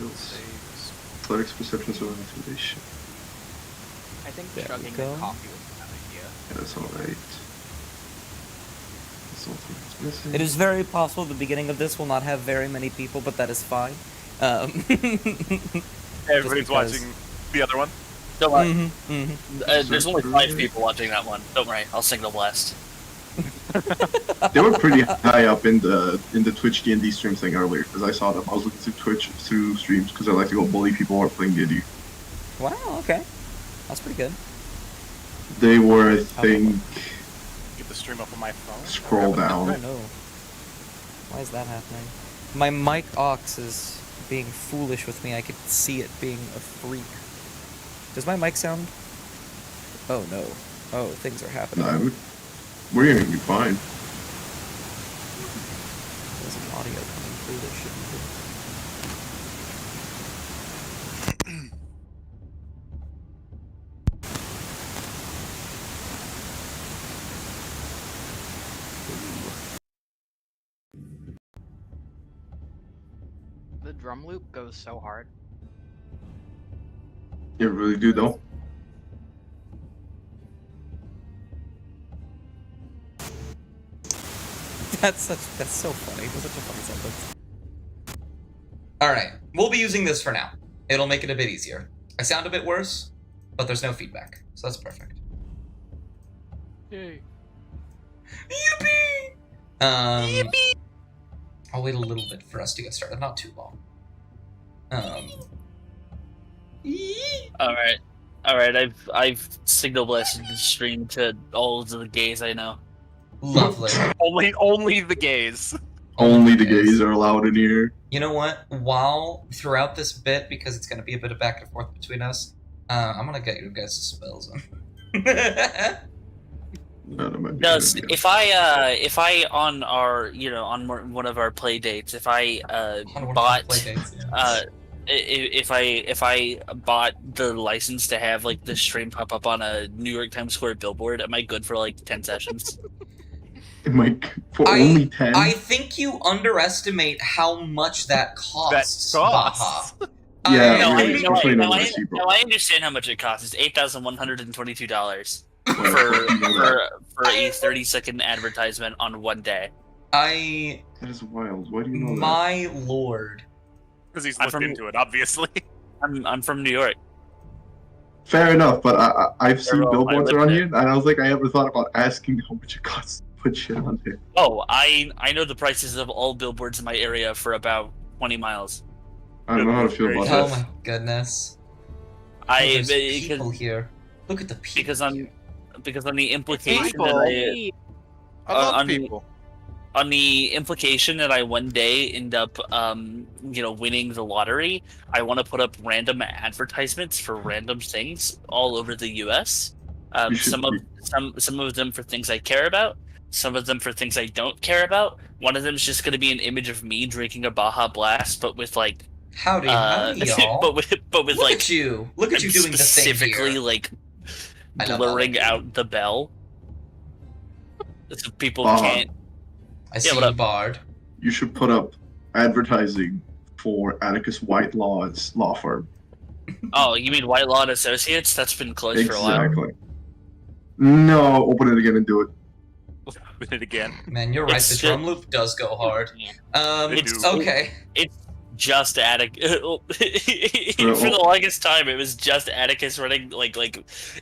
skills. Saves. Athletics, perception, or intimidation. I think There we chugging go. the coffee was a bad idea. Yeah, that's alright. That's all that's missing. It is very possible the beginning of this will not have very many people, but that is fine. Everybody's watching the other one. Don't worry. Search There's only for 5 it. people watching that one. Don't worry, I'll signal blast. They were pretty high up in the Twitch D&D stream thing earlier, because I saw them. I was looking through Twitch through streams because I like to go bully people who are playing D&D. Wow, okay. That's pretty good. They were, I think, Get the stream up on my phone. scroll Oh down. no. Why is that happening? My mic aux is being foolish with me. I could see it being a freak. Does my mic sound? Oh no. Oh, things are happening. No, we're gonna be fine. There's an audio coming through that shouldn't be. The drum loop goes so hard. You really do, though. That's so funny. That's such a funny sentence. Alright, we'll be using this for now. It'll make it a bit easier. I sound a bit worse, but there's no feedback, so that's perfect. Yay. Yippee! Yippee! I'll wait a little bit for us to get started, not too long. Alright, I've signal blasted the stream to all of the gays I know. Lovely. Only the gays. Only the gays are allowed in here. You know what? While throughout this bit, because it's going to be a bit of back and forth between us, I'm going to get you guys' spells in. That might be Does good, yeah. if I on our on one of our play dates, if I bought if I bought the license to have like the stream pop up on a New York Times Square billboard, am I good for like 10 sessions? Mike, for only 10? I think you underestimate how much that costs. costs. Baha. Yeah, No, really, especially in I Reciprocal. understand how much it costs. It's $8,122 for a 30-second advertisement on one day. That is wild. Why do you know that? My lord. Because he's I'm looked from- into it, obviously. I'm from New York. Fair enough, but I've seen Well, I billboards live around there. here, and I was like, I never thought about asking how much it costs to put shit on there. Oh, I know the prices of all billboards in my area for about 20 miles. I don't know how to feel about Oh that. my goodness. Because People here. Look at the people. because on the implication People. that I love on people. on the implication that I one day end up winning the lottery, I want to put up random advertisements for random things all over the US. You should Some of them for things I care about, some of them for things I don't care about. One of them is just going to be an image of me drinking a Baja Blast, but with like Howdy, y'all. but with Look like at you. Look at you doing the thing specifically here. like I love blurring that. out the bell, so people Baja. can't. I see what you, up? Bard. You should put up advertising for Atticus Whitelaw's law firm. Oh, you mean White Law and Associates? That's been closed for a while. Exactly. No, open it again and do it. Open it again. Man, you're right. It's The ju- drum loop does go hard. It's- Okay. Just Atticus. For the longest time, it was just Atticus running like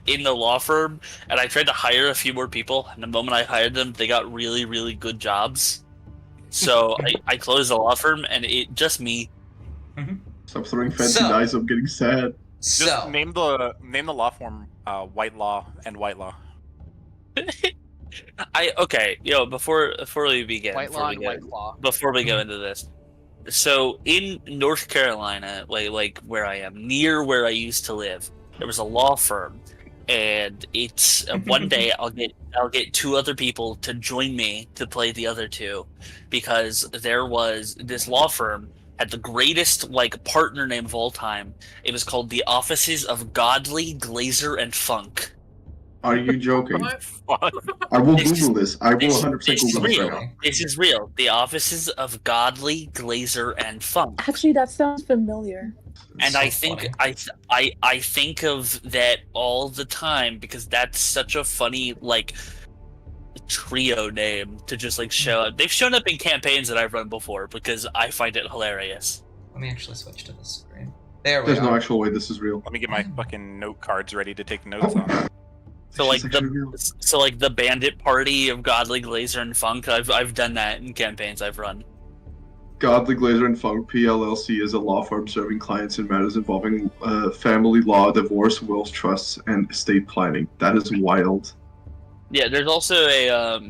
in the law firm, and I tried to hire a few more people. And the moment I hired them, they got really, really good jobs. So I closed the law firm, and it just me. Stop throwing fancy So- dice. I'm getting sad. Just So, name the law form White Law and White Law. Before we begin, White before Law we and go- White Claw. before we go into this. So in North Carolina, like where I am, near where I used to live, there was a law firm, and it's one day I'll get 2 other people to join me to play the other 2, because there was this law firm had the greatest like partner name of all time. It was called the Offices of Godly, Glazer, and Funk. Are you joking? What? Fuck. I will This Google this. I will this- 100% this is Google this right real. now. This is real. The offices of Godly, Glazer, and Funk. Actually, that sounds familiar. And So I think funny. I think of that all the time because that's such a funny like trio name to just like show up. They've shown up in campaigns that I've run before because I find it hilarious. Let me actually switch to this screen. There we There's are. no actual way this is real. Let me get my fucking note cards ready to take notes on. So This like is actually real. the bandit party of Godly, Glazer, and Funk. I've done that in campaigns I've run. Godly Glazer and Funk PLLC is a law firm serving clients in matters involving family law, divorce, wills, trusts, and estate planning. That is wild. Yeah, there's also a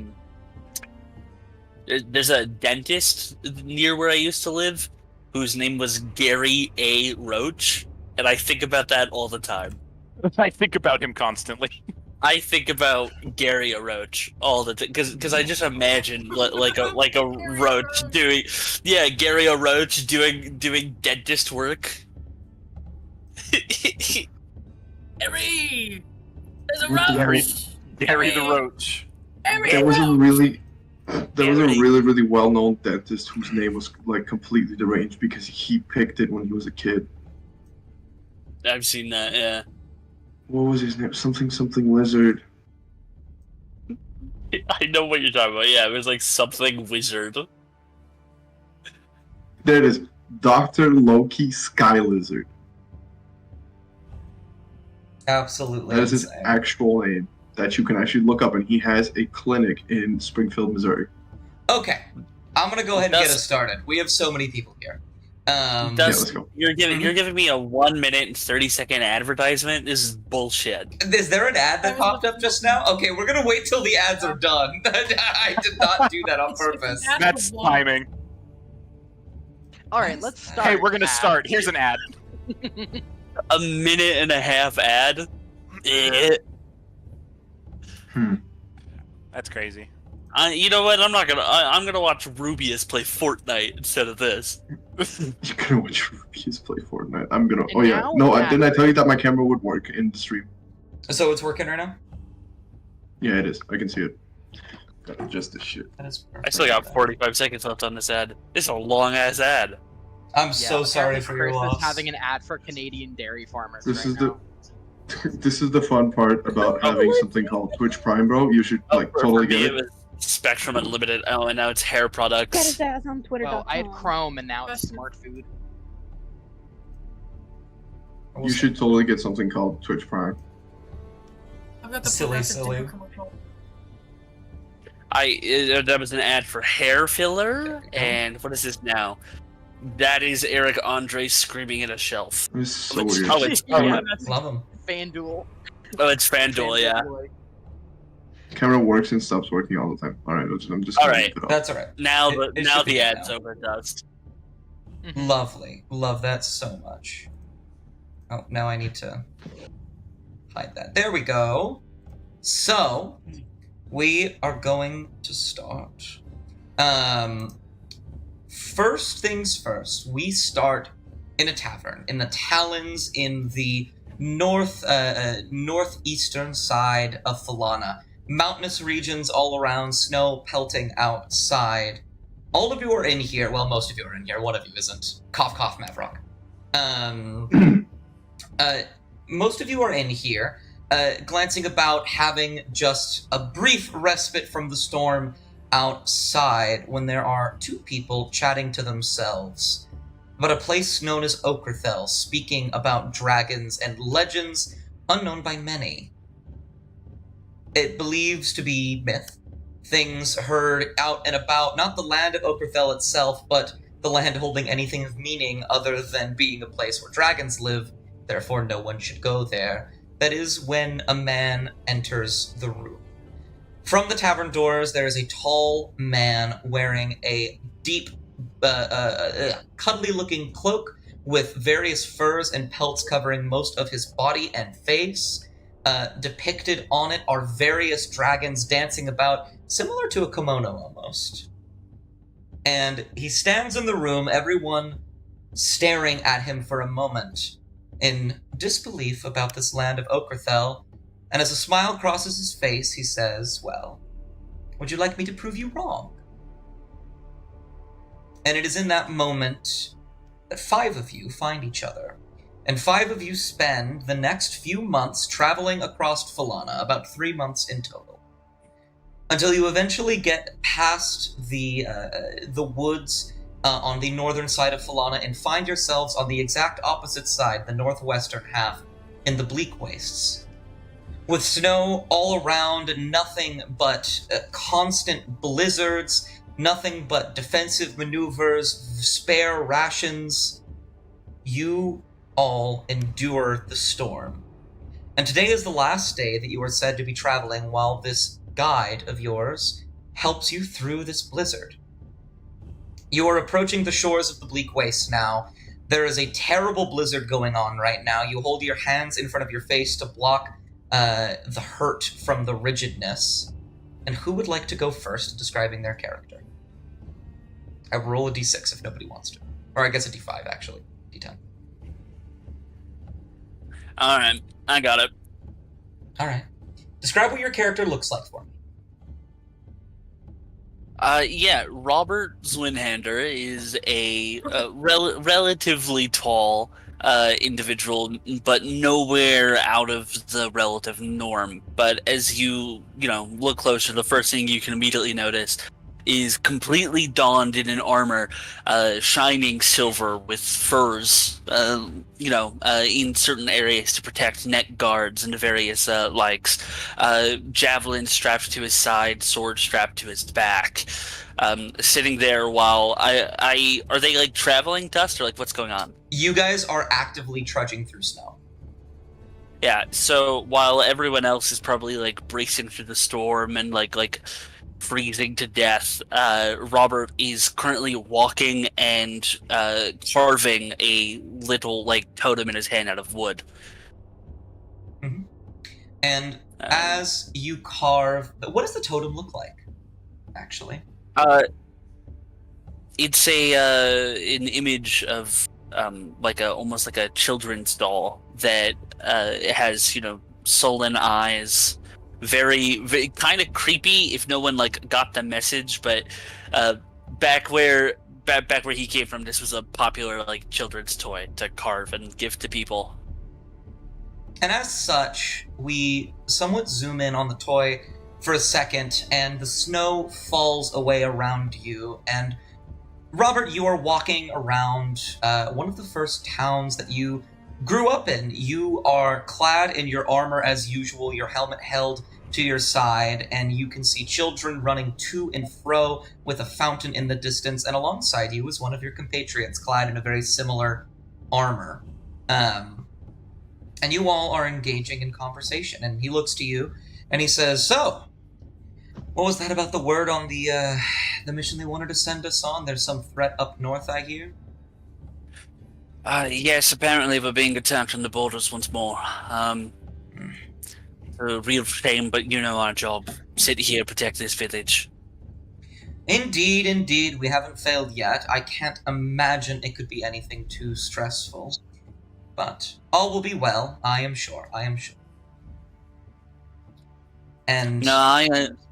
there's a dentist near where I used to live whose name was Gary A. Roach, and I think about that all the time. I think about him constantly. I think about Gary a Roach all the time because I just imagine like a roach doing Gary a Roach doing dentist work. Gary, there's a What the roach. Gary the Roach. There was a really really well-known dentist whose name was like completely deranged because he picked it when he was a kid. I've seen that. Yeah, What was his name? Something lizard. I know what you're talking about. Yeah, it was like something wizard. There it is. Dr. Loki Sky Lizard. Absolutely That is his insane. actual name that you can actually look up, and he has a clinic in Springfield, Missouri. Okay, I'm gonna go ahead and get That's- us started. We have so many people here. Yeah, Does- let's go. You're giving me a 1 minute and 30-second advertisement. This is bullshit. Is there an ad that popped up just now? Okay, we're gonna wait till the ads are done. I did not do that on purpose. That's timing. All right, let's start. Hey, we're gonna now. start. Here's an ad. A minute and a half ad. Eh. That's crazy. You know what? I'm not gonna. I'm gonna watch Rubius play Fortnite instead of this. You're gonna watch Rubius play Fortnite. I'm gonna. And Oh yeah. now No, that- didn't I tell you that my camera would work in the stream? So it's working right now? Yeah, it is. I can see it. Gotta adjust this shit. That is I still got 45 seconds left on this ad. This is a long ass ad. I'm Yeah, so sorry apparently for your Chris loss. is having an ad for Canadian dairy farmers. This right is now. This is the fun part about having something called Twitch Prime, bro. You should like For totally me, get it it. was Spectrum Unlimited. Oh, and now it's hair Get products. his ass on Twitter.com. Well, I had Chrome and now it's Smart Food. You should totally get something called Twitch Prime. I've got the Silly, progressive silly. ticker commercial. That was an ad for hair filler, and what is this now? That is Eric Andre screaming at a shelf. It's so It's- weird. oh, it's Yeah, oh, that's Love him. FanDuel. it's FanDuel, yeah. Camera works and stops working all the time. All right, I'm just. All gonna right. leave it off. That's alright. Now It now should be the good ad's now. over, Dust. Lovely. Love that so much. Oh, now I need to hide that. There we go. So, we are going to start. First things first, we start in a tavern, in the Talons in the northeastern side of Falana. Mountainous regions all around, snow pelting outside. All of you are in here. Well, most of you are in here. One of you isn't. Cough, cough, Mavrock. Most of you are in here, glancing about, having just a brief respite from the storm outside when there are two people chatting to themselves about a place known as Okerthel, speaking about dragons and legends unknown by many. It believes to be myth. Things heard out and about, not the land of Okerthel itself, but the land holding anything of meaning other than being a place where dragons live, therefore no one should go there. That is when a man enters the room. From the tavern doors, there is a tall man wearing a deep, cuddly-looking cloak with various furs and pelts covering most of his body and face. Depicted on it are various dragons dancing about, similar to a kimono almost. And he stands in the room, everyone staring at him for a moment, in disbelief about this land of Okerthel, And as a smile crosses his face, he says, well, would you like me to prove you wrong? And it is in that moment that 5 of you find each other. And 5 of you spend the next few months traveling across Falana, about 3 months in total, until you eventually get past the woods on the northern side of Falana and find yourselves on the exact opposite side, the northwestern half, in the bleak wastes. With snow all around, nothing but constant blizzards, nothing but defensive maneuvers, spare rations. You all endure the storm. And today is the last day that you are said to be traveling while this guide of yours helps you through this blizzard. You are approaching the shores of the bleak waste now. There is a terrible blizzard going on right now. You hold your hands in front of your face to block the hurt from the rigidness. And who would like to go first in describing their character? I will roll a d6 if nobody wants to. Or I guess a d5, actually. d10. Alright, I got it. Alright. Describe what your character looks like for me. Yeah, Robert Zwinhander is a relatively tall individual, but nowhere out of the relative norm. But as you look closer, the first thing you can immediately notice is completely donned in an armor, shining silver with furs, in certain areas to protect neck guards and various likes. Javelin strapped to his side, sword strapped to his back. Sitting there while are they like traveling dust or like what's going on? You guys are actively trudging through snow. Yeah, so while everyone else is probably like bracing through the storm and like freezing to death, Robert is currently walking and carving a little like totem in his hand out of wood. Mm-hmm. And as you carve, what does the totem look like, actually? It's an image of almost like a children's doll that has sullen eyes. Very, very kind of creepy if no one like got the message, but back where he came from, this was a popular like children's toy to carve and give to people. And as such, we somewhat zoom in on the toy for a second, and the snow falls away around you. And Robert, you are walking around one of the first towns that you grew up in. You are clad in your armor as usual, your helmet held to your side, and you can see children running to and fro with a fountain in the distance, and alongside you is one of your compatriots clad in a very similar armor. And you all are engaging in conversation, and he looks to you, and he says, so, what was that about the word on the mission they wanted to send us on? There's some threat up north, I hear? Yes, apparently we're being attacked on the borders once more. A real shame, but our job. Sit here, protect this village. Indeed, indeed. We haven't failed yet. I can't imagine it could be anything too stressful. But all will be well, I am sure. And no,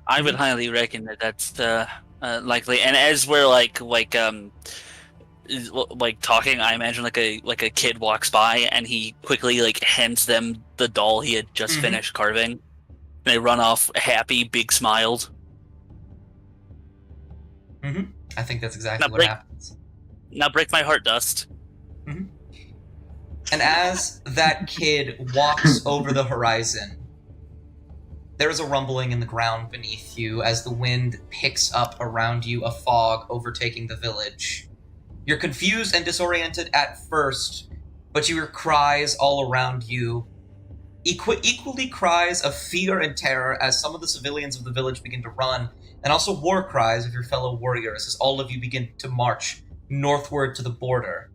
I would highly reckon that's likely. And as we're talking, I imagine like a kid walks by and he quickly like hands them the doll he had just finished carving. And they run off happy, big smiled. I think that's exactly what happens. Now break my heart, Dust. And as that kid walks over the horizon, there is a rumbling in the ground beneath you as the wind picks up around you, a fog overtaking the village. You're confused and disoriented at first, but you hear cries all around you. Equally cries of fear and terror as some of the civilians of the village begin to run, and also war cries of your fellow warriors as all of you begin to march northward to the border.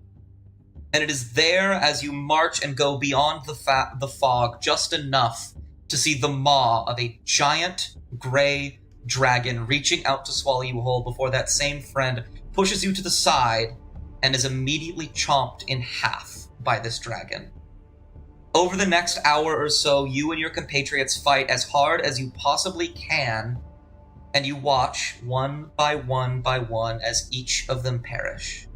And it is there as you march and go beyond the fog just enough to see the maw of a giant gray dragon reaching out to swallow you whole before that same friend pushes you to the side and is immediately chomped in half by this dragon. Over the next hour or so, you and your compatriots fight as hard as you possibly can, and you watch one by one as each of them perish.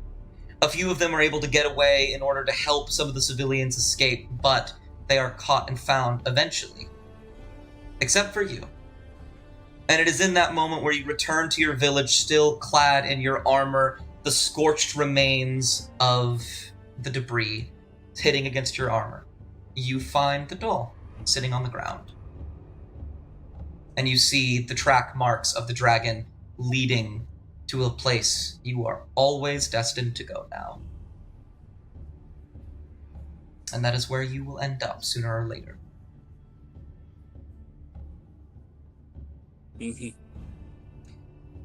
A few of them are able to get away in order to help some of the civilians escape, but they are caught and found eventually. Except for you. And it is in that moment where you return to your village still clad in your armor, the scorched remains of the debris hitting against your armor. You find the doll sitting on the ground. And you see the track marks of the dragon leading to a place you are always destined to go now. And that is where you will end up sooner or later. Mhm.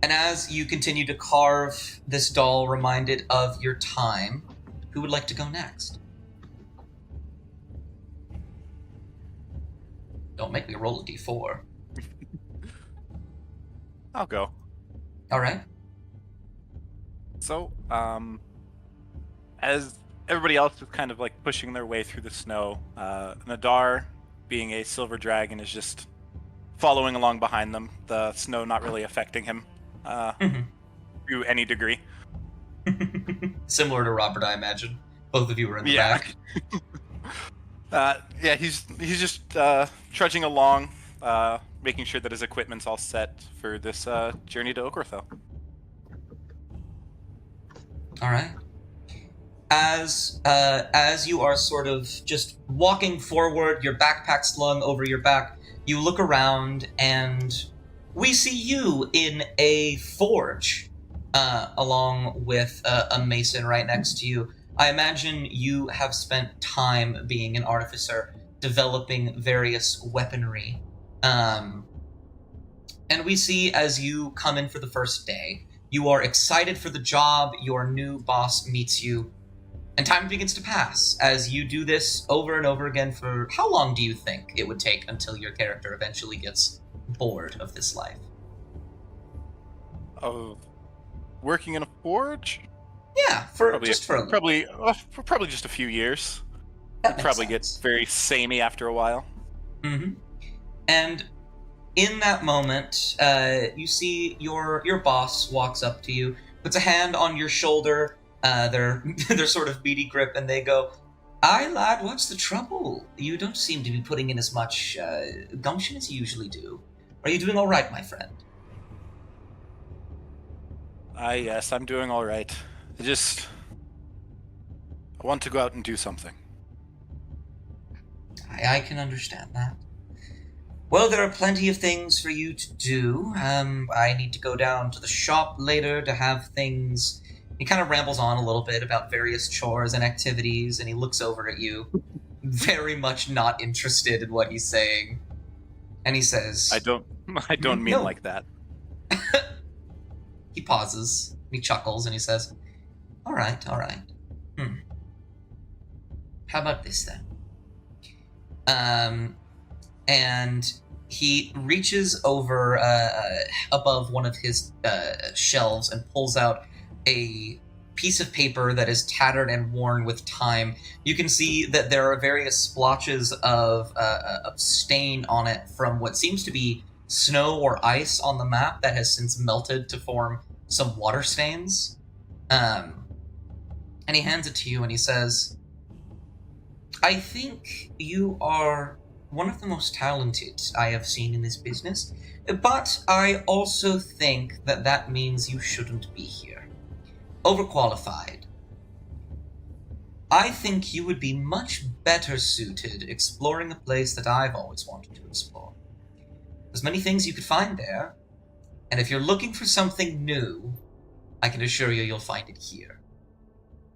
And as you continue to carve this doll reminded of your time, who would like to go next? Don't make me roll a d4. I'll go. All right. So, as everybody else is kind of like pushing their way through the snow, Nadar, being a silver dragon, is just following along behind them. The snow not really affecting him to any degree. Similar to Robert, I imagine. Both of you were in the back. Yeah, he's just trudging along, making sure that his equipment's all set for this journey to Okrithel. All right. As you are sort of just walking forward, your backpack slung over your back, you look around and we see you in a forge, along with a mason right next to you. I imagine you have spent time being an artificer, developing various weaponry. And we see as you come in for the first day, you are excited for the job, your new boss meets you, and time begins to pass as you do this over and over again for how long do you think it would take until your character eventually gets bored of this life? Of working in a forge? Yeah, Probably just for a little. Probably just a few years. That It makes probably sense. gets very samey after a while. Mm-hmm. And in that moment, you see your boss walks up to you, puts a hand on your shoulder, their sort of beady grip, and they go, "Aye, lad, what's the trouble? You don't seem to be putting in as much gumption as you usually do. Are you doing all right, my friend?" Yes, I'm doing all right. I want to go out and do something. I can understand that. Well, there are plenty of things for you to do. I need to go down to the shop later to have things... He kind of rambles on a little bit about various chores and activities, and he looks over at you, very much not interested in what he's saying. And he says... I don't mean No. like that. He pauses, he chuckles, and he says, All right. How about this, then? And he reaches over above one of his shelves and pulls out a piece of paper that is tattered and worn with time. You can see that there are various splotches of stain on it from what seems to be snow or ice on the map that has since melted to form some water stains. And he hands it to you and he says, I think you are one of the most talented I have seen in this business, but I also think that means you shouldn't be here. Overqualified. I think you would be much better suited exploring a place that I've always wanted to explore. There's many things you could find there, and if you're looking for something new, I can assure you you'll find it here.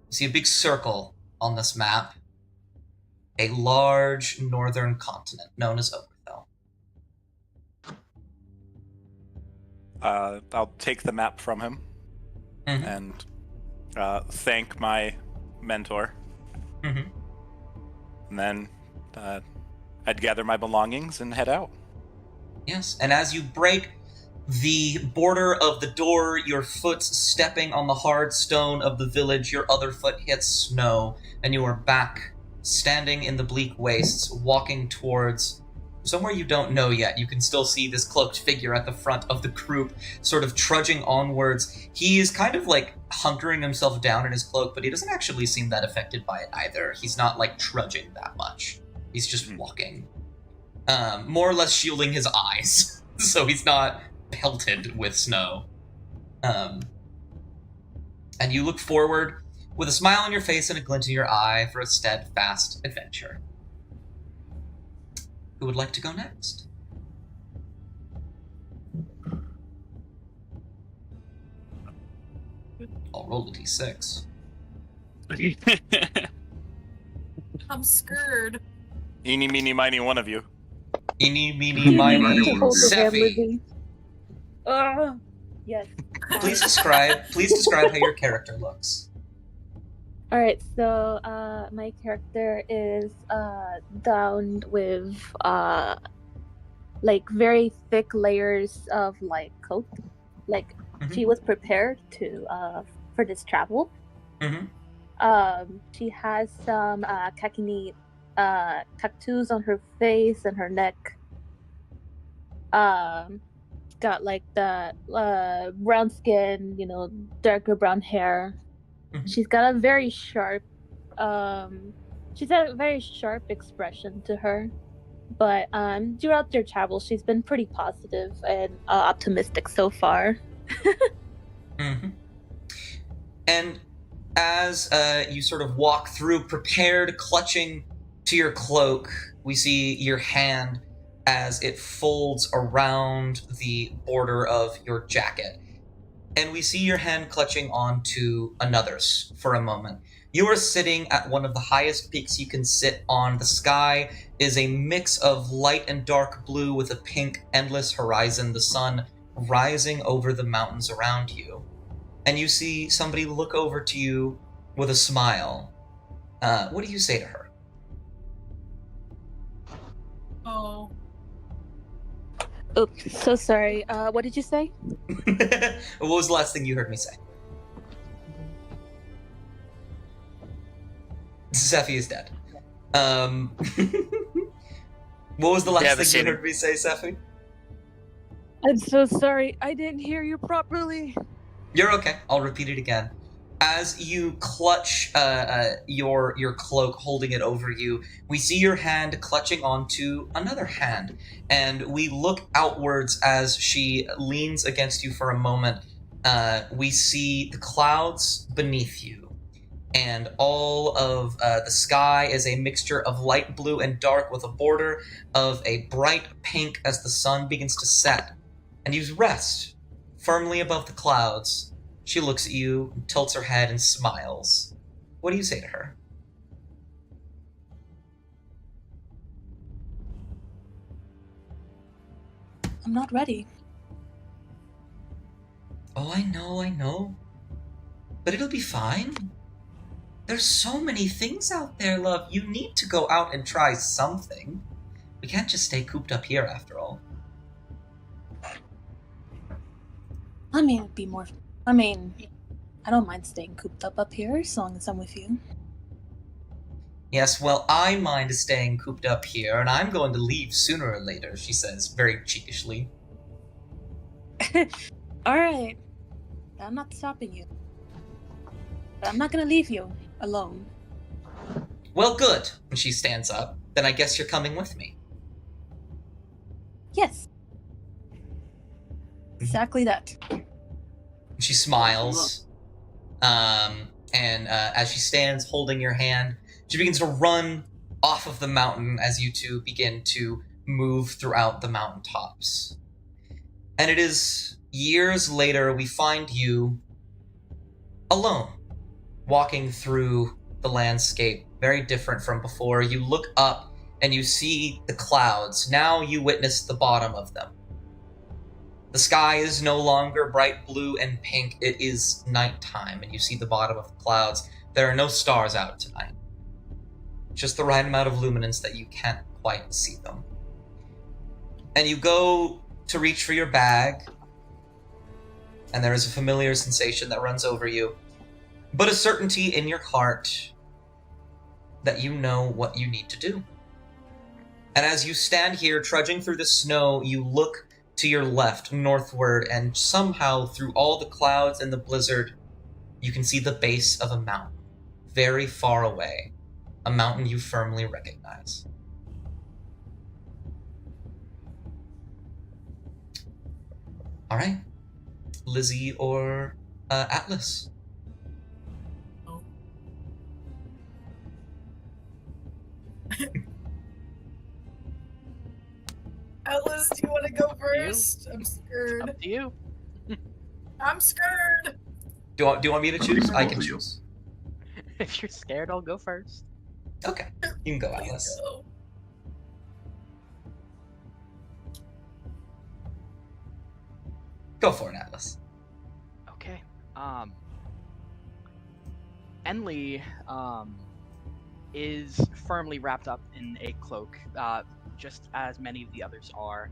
You see a big circle on this map, a large northern continent known as Okrithel. I'll take the map from him and thank my mentor. Mm-hmm. And then I'd gather my belongings and head out. Yes, and as you break the border of the door, your foot stepping on the hard stone of the village, your other foot hits snow, and you are back standing in the bleak wastes, walking towards somewhere you don't know yet. You can still see this cloaked figure at the front of the group, sort of trudging onwards. He is kind of like hunkering himself down in his cloak, but he doesn't actually seem that affected by it either. He's not like trudging that much. He's just walking. More or less shielding his eyes, so he's not pelted with snow. And you look forward with a smile on your face and a glint in your eye for a steadfast adventure. Who would like to go next? I'll roll a d6. I'm scared. Eeny, meeny, miny, one of you. Eeny, meeny, You miny, need to hold the damn Seffi. Lizzie. Yes. Please describe how your character looks. All right, so my character is downed with like very thick layers of like coat. Like she was prepared to for this travel. She has some khaki tattoos on her face and her neck. Got like the brown skin, you know, darker brown hair. She's got a very sharp expression to her. But throughout their travel, she's been pretty positive and optimistic so far. And as you sort of walk through, prepared, clutching to your cloak, we see your hand as it folds around the border of your jacket. And we see your hand clutching onto another's for a moment. You are sitting at one of the highest peaks you can sit on. The sky is a mix of light and dark blue with a pink, endless horizon, the sun rising over the mountains around you. And you see somebody look over to you with a smile. What do you say to her? Oh. Oops, so sorry. What did you say? What was the last thing you heard me say? Seffi is dead. What was the last thing you heard me say, Seffi? I'm so sorry. I didn't hear you properly. You're okay. I'll repeat it again. As you clutch your cloak, holding it over you, we see your hand clutching onto another hand, and we look outwards as she leans against you for a moment. We see the clouds beneath you, and all of the sky is a mixture of light blue and dark with a border of a bright pink as the sun begins to set. And you rest firmly above the clouds. She looks at you, tilts her head, and smiles. What do you say to her? I'm not ready. Oh, I know. But it'll be fine. There's so many things out there, love. You need to go out and try something. We can't just stay cooped up here, after all. I don't mind staying cooped up here as long as I'm with you. Yes, well, I mind staying cooped up here, and I'm going to leave sooner or later, she says, very cheekishly. Alright. I'm not stopping you. But I'm not gonna leave you alone. Well, good. When she stands up, then I guess you're coming with me. Yes. Exactly that. She smiles, and as she stands holding your hand, she begins to run off of the mountain as you two begin to move throughout the mountaintops. And it is years later we find you alone, walking through the landscape, very different from before. You look up and you see the clouds. Now you witness the bottom of them. The sky is no longer bright blue and pink. It is nighttime, and you see the bottom of the clouds. There are no stars out tonight. Just the right amount of luminance that you can't quite see them. And you go to reach for your bag, and there is a familiar sensation that runs over you, but a certainty in your heart that you know what you need to do. And as you stand here trudging through the snow, you look to your left, northward, and somehow through all the clouds and the blizzard, you can see the base of a mountain, very far away, a mountain you firmly recognize. All right, Lizzie or Atlas? Oh. Atlas, do you want to go first? I'm scared. Up to you. I'm scared. Do you want me to choose? I can Both of you. choose. If you're scared, I'll go first. Okay, you can go, Please Atlas. go. Go for it, Atlas. Okay. Enli is firmly wrapped up in a cloak, just as many of the others are.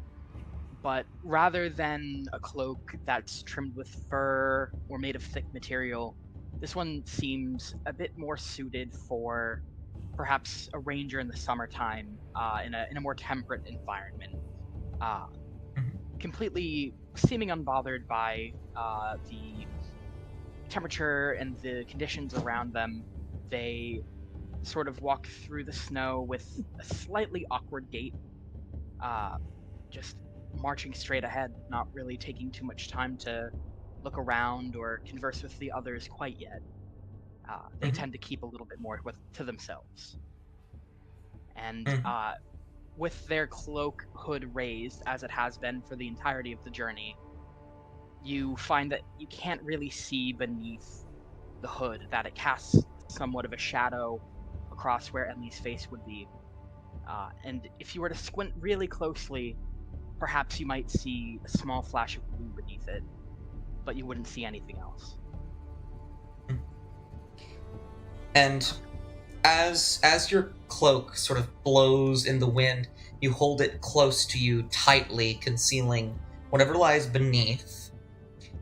But rather than a cloak that's trimmed with fur or made of thick material, this one seems a bit more suited for perhaps a ranger in the summertime, in a more temperate environment. Completely seeming unbothered by the temperature and the conditions around them, they sort of walk through the snow with a slightly awkward gait, just marching straight ahead, not really taking too much time to look around or converse with the others quite yet. They tend to keep a little bit more to themselves. And with their cloak hood raised, as it has been for the entirety of the journey, you find that you can't really see beneath the hood, that it casts somewhat of a shadow across where Enli's face would be. And if you were to squint really closely, perhaps you might see a small flash of blue beneath it, but you wouldn't see anything else. And as your cloak sort of blows in the wind, you hold it close to you tightly, concealing whatever lies beneath.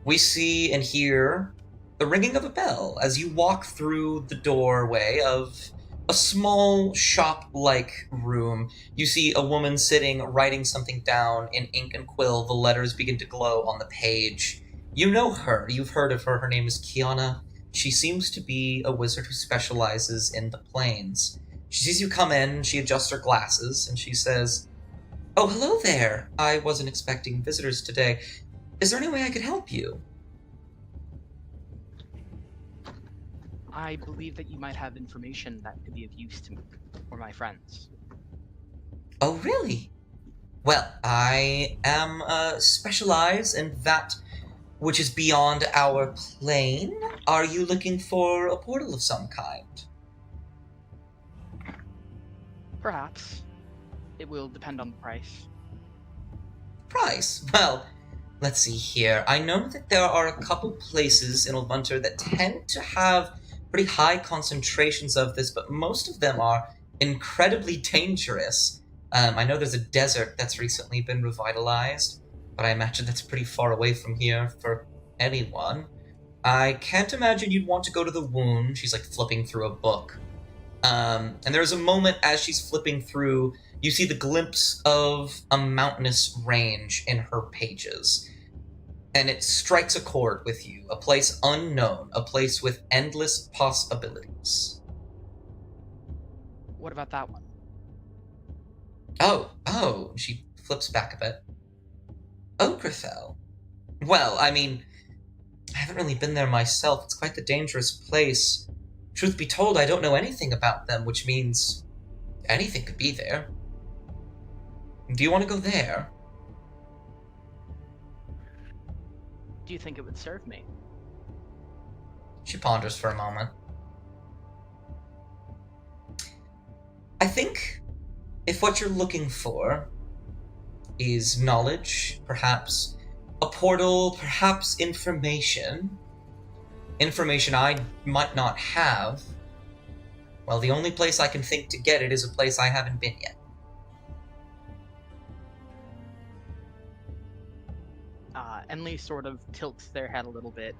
We see and hear the ringing of a bell as you walk through the doorway of a small shop-like room. You see a woman sitting, writing something down in ink and quill. The letters begin to glow on the page. You know her. You've heard of her. Her name is Kiana. She seems to be a wizard who specializes in the planes. She sees you come in, she adjusts her glasses, and she says, "Oh, hello there. I wasn't expecting visitors today. Is there any way I could help you?" I believe that you might have information that could be of use to me or my friends. Oh, really? Well, I am specialized in that which is beyond our plane. Are you looking for a portal of some kind? Perhaps. It will depend on the price. Price? Well, let's see here. I know that there are a couple places in Ulvunter that tend to have pretty high concentrations of this, but most of them are incredibly dangerous. I know there's a desert that's recently been revitalized, but I imagine that's pretty far away from here for anyone. I can't imagine you'd want to go to the Wound. She's like flipping through a book. And there's a moment as she's flipping through, you see the glimpse of a mountainous range in her pages. And it strikes a chord with you, a place unknown, a place with endless possibilities. What about that one? Oh, she flips back a bit. Ogrethel? Well, I mean, I haven't really been there myself. It's quite the dangerous place. Truth be told, I don't know anything about them, which means anything could be there. Do you want to go there? Do you think it would serve me? She ponders for a moment. I think if what you're looking for is knowledge, perhaps a portal, perhaps information I might not have, well, the only place I can think to get it is a place I haven't been yet. Enli sort of tilts their head a little bit,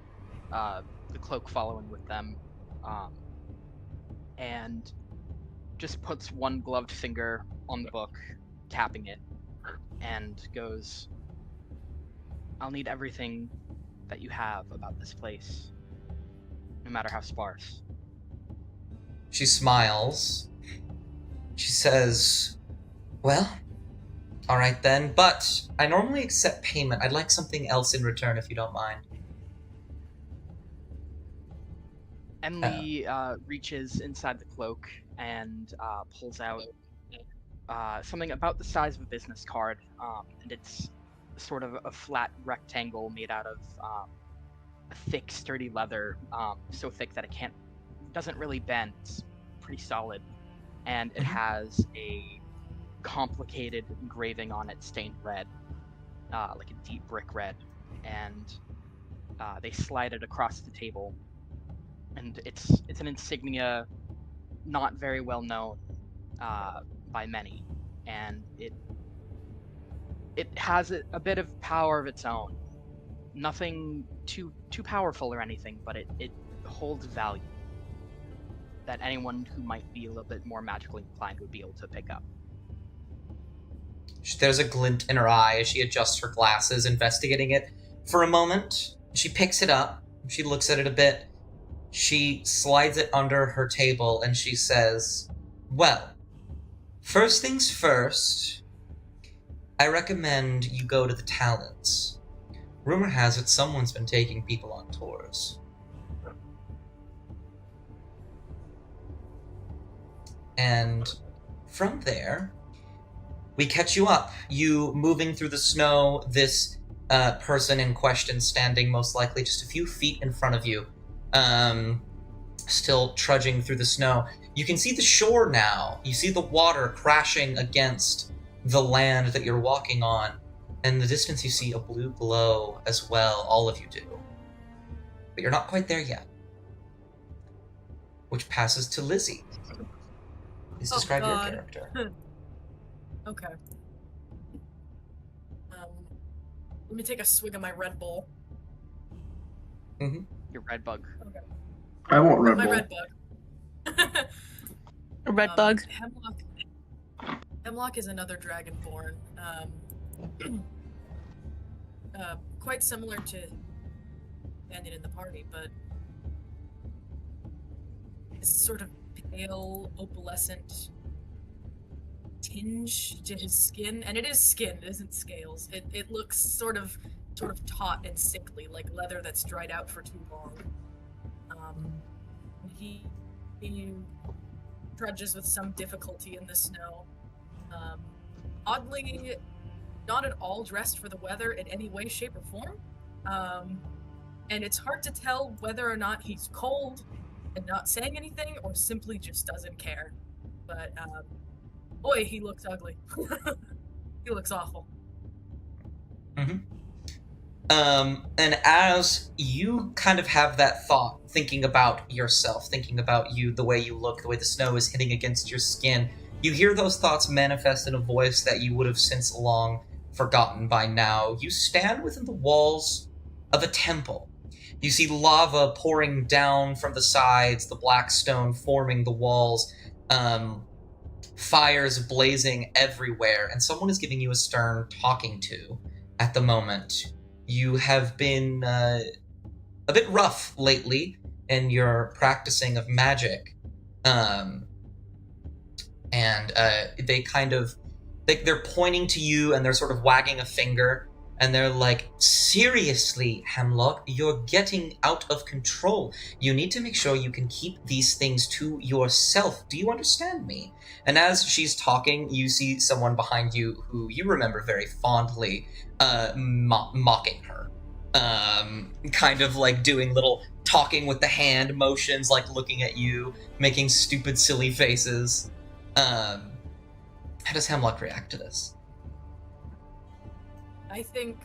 the cloak following with them, and just puts one gloved finger on the book, tapping it, and goes, "I'll need everything that you have about this place, no matter how sparse." She smiles. She says, "Well, all right then, but I normally accept payment. I'd like something else in return if you don't mind." Emily reaches inside the cloak and pulls out something about the size of a business card, and it's sort of a flat rectangle made out of a thick, sturdy leather, so thick that it doesn't really bend. It's pretty solid, and it has a complicated engraving on it, stained red, like a deep brick red, and they slide it across the table, and it's an insignia not very well known by many, and it has a bit of power of its own. Nothing too powerful or anything, but it holds value that anyone who might be a little bit more magically inclined would be able to pick up. There's a glint in her eye as she adjusts her glasses, investigating it for a moment. She picks it up. She looks at it a bit. She slides it under her table and she says, "Well, first things first, I recommend you go to the Talons. Rumor has it someone's been taking people on tours." And from there, we catch you up. You moving through the snow, this person in question standing most likely just a few feet in front of you, still trudging through the snow. You can see the shore now. You see the water crashing against the land that you're walking on. In the distance, you see a blue glow as well. All of you do. But you're not quite there yet. Which passes to Lizzie. Please describe your character. Okay. Let me take a swig of my Red Bull. Your red bug. Okay. I want Red My Bull. Red Bug. A red bug. Hemlock is another dragonborn. Quite similar to Bandit in the party, but it's sort of pale, opalescent tinge to his skin, and it is skin, it isn't scales. It looks sort of taut and sickly, like leather that's dried out for too long. He trudges with some difficulty in the snow. Oddly, not at all dressed for the weather in any way, shape, or form. And it's hard to tell whether or not he's cold and not saying anything, or simply just doesn't care. But, boy, he looks ugly. He looks awful. And as you kind of have that thought, thinking about yourself, thinking about you, the way you look, the way the snow is hitting against your skin, you hear those thoughts manifest in a voice that you would have since long forgotten by now. You stand within the walls of a temple. You see lava pouring down from the sides, the black stone forming the walls, fires blazing everywhere, and someone is giving you a stern talking to at the moment. You have been a bit rough lately in your practicing of magic, and they kind of they're pointing to you and they're sort of wagging a finger, and they're like, "Seriously, Hemlock, you're getting out of control. You need to make sure you can keep these things to yourself. Do you understand me?" And as she's talking, you see someone behind you who you remember very fondly, mocking her. Kind of like doing little talking with the hand motions, like looking at you, making stupid, silly faces. How does Hemlock react to this? I think,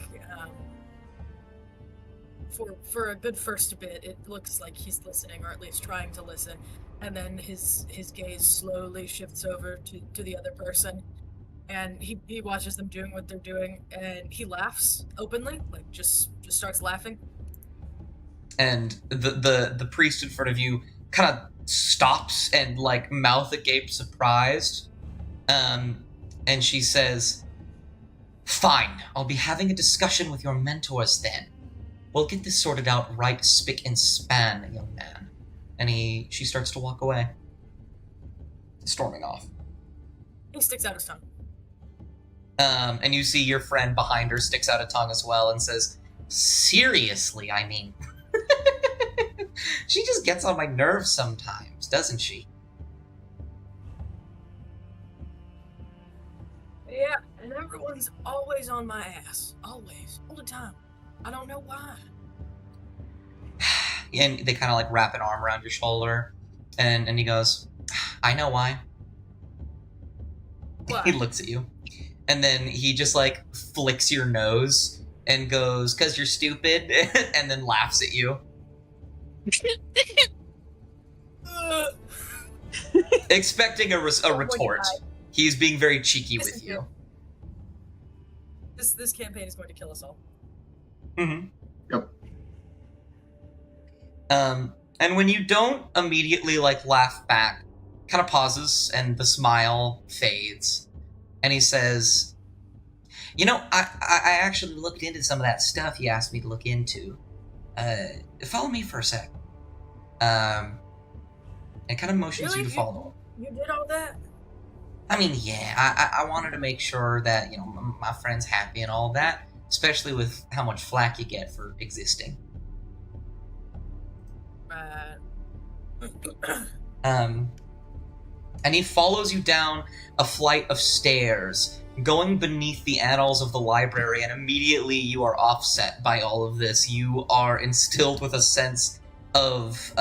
for a good first bit, it looks like he's listening, or at least trying to listen, and then his gaze slowly shifts over to the other person, and he watches them doing what they're doing, and he laughs openly, like just starts laughing. And the priest in front of you kind of stops and like mouth agape surprised. And she says, "Fine, I'll be having a discussion with your mentors then. We'll get this sorted out right spick and span, young man." And she starts to walk away, storming off. He sticks out his tongue. And you see your friend behind her sticks out a tongue as well and says, "Seriously, I mean." She just gets on my nerves sometimes, doesn't she? Yeah, and everyone's always on my ass. Always. All the time. I don't know why. And they kind of like wrap an arm around your shoulder, and he goes, "I know why." Why? He looks at you, and then he just like flicks your nose and goes, "'Cause you're stupid," and then laughs at you. Expecting a retort. He's being very cheeky with you. This campaign is going to kill us all. Mm-hmm. Yep. And when you don't immediately like laugh back, kind of pauses and the smile fades, and he says, "You know, I actually looked into some of that stuff you asked me to look into. Follow me for a sec." And kind of motions you to follow. You did all that? I mean, yeah, I wanted to make sure that, you know, my friend's happy and all that, especially with how much flack you get for existing. And he follows you down a flight of stairs, going beneath the annals of the library, and immediately you are offset by all of this. You are instilled with a sense of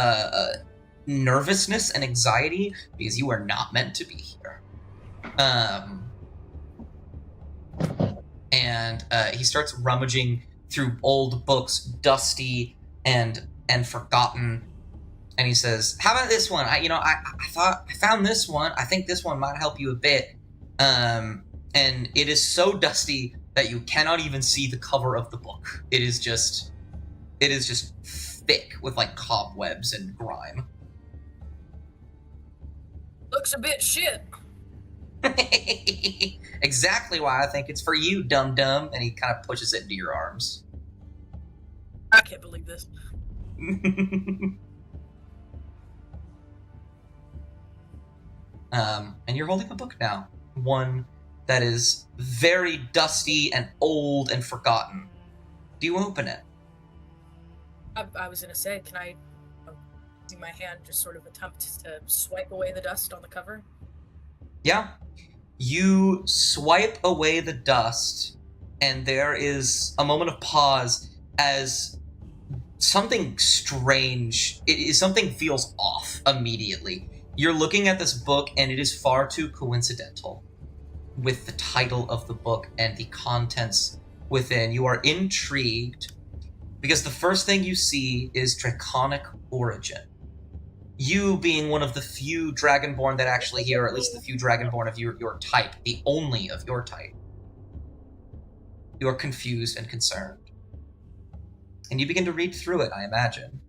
nervousness and anxiety because you are not meant to be here. And he starts rummaging through old books, dusty and forgotten. And he says, "How about this one? I found this one. I think this one might help you a bit." And it is so dusty that you cannot even see the cover of the book. It is just thick with like cobwebs and grime. Looks a bit shit. Exactly why I think it's for you, dum-dum. And he kind of pushes it into your arms. I can't believe this. And you're holding a book now. One that is very dusty and old and forgotten. Do you open it? I was gonna say, can I, using my hand, just sort of attempt to swipe away the dust on the cover? Yeah. You swipe away the dust, and there is a moment of pause as something strange, something feels off immediately. You're looking at this book, and it is far too coincidental with the title of the book and the contents within. You are intrigued because the first thing you see is Draconic Origin. You being one of the few Dragonborn that actually hear, or at least the few Dragonborn of your type, the only of your type. You are confused and concerned. And you begin to read through it, I imagine.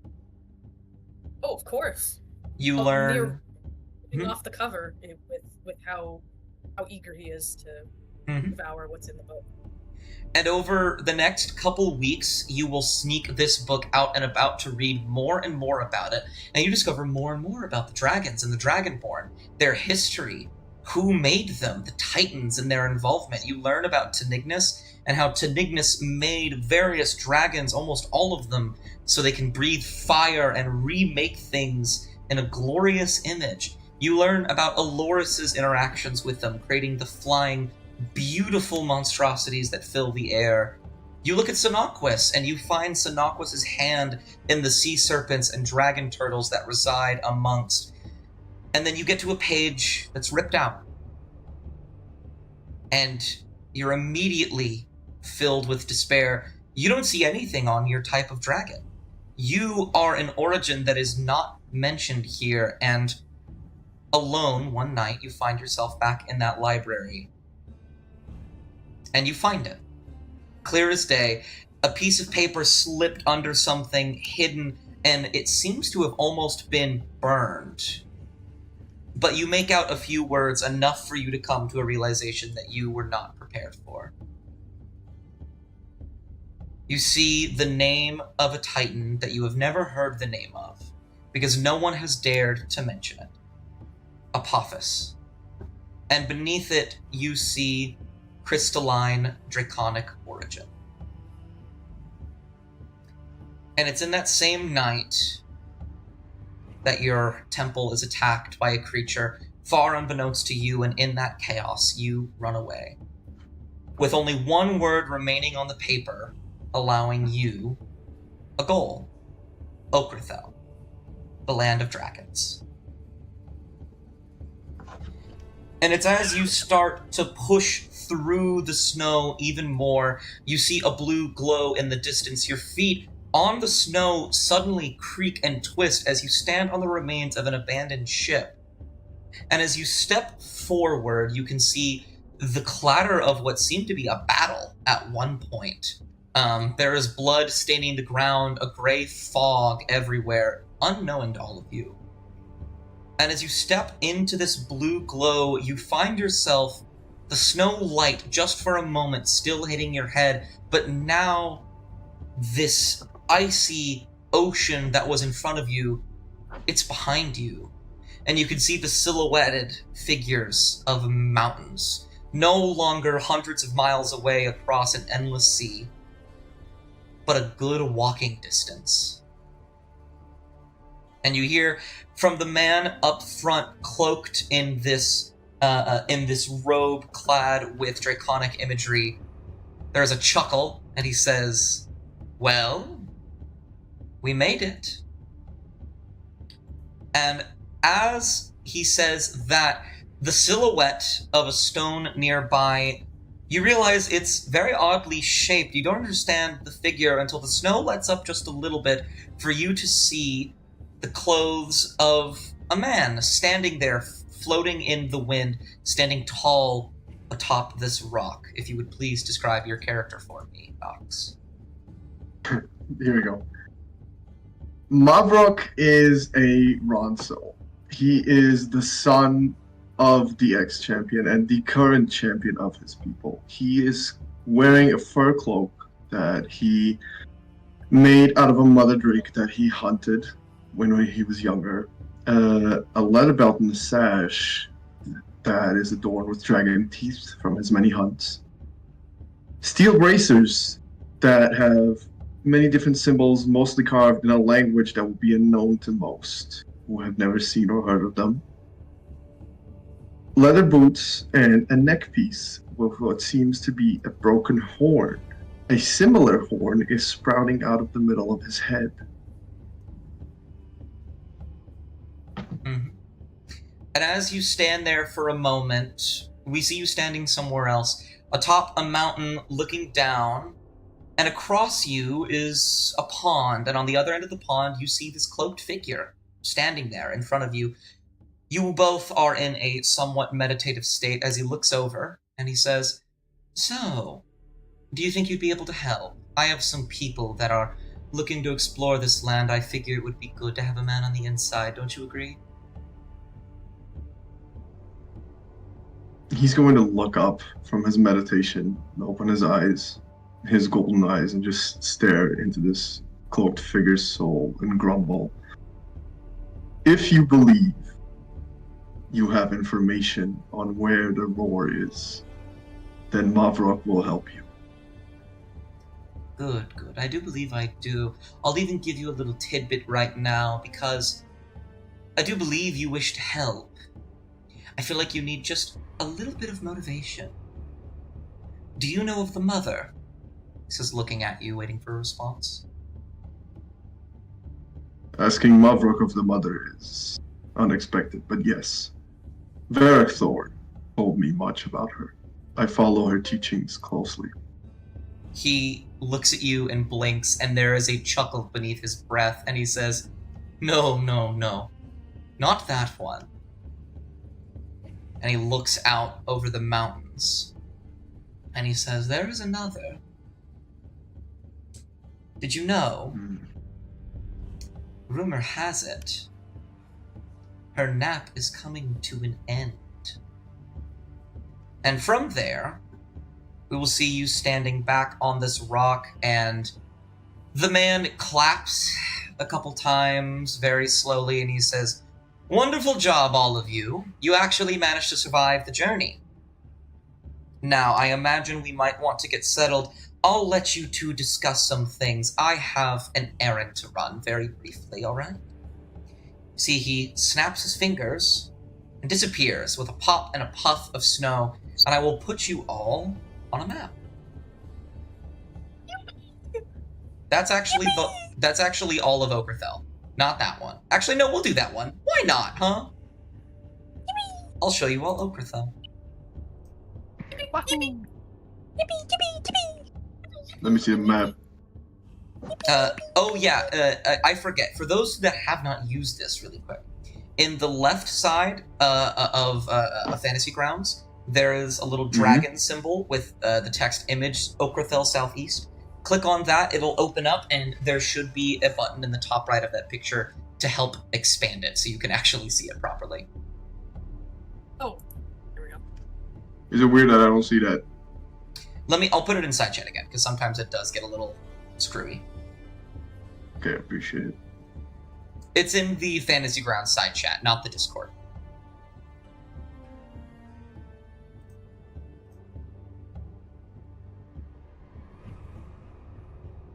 Oh, of course. You learn... Off the cover with how eager he is to devour what's in the book. And over the next couple weeks, you will sneak this book out and about to read more and more about it, and you discover more and more about the dragons and the Dragonborn, their history, who made them, the Titans and their involvement. You learn about Tenignus and how Tenignus made various dragons, almost all of them, so they can breathe fire and remake things in a glorious image. You learn about Aloris's interactions with them, creating the flying, beautiful monstrosities that fill the air. You look at Sinnoquis, and you find Sinnoquis' hand in the sea serpents and dragon turtles that reside amongst. And then you get to a page that's ripped out. And you're immediately filled with despair. You don't see anything on your type of dragon. You are an origin that is not mentioned here, and alone, one night, you find yourself back in that library. And you find it. Clear as day, a piece of paper slipped under something hidden and it seems to have almost been burned. But you make out a few words, enough for you to come to a realization that you were not prepared for. You see the name of a titan that you have never heard the name of, because no one has dared to mention it. Apophis. And beneath it, you see crystalline draconic origin. And it's in that same night that your temple is attacked by a creature far unbeknownst to you, and in that chaos, you run away. With only one word remaining on the paper, allowing you a goal. Okrithel, the land of dragons. And it's as you start to push through the snow even more, you see a blue glow in the distance. Your feet on the snow suddenly creak and twist as you stand on the remains of an abandoned ship. And as you step forward, you can see the clatter of what seemed to be a battle at one point. There is blood staining the ground, a gray fog everywhere, unknown to all of you. And as you step into this blue glow, you find yourself, the snow light just for a moment still hitting your head, but now this icy ocean that was in front of you, it's behind you. And you can see the silhouetted figures of mountains, no longer hundreds of miles away across an endless sea, but a good walking distance. And you hear from the man up front, cloaked in this robe clad with draconic imagery, there's a chuckle, and he says, "Well, we made it." And as he says that, the silhouette of a stone nearby, you realize it's very oddly shaped. You don't understand the figure until the snow lets up just a little bit for you to see the clothes of a man standing there, floating in the wind, standing tall atop this rock. If you would please describe your character for me, Ox. Here we go. Mavrok is a Ronso. He is the son of the ex-champion and the current champion of his people. He is wearing a fur cloak that he made out of a mother drake that he hunted when he was younger. A leather belt and a sash that is adorned with dragon teeth from his many hunts. Steel bracers that have many different symbols, mostly carved in a language that would be unknown to most who have never seen or heard of them. Leather boots and a neck piece with what seems to be a broken horn. A similar horn is sprouting out of the middle of his head. Mm-hmm. And as you stand there for a moment, we see you standing somewhere else, atop a mountain looking down, and across you is a pond, and on the other end of the pond you see this cloaked figure standing there in front of you. You both are in a somewhat meditative state as he looks over, and he says, "So, do you think you'd be able to help? I have some people that are looking to explore this land. I figure it would be good to have a man on the inside, don't you agree?" He's going to look up from his meditation, open his eyes, his golden eyes, and just stare into this cloaked figure's soul and grumble. "If you believe you have information on where the roar is, then Mavrok will help you." Good, good. I do believe I do. I'll even give you a little tidbit right now, because I do believe you wish to help. I feel like you need just a little bit of motivation. Do you know of the mother? He says, looking at you, waiting for a response. Asking Mavrok of the mother is unexpected, but yes. Varric Thor told me much about her. I follow her teachings closely. He looks at you and blinks, and there is a chuckle beneath his breath, and he says, "No, no, no. Not that one." And he looks out over the mountains, and he says, "There is another. Did you know rumor has it, her nap is coming to an end. And from there, we will see you standing back on this rock, and the man claps a couple times very slowly, and he says, "Wonderful job, all of you. You actually managed to survive the journey. Now, I imagine we might want to get settled. I'll let you two discuss some things. I have an errand to run very briefly, alright?" See, he snaps his fingers and disappears with a pop and a puff of snow, and I will put you all on a map. That's actually all of Okerthel. Not that one. Actually, no, we'll do that one. Why not, huh? I'll show you all Okerthel. Wahoo! Let me see the map. I forget. For those that have not used this really quick, in the left side of Fantasy Grounds, there is a little dragon symbol with the text image Okerthel Southeast. Click on that, it'll open up, and there should be a button in the top right of that picture to help expand it so you can actually see it properly. Oh, here we go. Is it weird that I don't see that? I'll put it in side chat again, because sometimes it does get a little screwy. Okay, I appreciate it. It's in the Fantasy Grounds side chat, not the Discord.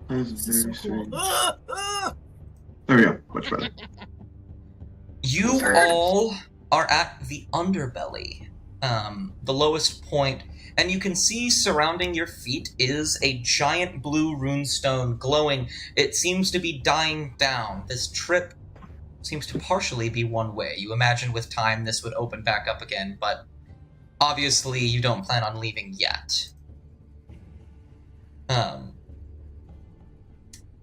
That's This is very so cool. strange. There we go. Much better. You all are at the underbelly, the lowest point, and you can see surrounding your feet is a giant blue runestone glowing. It seems to be dying down. This trip seems to partially be one way. You imagine with time this would open back up again, but obviously you don't plan on leaving yet.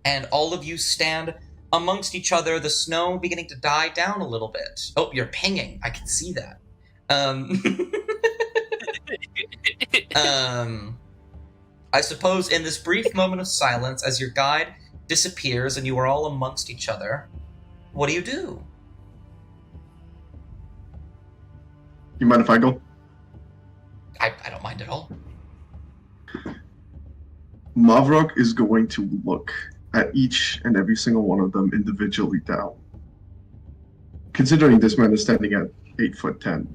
And all of you stand amongst each other, the snow beginning to die down a little bit. Oh, you're pinging. I can see that. I suppose in this brief moment of silence, as your guide disappears and you are all amongst each other, what do you do? You mind if I go? I don't mind at all. Mavrok is going to look at each and every single one of them individually down. Considering this man is standing at 8'10",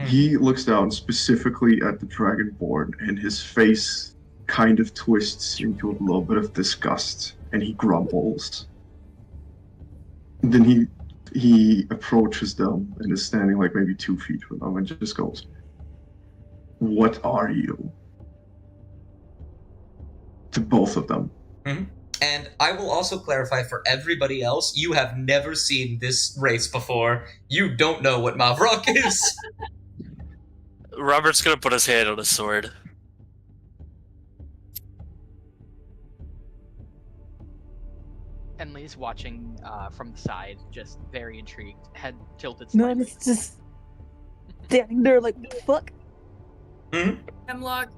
he looks down specifically at the Dragonborn, and his face kind of twists into a little bit of disgust, and he grumbles. And then he approaches them and is standing like maybe 2 feet from them and just goes, "What are you?" To both of them. Mm-hmm. And I will also clarify for everybody else, you have never seen this race before. You don't know what Mavrok is. Robert's gonna put his hand on his sword. Henley's watching from the side, just very intrigued, head tilted No, slightly. it's just standing there like, what the fuck? Mm-hmm. Hemlock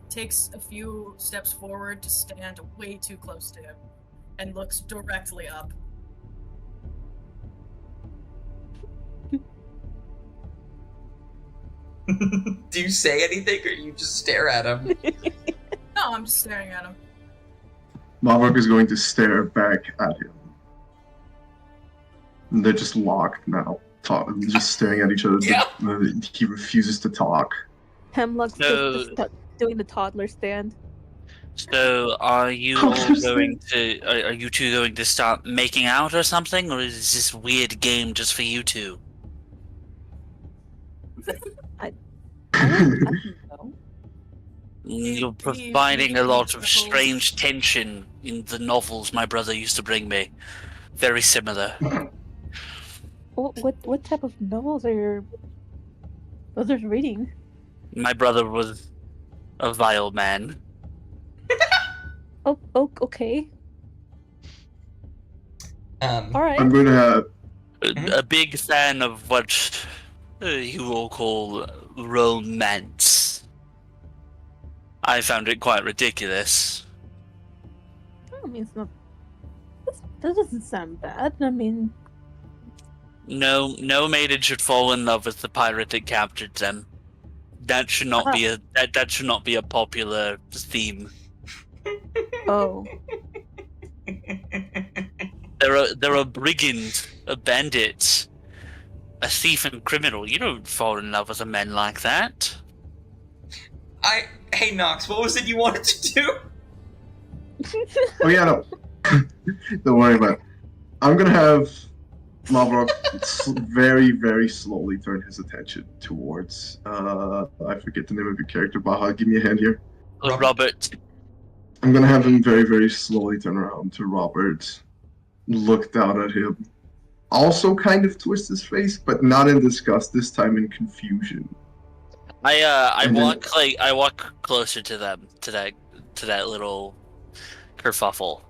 takes a few steps forward to stand way too close to him and looks directly up. Do you say anything or you just stare at him? No, I'm just staring at him. Mavrok is going to stare back at him. And they're just locked now, just staring at each other. Yeah. He refuses to talk. Hemlock's No. just doing the toddler stand. So, are you all going to? Are you two going to start making out or something, or is this weird game just for you two? I don't know. You're he providing a lot of chuckles. strange tension in the novels my brother used to bring me. Very similar. What type of novels are your brothers reading? My brother was a vile man. Oh, okay. All right. I'm going to have... A big fan of what you all call romance. I found it quite ridiculous. I mean, it's not. That doesn't sound bad. I mean, No maiden should fall in love with the pirate that captured them. That should not be that should not be a popular theme. oh, They're a brigand, a bandit, a thief and criminal. You don't fall in love with a man like that. Hey Nox, what was it you wanted to do? Oh yeah, no. Don't worry about it. I'm gonna have Mavrock very, very slowly turn his attention towards I forget the name of your character. Baha, give me a hand here. Robert. I'm gonna have him very, very slowly turn around to Robert, look down at him, also kind of twist his face, but not in disgust. This time in confusion. I And then- walk closer to them, to that little kerfuffle.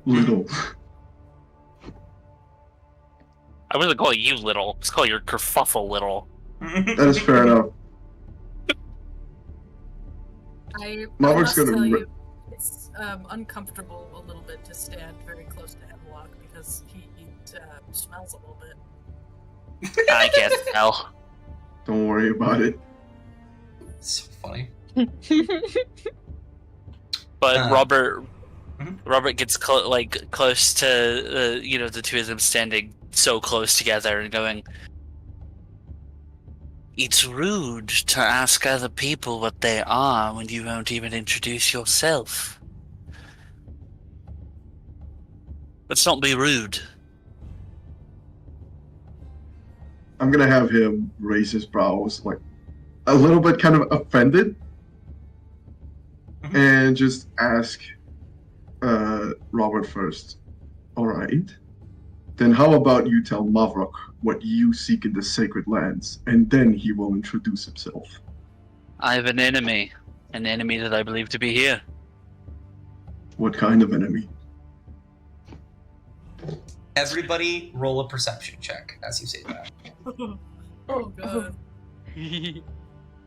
Little. I wasn't calling you little. Just call your kerfuffle little. That is fair enough. I Maverick's must gonna tell ri- you, it's uncomfortable a little bit to stand very close to Hemlock because he smells a little bit. I can't tell. Don't worry about it. So funny. But Robert mhm. gets close to the two of them standing so close together and going, "It's rude to ask other people what they are when you won't even introduce yourself. Let's not be rude." I'm gonna have him raise his brows, like a little bit kind of offended, Mhm. and just ask Robert first. All right. Then how about you tell Mavrock what you seek in the sacred lands, and then he will introduce himself. I have an enemy that I believe to be here. What kind of enemy? Everybody roll a perception check as you say that. Oh god.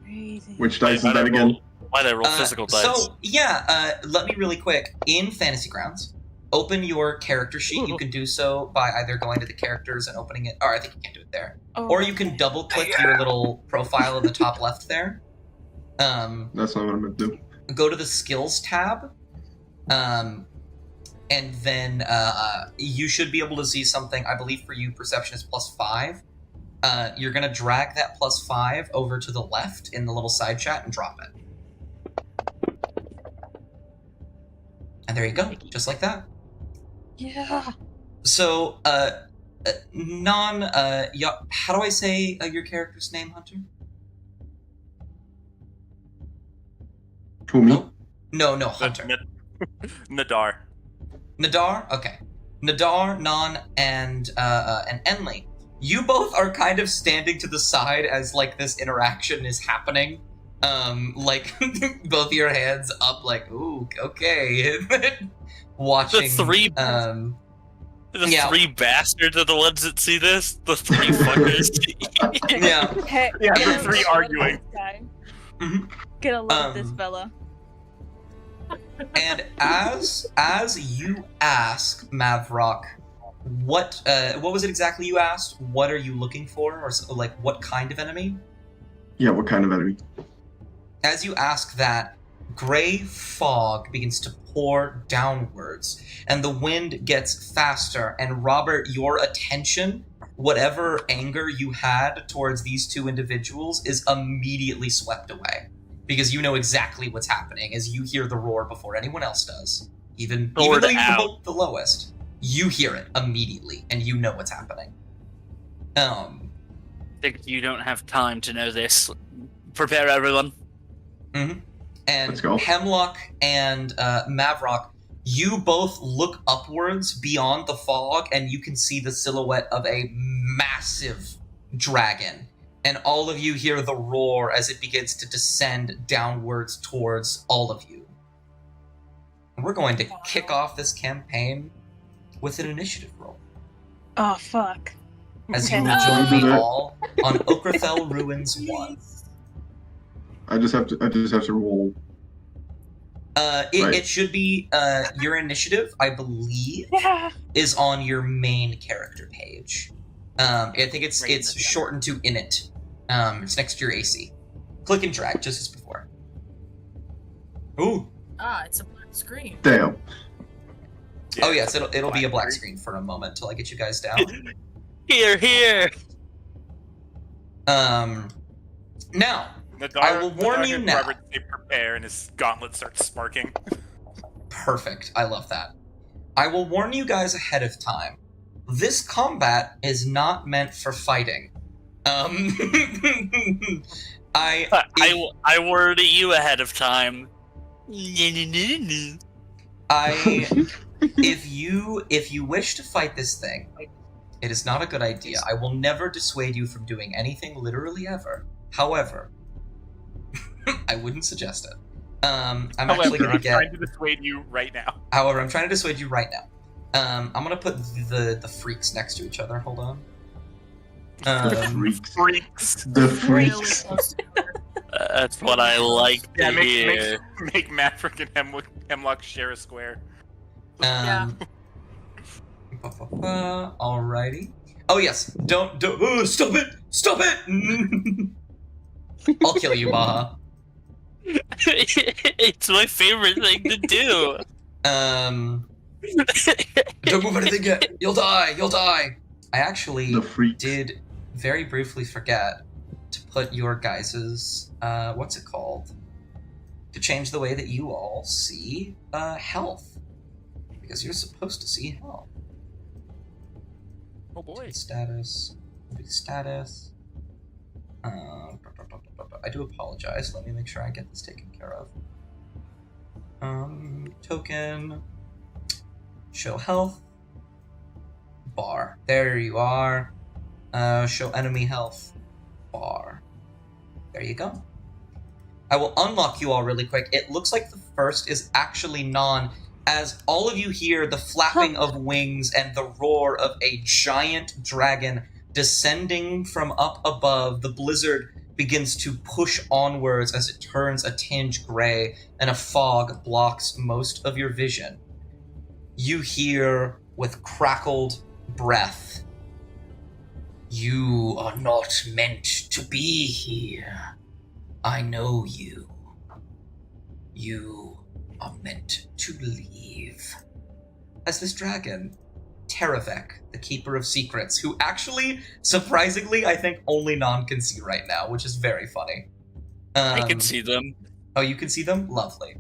crazy. Which dice is that again? Why did I roll physical dice? So, yeah, let me really quick. In Fantasy Grounds, open your character sheet. You can do so by either going to the characters and opening it, or I think you can't do it there. Oh. Or you can double click your little profile in the top left there. That's not what I'm gonna do. Go to the skills tab. And then you should be able to see something. I believe for you, perception is +5. You're going to drag that +5 over to the left in the little side chat and drop it. And there you go, just like that. Yeah. So, how do I say your character's name, Hunter? Who, me? No, Hunter. Nadar. Nadar? Okay. Nadar, Nan, and Enli. You both are kind of standing to the side as, like, this interaction is happening. Like, both your hands up, like, ooh, okay. Watching. The yeah. three bastards are the ones that see this? The three fuckers? Yeah. Hey, Yeah, the get a three load of arguing. this guy. Mhm. Get a load of this fella. And as you ask Mavrock, what was it exactly you asked? What are you looking for, or like what kind of enemy? Yeah, what kind of enemy? As you ask that, gray fog begins to pour downwards, and the wind gets faster. And Robert, your attention, whatever anger you had towards these two individuals, is immediately swept away. Because you know exactly what's happening as you hear the roar before anyone else does. Even though you're the lowest, you hear it immediately, and you know what's happening. Think you don't have time to know this. Prepare everyone. Mm-hmm. And Let's go. Hemlock and Mavrock, you both look upwards beyond the fog, and you can see the silhouette of a massive dragon. And all of you hear the roar as it begins to descend downwards towards all of you. And we're going to kick off this campaign with an initiative roll. Oh fuck. As you Okay. will join me No. all on Okrathel Ruins 1. I just have to roll. Right. It should be your initiative, I believe, Yeah. is on your main character page. I think it's Right, it's yeah. shortened to init. It's next to your AC. Click and drag, just as before. Ooh. It's a black screen. Damn. Oh yes, it'll be a black screen for a moment till I get you guys down. Here. Now, Nadar, I will warn Nadar you hears now. Robert say prepare, and his gauntlet starts sparking. Perfect. I love that. I will warn you guys ahead of time. This combat is not meant for fighting. I warned you ahead of time. if you wish to fight this thing, it is not a good idea. I will never dissuade you from doing anything literally ever. However, I wouldn't suggest it. I'm actually going to get. trying to dissuade you right now. However, I'm trying to dissuade you right now. I'm going to put the freaks next to each other. Hold on. Freaks. The Really freaks. close to her. That's what I like to Yeah, hear. make Maverick and Hemlock share a square. Yeah. Alrighty. Oh yes. Don't. Stop it! I'll kill you, Baha. It's my favorite thing to do. Don't move anything yet. You'll die. I actually The freaks. did very briefly forget to put your guys's what's it called? To change the way that you all see health, because you're supposed to see health. Oh boy. Status. I do apologize. Let me make sure I get this taken care of. Token. Show health. Bar. There you are. Show enemy health. Bar. There you go. I will unlock you all really quick. It looks like the first is actually non, as all of you hear the flapping of wings and the roar of a giant dragon descending from up above. The blizzard begins to push onwards as it turns a tinge gray, and a fog blocks most of your vision. You hear, with crackled breath, "You are not meant to be here. I know you. You are meant to leave." As this dragon, Teravek, the Keeper of Secrets, who actually, surprisingly, I think only Non can see right now, which is very funny. I can see them. Oh, you can see them? Lovely.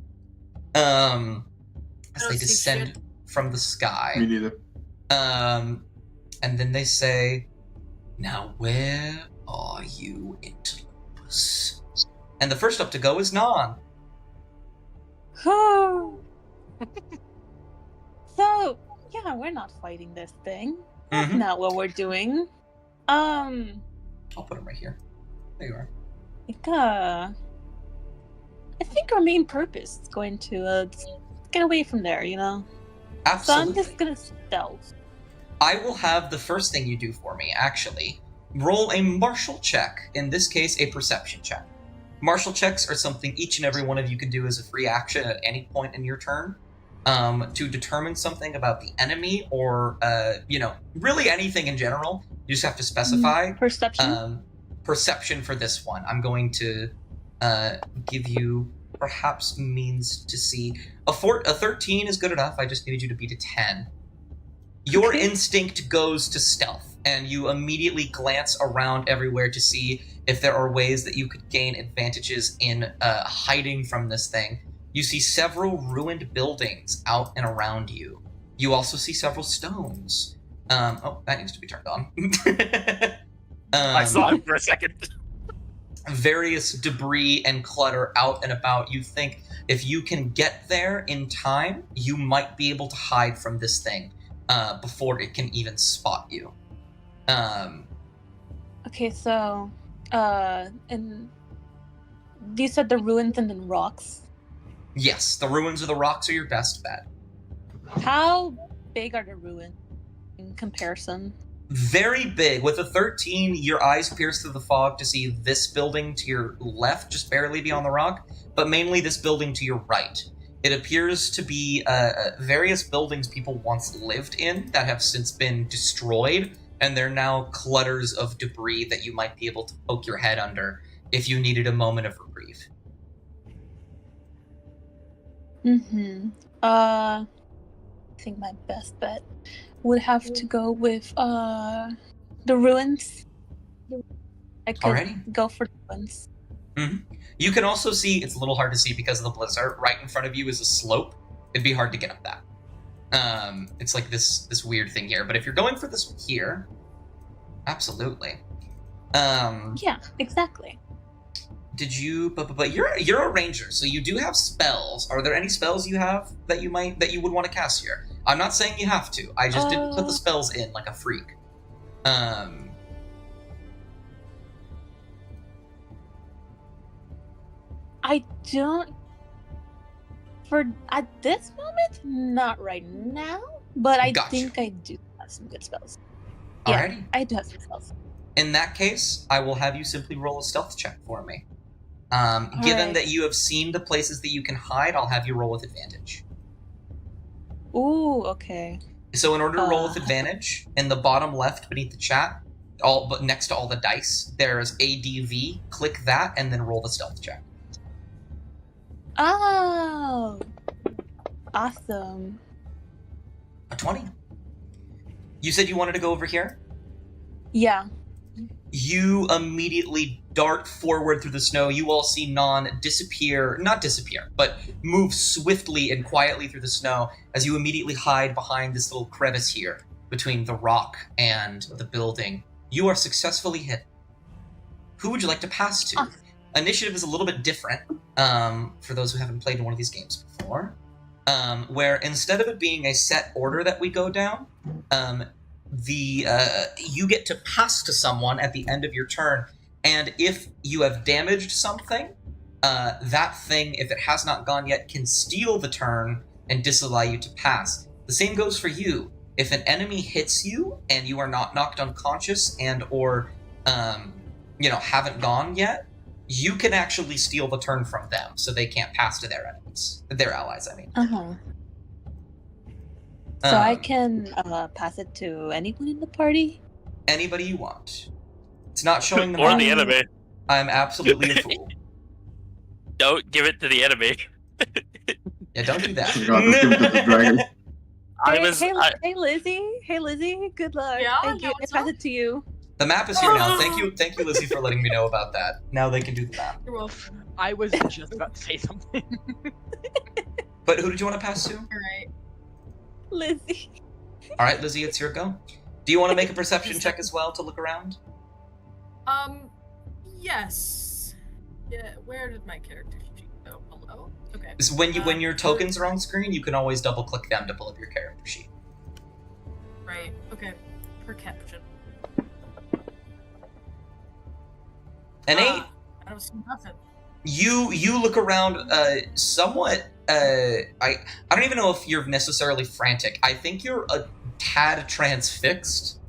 As don't they see descend shit. from the sky. Me neither. And then they say, "Now where are you, interlopers?" And the first up to go is Non. So, yeah, we're not fighting this thing. That's Mhm. not what we're doing. I'll put him right here. There you are. I think our main purpose is going to get away from there, So I'm Absolutely. just gonna stealth. I will have the first thing you do for me, actually. Roll a martial check. In this case, a perception check. Martial checks are something each and every one of you can do as a free action at any point in your turn. To determine something about the enemy or, really anything in general. You just have to specify. Perception. Perception for this one. I'm going to give you perhaps means to see. A 13 is good enough. I just needed you to beat a 10. Your Okay. instinct goes to stealth, and you immediately glance around everywhere to see if there are ways that you could gain advantages in hiding from this thing. You see several ruined buildings out and around you. You also see several stones. That needs to be turned on. I saw him for a second. Various debris and clutter out and about. You think if you can get there in time, you might be able to hide from this thing before it can even spot you. Okay, so, and you said the ruins and then rocks. Yes, the ruins of the rocks are your best bet. How big are the ruins in comparison? Very big. With a 13, your eyes pierce through the fog to see this building to your left, just barely beyond the rock, but mainly this building to your right. It appears to be various buildings people once lived in that have since been destroyed, and they're now clutters of debris that you might be able to poke your head under if you needed a moment of reprieve. I think my best bet would have to go with the ruins. I could Alrighty. go for the ruins. You can also see, it's a little hard to see because of the blizzard, right in front of you is a slope. It'd be hard to get up that. It's like this weird thing here. But if you're going for this one here, absolutely. Yeah, exactly. Did you? But you're a ranger, so you do have spells. Are there any spells you have that you would want to cast here? I'm not saying you have to. I just didn't put the spells in like a freak. I don't. At this moment, not right now. But I Gotcha. think I do have some good spells. Alrighty. I do have some spells. In that case, I will have you simply roll a stealth check for me. Given Alright. that you have seen the places that you can hide, I'll have you roll with advantage. Ooh, okay. So in order to roll with advantage, in the bottom left beneath the chat, but next to all the dice, there's ADV. Click that and then roll the stealth check. Oh, awesome. A 20. You said you wanted to go over here? Yeah. You immediately dart forward through the snow. You all see not disappear, but move swiftly and quietly through the snow as you immediately hide behind this little crevice here between the rock and the building. You are successfully hit. Who would you like to pass to? Initiative is a little bit different for those who haven't played in one of these games before, where instead of it being a set order that we go down, you get to pass to someone at the end of your turn, and if you have damaged something, that thing, if it has not gone yet, can steal the turn and disallow you to pass. The same goes for you. If an enemy hits you and you are not knocked unconscious and or haven't gone yet, you can actually steal the turn from them, so they can't pass to their allies. I mean. So I can pass it to anyone in the party? Anybody you want. It's not showing them. Or the enemy. I'm absolutely a fool. Don't give it to the enemy. Yeah, don't do that. Forgot to give it to the dragon. Hey Lizzie, good luck. Yeah, Thank you. I what's pass up? it to you. The map is here now. Thank you, Lizzie, for letting me know about that. Now they can do the map. You're welcome. I was just about to say something. But who did you want to pass to? Alright. Lizzie. All right, Lizzie, it's your go. Do you want to make a perception check as well to look around? Yes. Yeah, where did my character sheet go? Hello? Okay. So when your tokens are on screen, you can always double click them to pull up your character sheet. Right, okay. Perception. An 8. I don't see nothing. You look around somewhat. I don't even know if you're necessarily frantic. I think you're a tad transfixed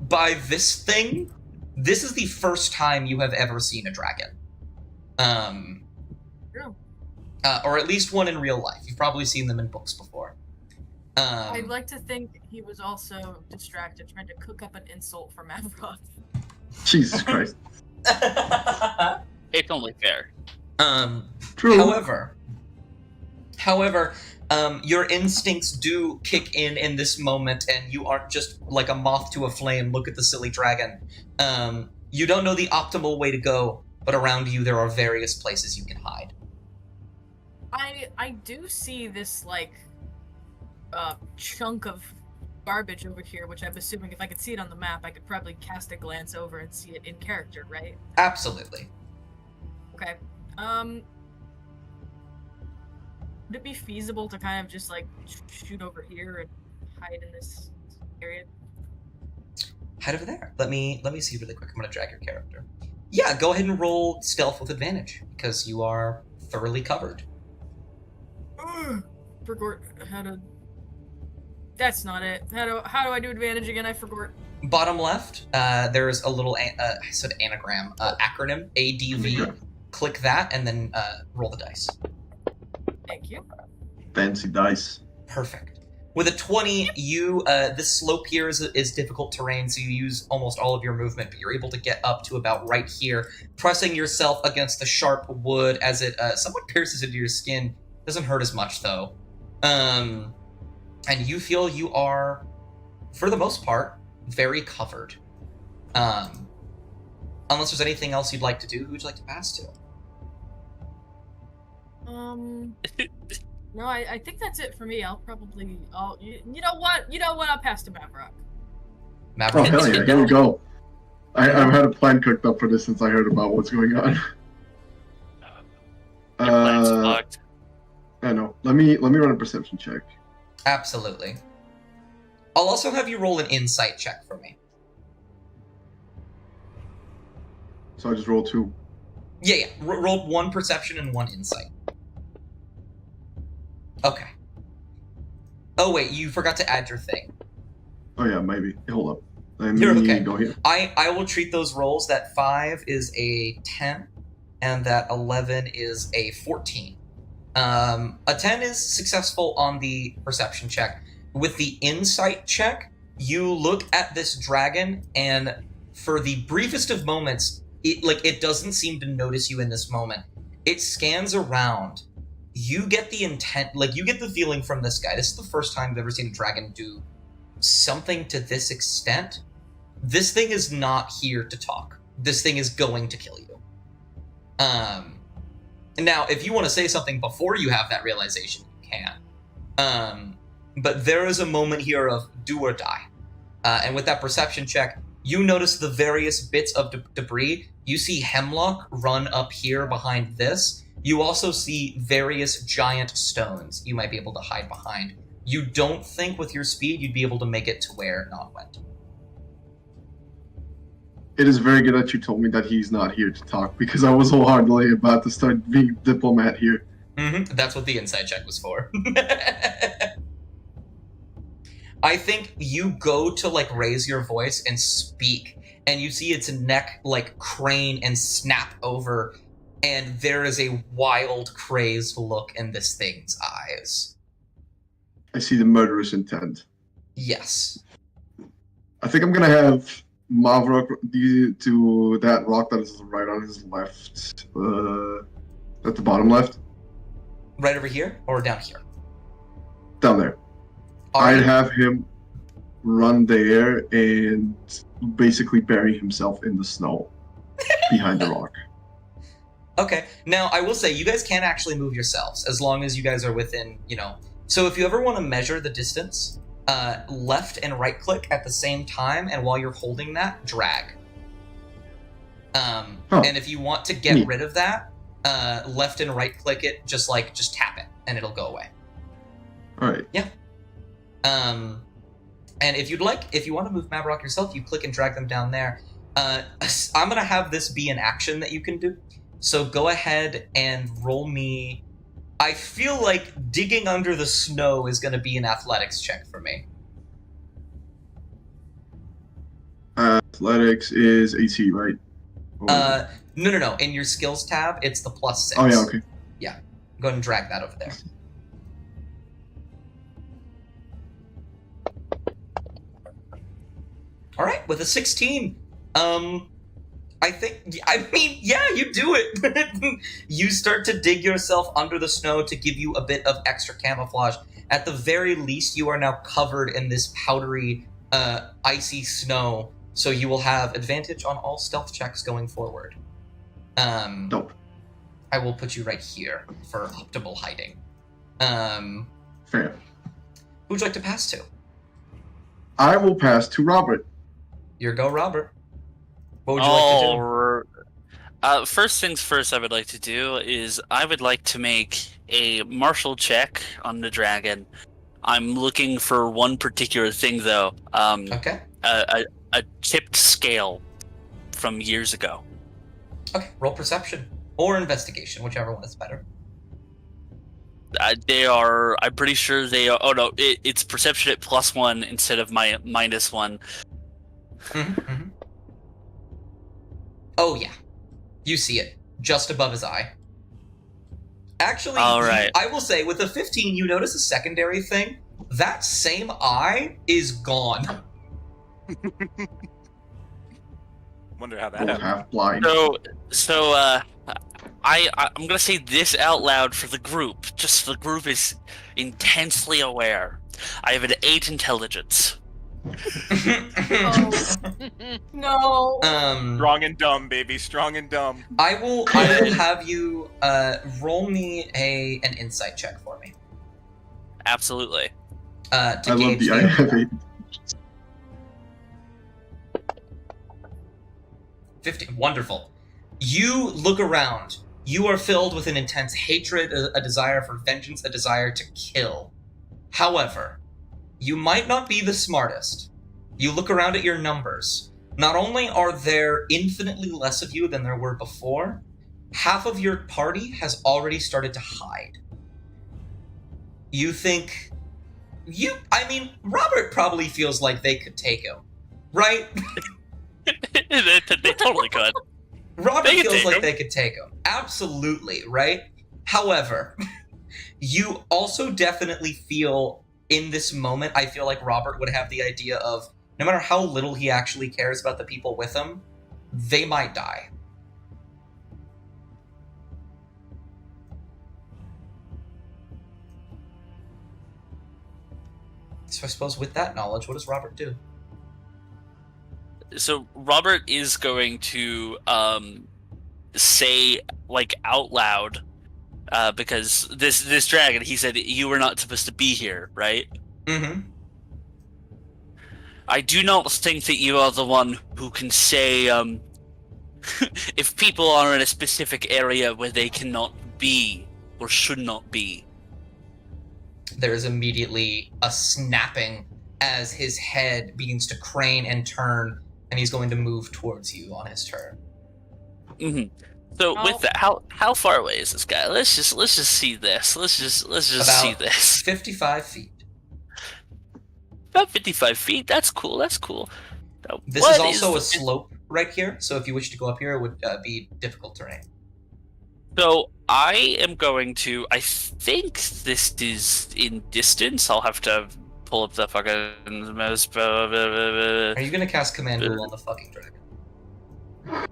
by this thing. This is the first time you have ever seen a dragon. True. Or at least one in real life. You've probably seen them in books before. I'd like to think he was also distracted trying to cook up an insult for Mavroth. Jesus Christ. It's only fair. True. However, your instincts do kick in this moment, and you aren't just like a moth to a flame. Look at the silly dragon. You don't know the optimal way to go, but around you there are various places you can hide. I do see this chunk of garbage over here, which I'm assuming if I could see it on the map, I could probably cast a glance over and see it in character, right? Absolutely. Okay. Would it be feasible to kind of just shoot over here and hide in this area? Hide over there. Let me see really quick. I'm gonna drag your character. Yeah, go ahead and roll stealth with advantage because you are thoroughly covered. Forgot how to. That's not it. How do I do advantage again? I forgot. Bottom left, there is a little I said anagram, acronym ADV. Click that and then roll the dice. Thank you. Fancy dice. Perfect. With a 20, you this slope here is difficult terrain, so you use almost all of your movement, but you're able to get up to about right here, pressing yourself against the sharp wood as it somewhat pierces into your skin. Doesn't hurt as much though. And you feel you are, for the most part, very covered. Unless there's anything else you'd like to do, who would you like to pass to? No, I think that's it for me. You know what? I'll pass to Mavrock. Oh, hell yeah, here we go. I've had a plan cooked up for this since I heard about what's going on. Your plan's fucked. I know. Let me run a perception check. Absolutely. I'll also have you roll an insight check for me. So I just roll 2. Yeah. Roll 1 perception and 1 insight. Okay. Oh wait, you forgot to add your thing. Oh yeah, maybe. Hold up. Let You're me okay. go here. I will treat those rolls. That 5 is a 10, and that 11 is a 14. A 10 is successful on the perception check. With the insight check, you look at this dragon, and for the briefest of moments, it doesn't seem to notice you in this moment. It scans around. You get the intent, you get the feeling from this guy. This is the first time I've ever seen a dragon do something to this extent. This thing is not here to talk. This thing is going to kill you. Now, if you want to say something before you have that realization, you can. But there is a moment here of do or die. And with that perception check, you notice the various bits of debris. You see Hemlock run up here behind this. You also see various giant stones you might be able to hide behind. You don't think with your speed you'd be able to make it to where Nod went. It is very good that you told me that he's not here to talk, because I was wholeheartedly about to start being a diplomat here. Mm-hmm. That's what the inside check was for. I think you go to raise your voice and speak, and you see its neck crane and snap over, and there is a wild, crazed look in this thing's eyes. I see the murderous intent. Yes. I think I'm gonna have Mavrock to that rock that is right on his left, at the bottom left. Right over here or down here? Down there. I'd have him run there and basically bury himself in the snow behind the rock. Okay. Now, I will say, you guys can actually move yourselves, as long as you guys are within, So if you ever want to measure the distance, left and right click at the same time, and while you're holding that, drag. And if you want to get rid of that, left and right click it, just tap it, and it'll go away. Alright. Yeah. And if you want to move Mavrock yourself, you click and drag them down there. I'm going to have this be an action that you can do. So go ahead and roll me... I feel like digging under the snow is going to be an athletics check for me. Athletics is AC, right? No. In your skills tab, it's the +6. Oh, yeah, okay. Yeah. Go ahead and drag that over there. All right, with a 16, you do it. You start to dig yourself under the snow to give you a bit of extra camouflage. At the very least, you are now covered in this powdery, icy snow, so you will have advantage on all stealth checks going forward. Nope. I will put you right here for optimal hiding. Fair. Who would you like to pass to? I will pass to Robert. Your go, Robert. What would you like to do? First things first I would like to do is I would like to make a martial check on the dragon. I'm looking for one particular thing, though. Okay. A tipped scale from years ago. Okay, roll perception. Or investigation, whichever one is better. I'm pretty sure they are... Oh, no, it's perception at +1 instead of my -1. Mm-hmm. Oh, yeah. You see it. Just above his eye. Actually, All right. I will say, with a 15, you notice a secondary thing. That same eye is gone. Wonder how that Both happened. half blind. I'm gonna say this out loud for the group. Just the group is intensely aware. I have an 8 intelligence. Oh, no. Strong and dumb, baby. Strong and dumb. I will have you roll me an insight check for me. Absolutely. To I love gauge the I have 8. 15. Wonderful. You look around. You are filled with an intense hatred, a desire for vengeance, a desire to kill. However, you might not be the smartest. You look around at your numbers. Not only are there infinitely less of you than there were before, half of your party has already started to hide. You think... Robert probably feels like they could take him, right? They totally could. Robert They could feels take like him. they could take him. Absolutely, right? However, you also definitely feel in this moment, I feel like Robert would have the idea of no matter how little he actually cares about the people with him, they might die. So I suppose with that knowledge, what does Robert do? So Robert is going to say like out loud because this dragon, he said you were not supposed to be here, right? Mm-hmm. I do not think that you are the one who can say if people are in a specific area where they cannot be or should not be. There is immediately a snapping as his head begins to crane and turn, and he's going to move towards you on his turn. Mm-hmm. So Oh. with that, how far away is this guy? Let's just see this. Let's just see About this. 55 feet. About 55 feet. That's cool. That's cool. Now, This what is also a the- slope right here, so if you wish to go up here, it would be difficult terrain. So I am going to. I think this is in distance. I'll have to pull up the fucking most. Are you going to cast Command Duel on the fucking dragon?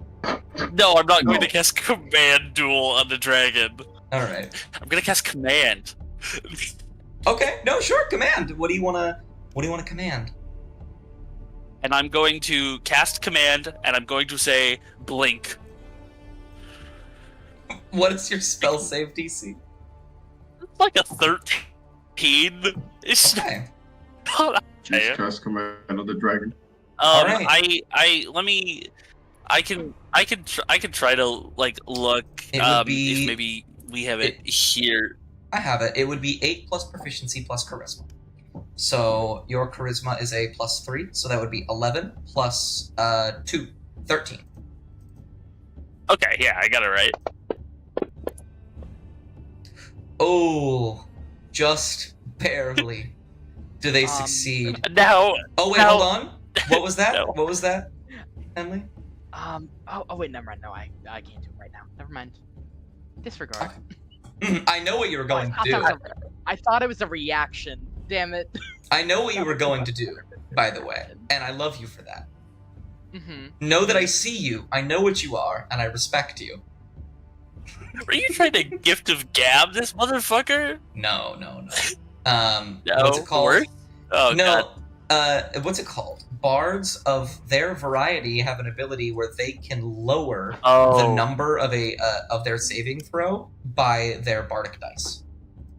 No, I'm not going No. to cast Command Duel on the dragon. Alright. I'm going to cast Command. Okay, no, sure, command. What do you want to command? And I'm going to cast Command, and I'm going to say Blink. What is your spell save DC? It's like a 13. It's Okay. not Just cast command on the dragon. Alright. I can try to like look It would be- if maybe we have it here. I have it. It would be 8 plus proficiency plus charisma. So your charisma is a plus 3, so that would be 11 plus 2, 13. Okay, yeah, I got it right. Oh, just barely. Do they succeed? Now, Oh wait, now- hold on. What was that? No. What was that, Henley? Oh wait, never mind. No, I can't do it right now. Never mind. Disregard. I know what you were going to I do. thought it was a reaction. Damn it. I know what you were going to do, by the way, and I love you for that. Mm-hmm. Know that I see you, I know what you are, and I respect you. are you trying to gift of gab this motherfucker? No. No, What's it called? worse? Oh No, god. what's it called? Bards of their variety have an ability where they can lower Oh. the number of of their saving throw by their bardic dice,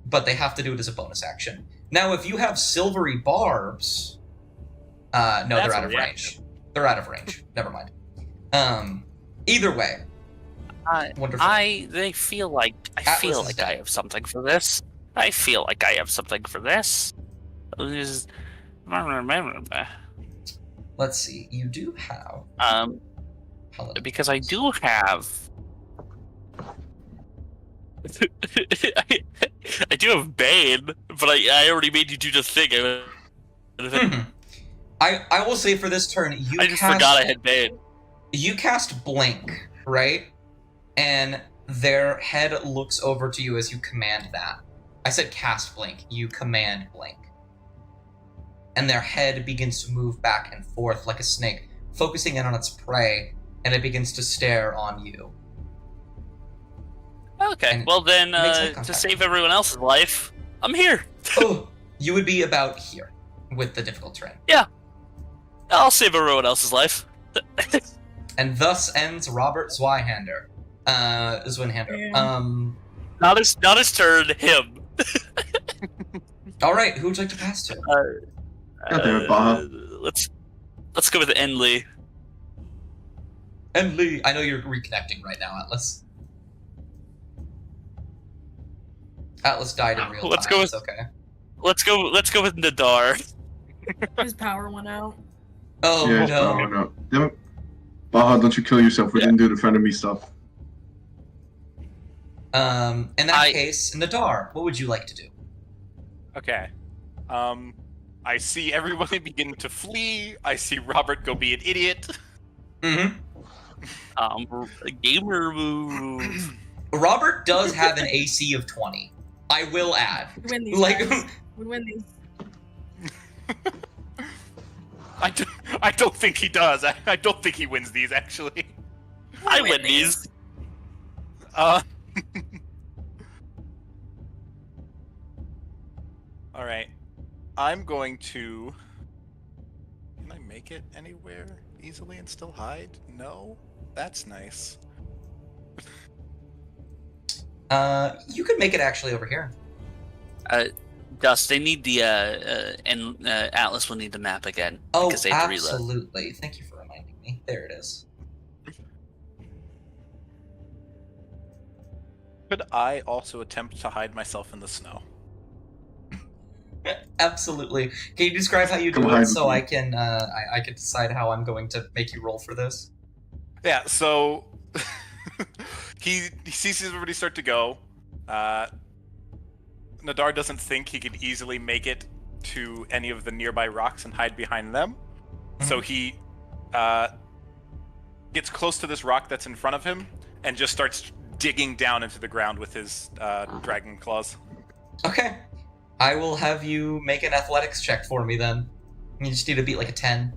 but they have to do it as a bonus action. Now, if you have silvery barbs, no, That's they're a out of reaction. range. They're out of range. Never mind. Either way, wonderful. I feel like Atlas is I dead. have something for this. I feel like I have something for this. This- Let's see. You do have paladin. because I do have. I do have Bane, but I already made you do the thing. Mhm. I will say for this turn, I just forgot I had Bane. You cast Blink, right? And their head looks over to you as you command that. I said cast blink, you command blink. And their head begins to move back and forth like a snake, focusing in on its prey, and it begins to stare on you. Okay, And well then, makes eye to contact. save everyone else's life, I'm here. Oh, you would be about here with the difficult terrain. I'll save everyone else's life. And thus ends Robert Zweihander. Zwinhander. Yeah. Not his turn, him. Alright, who would you like to pass to? God damn it, Baja. Let's go with Enley. And Lee, I know you're reconnecting right now, Atlas. Atlas died in real Let's time, go it's okay. Let's go with Nadar. His power went out. Oh Yeah, no. no. Damn it. Baja, don't you kill yourself. We didn't do the friend of me stuff. In that case, Nadar, what would you like to do? Okay. I see everybody begin to flee. I see Robert go be an idiot. Mm-hmm. A gamer move. Robert does have an AC of 20. I will add. We win these. Like, guys. We win these. I don't think he does. I don't think he wins these, actually. I win these. Alright. I'm going to... Can I make it anywhere easily and still hide? No? That's nice. You could make it actually over here. Dust, they need the Atlas will need the map again. Oh, because they have to reload. absolutely. Thank you for reminding me. There it is. Could I also attempt to hide myself in the snow? Absolutely. Can you describe how you do Come it hide so with me. I can I can decide how I'm going to make you roll for this? Yeah, so... he sees everybody start to go. Nadar doesn't think he could easily make it to any of the nearby rocks and hide behind them. So he gets close to this rock that's in front of him and just starts digging down into the ground with his dragon claws. Okay. I will have you make an athletics check for me then. You just need to beat like a 10.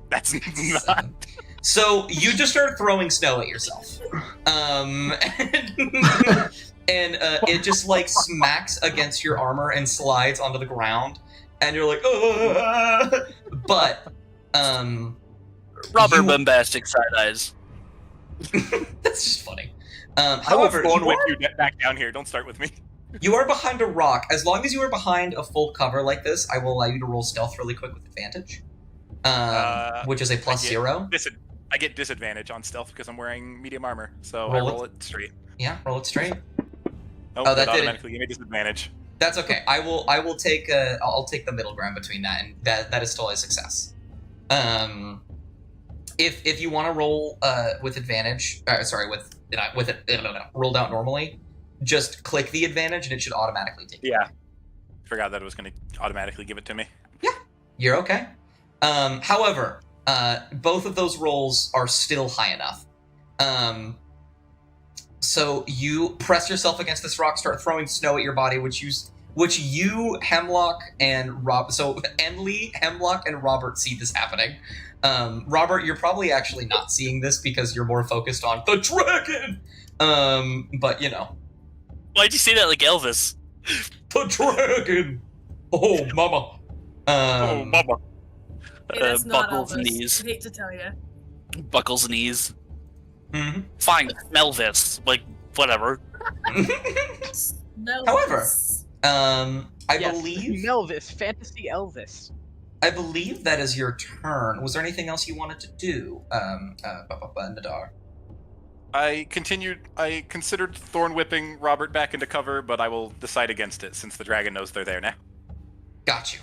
That's not... Seven. So you just start throwing snow at yourself. And it just like smacks against your armor and slides onto the ground. And you're like, "Ugh." But, Robert you- Bombastic Side Eyes. that's just funny. However, However, going you with are, you back down here. Don't start with me. you are behind a rock. As long as you are behind a full cover like this, I will allow you to roll stealth really quick with advantage. Which is a plus I get 0. I get disadvantage on stealth because I'm wearing medium armor, so Roll I it. roll it straight. Yeah, roll it straight. Oh, that that didn't- automatically gave me disadvantage. That's okay. I'll take the middle ground between that, and that is still a success. If you want to roll with advantage, rolled out normally, just click the advantage and it should automatically take it. Yeah. Forgot that it was going to automatically give it to me. You're okay. However, both of those rolls are still high enough. So you press yourself against this rock, start throwing snow at your body, which you, Hemlock, and Rob. So Enley, Hemlock, and Robert see this happening. Robert, you're probably actually not seeing this because you're more focused on the dragon. But you know, Why'd you say that like Elvis? the dragon. Oh, mama. Oh, mama. Hey, that's not Buckles Elvis. knees. I hate to tell you. Buckles knees. Mhm. Fine, smell this. Like, whatever. No. However, I Yes, believe Elvis, fantasy Elvis. I believe that is your turn. Was there anything else you wanted to do, Nadar? I considered thorn whipping Robert back into cover, but I will decide against it since the dragon knows they're there now. Got you.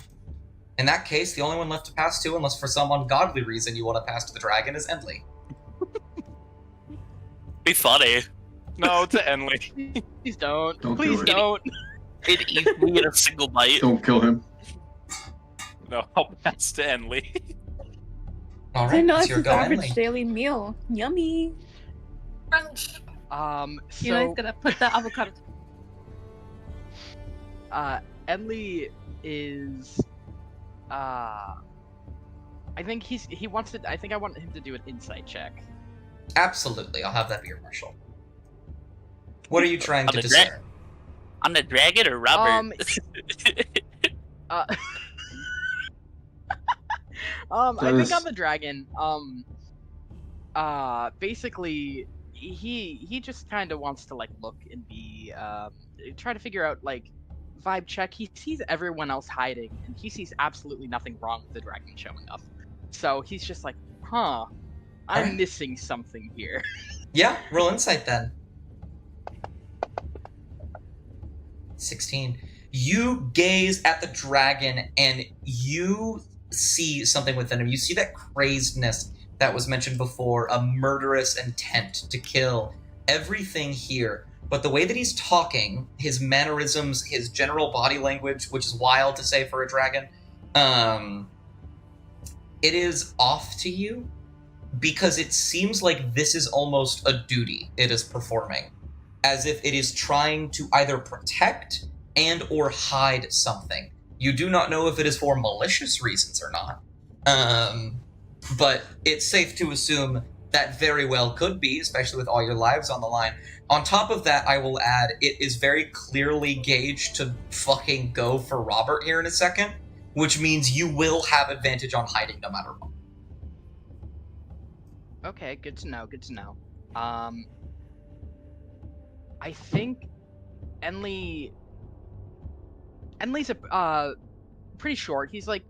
In that case, the only one left to pass to, unless for some ungodly reason you want to pass to the dragon, is Endley. Be funny. No, to Enley. Please don't. Don't Please do it. don't. It eats me in a single bite. Don't kill him. No, I'll pass to Enley. All I right, know it's it's your his go, average Endley. daily meal. Yummy. Crunch. You know, So he's gonna put the avocado. Enley is I think he wants to. I think I want him to do an insight check. Absolutely, I'll have that be your marshal. What are you trying to On the discern? On the dragon or Robert? I That think is- on the dragon. Basically, he just kind of wants to like look and be try to figure out like vibe check. He sees everyone else hiding, and he sees absolutely nothing wrong with the dragon showing up. So he's just like, huh, I'm Alright. missing something here. Yeah, roll insight then. 16. You gaze at the dragon and you see something within him. You see that crazedness that was mentioned before, a murderous intent to kill everything here. But the way that he's talking, his mannerisms, his general body language, which is wild to say for a dragon, it is off to you because it seems like this is almost a duty it is performing, as if it is trying to either protect and or hide something. You do not know if it is for malicious reasons or not, but it's safe to assume that very well could be, especially with all your lives on the line. On top of that, I will add, it is very clearly gauged to fucking go for Robert here in a second, which means you will have advantage on hiding no matter what. Okay, good to know. Good to know. I think Enley's pretty short. He's like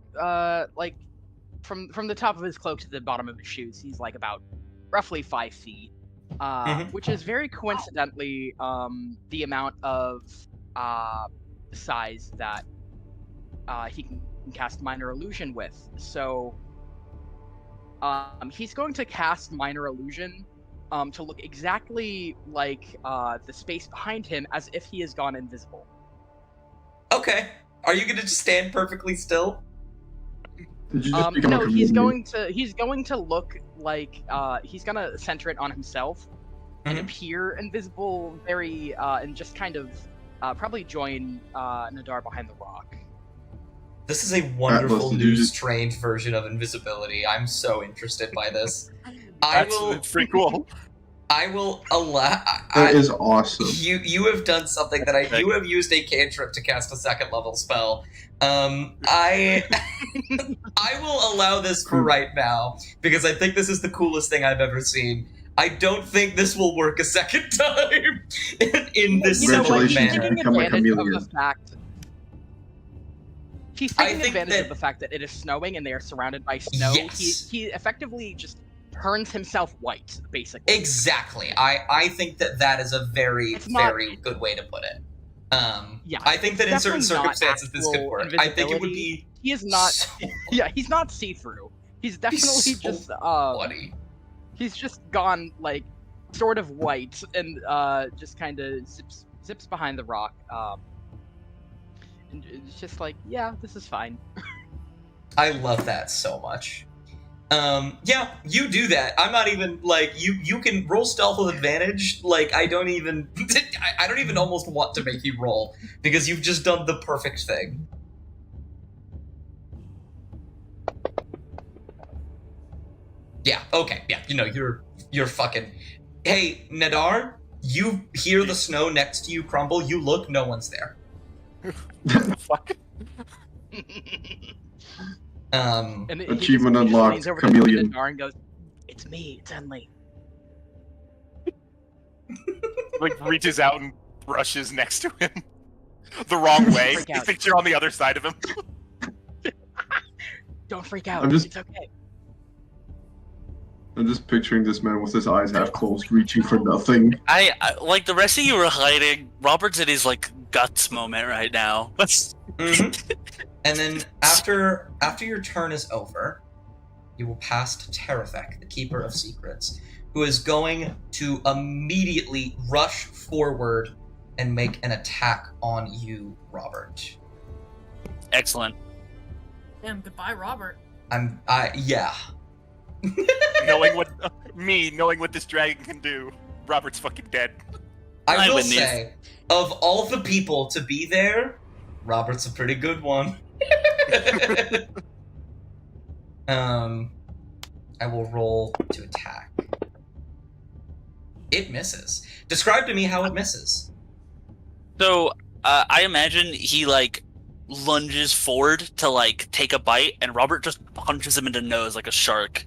from the top of his cloak to the bottom of his shoes, he's like about roughly 5 feet, which is very coincidentally the amount of size that he can cast minor illusion with. So he's going to cast minor illusion to look exactly like the space behind him, as if he has gone invisible. Okay. Are you going to just stand perfectly still? Did you just become a No, he's chameleon? going to look like he's gonna center it on himself and appear invisible, very and just kind of probably join Nadar behind the rock. This is a wonderful did you new just- strange version of invisibility. I'm so interested by this. It's pretty cool. I will allow. That is awesome. You have done something that you have used a cantrip to cast a 2nd level spell. I will allow this for right now because I think this is the coolest thing I've ever seen. I don't think this will work a second time in this You know what? similar He's Congratulations, manner. taking become a advantage of chameleon. the fact. He's I taking think advantage that- of the fact that it is snowing and they are surrounded by snow. Yes. He effectively just turns himself white, basically. Exactly. I think that is a very, It's not- very good way to put it. Yeah, I think that in certain definitely not circumstances this could actual work. I think it would invisibility. be He is not. so Yeah, he's not see-through. He's definitely so just funny. he's just gone like sort of white and just kind of zips behind the rock. And it's just like, yeah, this is fine. I love that so much. Yeah, you do that. I'm not even like you can roll stealth with advantage. Like I don't even I don't even almost want to make you roll because you've just done the perfect thing. Yeah, okay. Yeah, you know, you're fucking. Hey, Nadar, you hear the snow next to you crumble. You look, no one's there. Fuck. And he just Achievement unlocked, leans over to chameleon. Nadar and goes, "It's me, it's Enley." Like reaches out and brushes next to him the wrong way. Freak He out. thinks you're on the other side of him. Don't freak out. I'm just- It's okay. I'm just picturing this man with his eyes half closed, reaching for nothing. I like the rest of you were hiding. Robert's in his like guts moment right now. Mhm. And then after your turn is over, you will pass to Terefek, the Keeper of Secrets, who is going to immediately rush forward and make an attack on you, Robert. Excellent. Damn, goodbye, Robert. Yeah. knowing what this dragon can do. Robert's fucking dead. I will win these. say, of all the people to be there, Robert's a pretty good one. I will roll to attack. It misses. Describe to me how it misses. So, I imagine he, like, lunges forward to, like, take a bite, and Robert just punches him in the nose like a shark.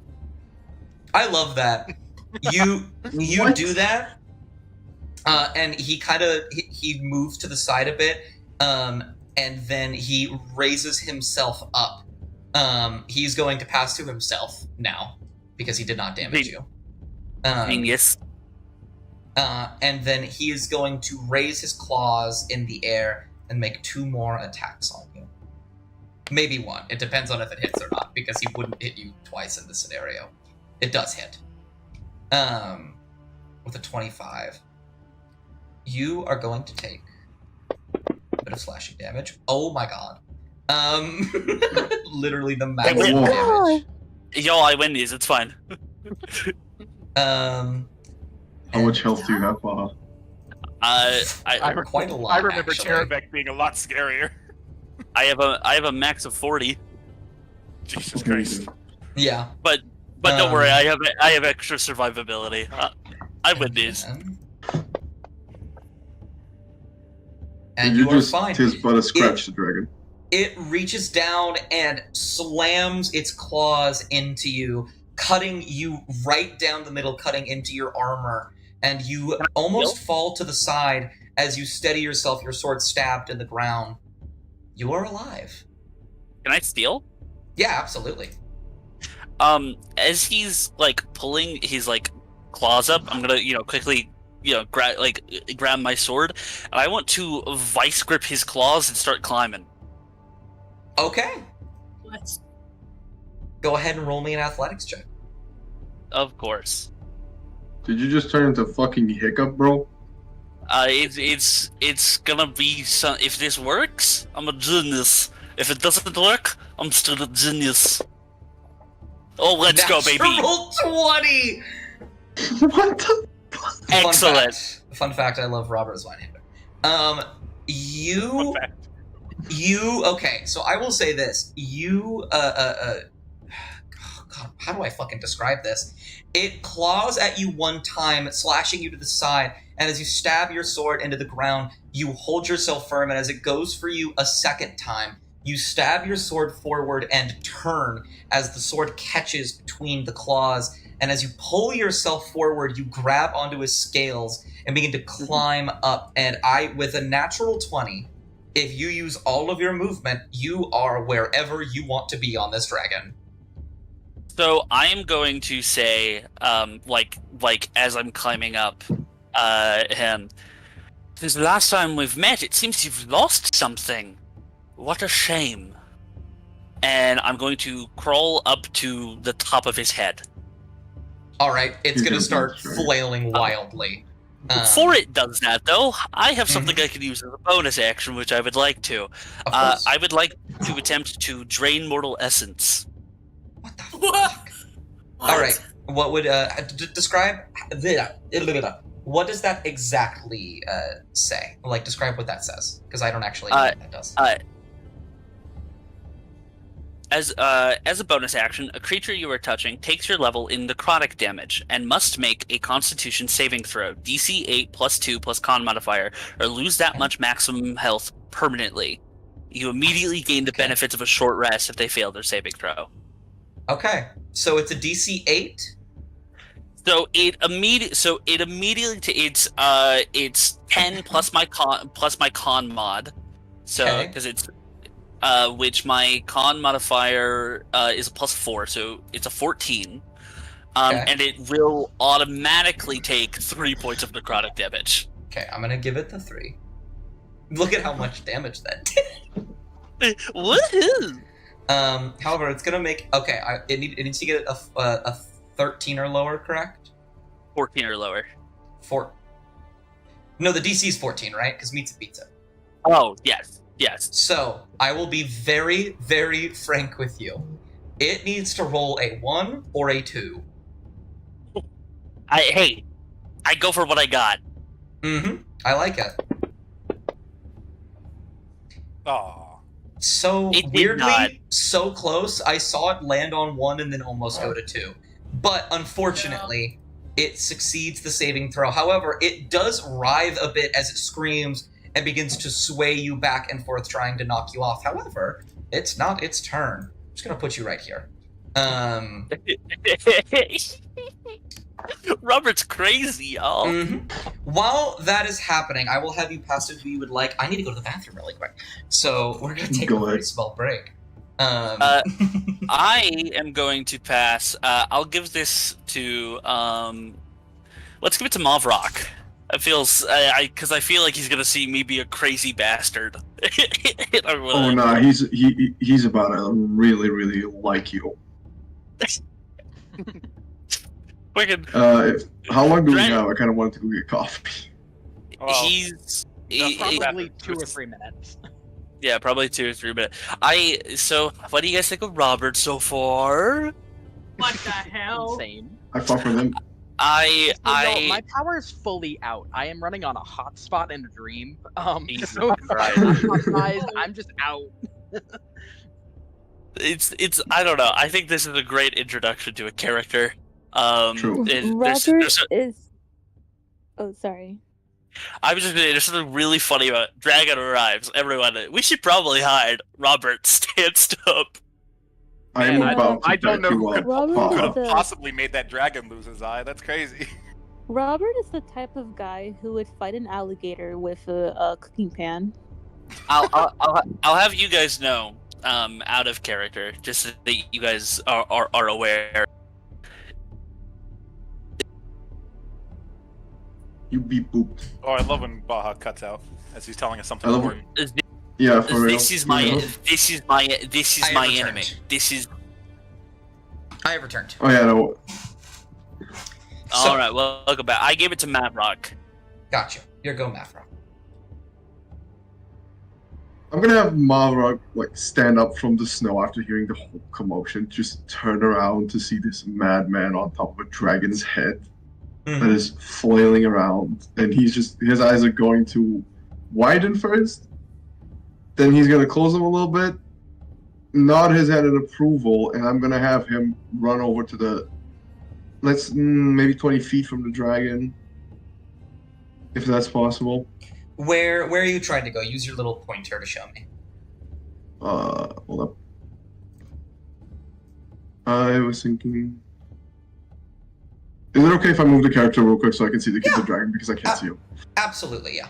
I love that. You What? do that, and he kind of he moves to the side a bit, and then he raises himself up. He's going to pass to himself now because he did not damage you. Genius. And then he is going to raise his claws in the air and make 2 more attacks on you. Maybe 1. It depends on if it hits or not, because he wouldn't hit you twice in this scenario. It does hit. With a 25. You are going to take a bit of slashing damage. Oh my god. Literally the maximum damage. Yo, I win these, it's fine. How much health do you have, Baha? Quite a lot. I remember actually. Cherebek being a lot scarier. I have a max of 40. Jesus Christ. Yeah. But don't worry, I have extra survivability. I win these. And you you are just fine. tis but a scratch the dragon. It reaches down and slams its claws into you, cutting you right down the middle, cutting into your armor, and you almost fall to the side as you steady yourself, your sword stabbed in the ground. You are alive. Can I steal? Yeah, absolutely. As he's like pulling his like claws up, I'm gonna quickly grab my sword, and I want to vice grip his claws and start climbing. Okay. Let's. Go ahead and roll me an athletics check. Of course. Did you just turn into fucking Hiccup, bro? It's gonna be some. If this works, I'm a genius. If it doesn't work, I'm still a genius. Oh, let's go, baby! Natural 20! What the? Excellent. Fun fact, I love Robert as Winehander. Fun fact. Okay, so I will say this. God, how do I fucking describe this? It claws at you one time, slashing you to the side, and as you stab your sword into the ground, you hold yourself firm, and as it goes for you a second time, you stab your sword forward and turn as the sword catches between the claws, and as you pull yourself forward, you grab onto his scales and begin to climb up, and with a natural 20, if you use all of your movement, you are wherever you want to be on this dragon. So I am going to say, like as I'm climbing up, him. Since the last time we've met, it seems you've lost something. What a shame. And I'm going to crawl up to the top of his head. All right, it's going to start flailing wildly. Before it does that, though, I have something I can use as a bonus action, which I would like to. Of course. I would like to attempt to drain mortal essence. What the What? fuck? All right, what would describe? What does that exactly say? Like, describe what that says, because I don't actually know what that does. As a bonus action, a creature you are touching takes your level in necrotic damage and must make a Constitution saving throw, DC 8 plus 2 plus con modifier, or lose that much maximum health permanently. You immediately gain the benefits of a short rest if they fail their saving throw. Okay, so it's a DC 8. It's 10 plus my con mod. So because it's which my con modifier is a plus 4, so it's a 14. And it will automatically take 3 points of necrotic damage. Okay, I'm gonna give it the 3. Look at how much damage that did. Woohoo! However, it's gonna make it needs to get a 13 or lower, correct? 14 or lower. No, the DC is 14, right? Because meets it beats it. Oh yes. So I will be very, very frank with you. It needs to roll a 1 or a 2. I I go for what I got. Mm-hmm. I like it. Aw. So It did weirdly, not. so close. I saw it land on 1 and then almost go to 2. But unfortunately, it succeeds the saving throw. However, it does writhe a bit as it screams and begins to sway you back and forth, trying to knock you off. However, it's not its turn. I'm just gonna put you right here. Robert's crazy, y'all. Mhm. While that is happening, I will have you pass it who you would like. I need to go to the bathroom really quick, so we're gonna take Go a very ahead. small break. I am going to pass. I'll give this to. Let's give it to Mavrock. It feels because I feel like he's gonna see me be a crazy bastard. Oh no, he's about to really, really like you. Wicked. How long do we Dragon- have? I kind of wanted to go get coffee. Well, He's Probably 2 or 3 minutes. yeah, probably 2 or 3 minutes. So what do you guys think of Robert so far? What the hell? Insane. I fuck with him. My power is fully out. I am running on a hotspot in a dream. Jesus So Christ. I'm not surprised. I'm just out. It's I don't know. I think this is a great introduction to a character. True. Robert is. Oh, sorry. I was just gonna say, there's something really funny about Dragon arrives. Everyone, we should probably hide. Robert stands up. I am Man, about to I don't back know you who up. Robert could is have the- possibly made that dragon lose his eye. That's crazy. Robert is the type of guy who would fight an alligator with a cooking pan. I'll have you guys know, out of character, just so that you guys are aware. You beat boop. Oh, I love when Baja cuts out as he's telling us something I love important. Yeah, for real. This is my Yeah. my have anime. returned. This is I have returned. Oh yeah, no. So- all right. Well, welcome back. I gave it to Mavrock. Gotcha. Your go, Mafra. I'm gonna have Mavrock like stand up from the snow after hearing the whole commotion, just turn around to see this madman on top of a dragon's head that is flailing around, and his eyes are going to widen first, then he's gonna close them a little bit, nod his head in approval, and I'm gonna have him run over to the maybe 20 feet from the dragon, if that's possible. Where are you trying to go? Use your little pointer to show me. Hold up. I was thinking. Is it okay if I move the character real quick so I can see the kid, the dragon, because I can't see him? Absolutely, yeah.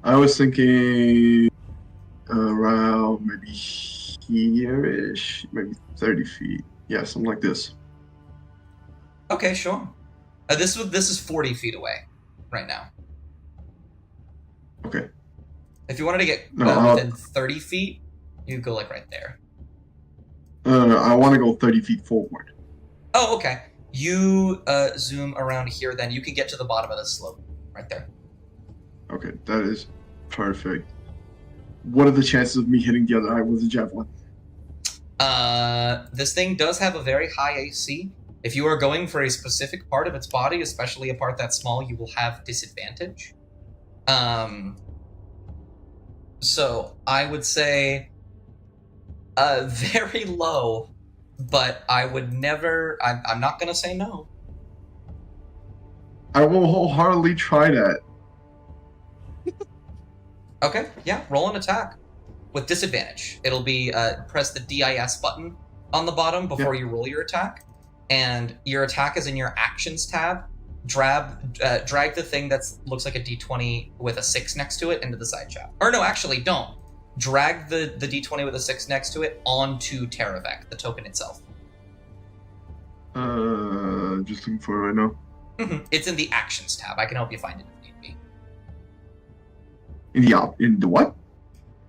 I was thinking around maybe here-ish, maybe 30 feet. Yeah, something like this. Okay, sure. This is 40 feet away right now. Okay. If you wanted to get No, within 30 feet, you go like right there. No, I want to go 30 feet forward. Oh, okay. You zoom around here, then you can get to the bottom of the slope right there. Okay, that is perfect. What are the chances of me hitting the other eye with a javelin? This thing does have a very high AC. If you are going for a specific part of its body, especially a part that small, you will have disadvantage. So I would say very low, but I would never. I'm not gonna say no. I will wholeheartedly try that. Okay, yeah, roll an attack with disadvantage. It'll be press the DIS button on the bottom before you roll your attack, and your attack is in your actions tab. Drag the thing that looks like a D20 with a 6 next to it into the side chat. Or no, actually, don't. Drag the D20 with a 6 next to it onto Teravec, the token itself. Just looking for it right now. It's in the actions tab. I can help you find it if need be. In the what?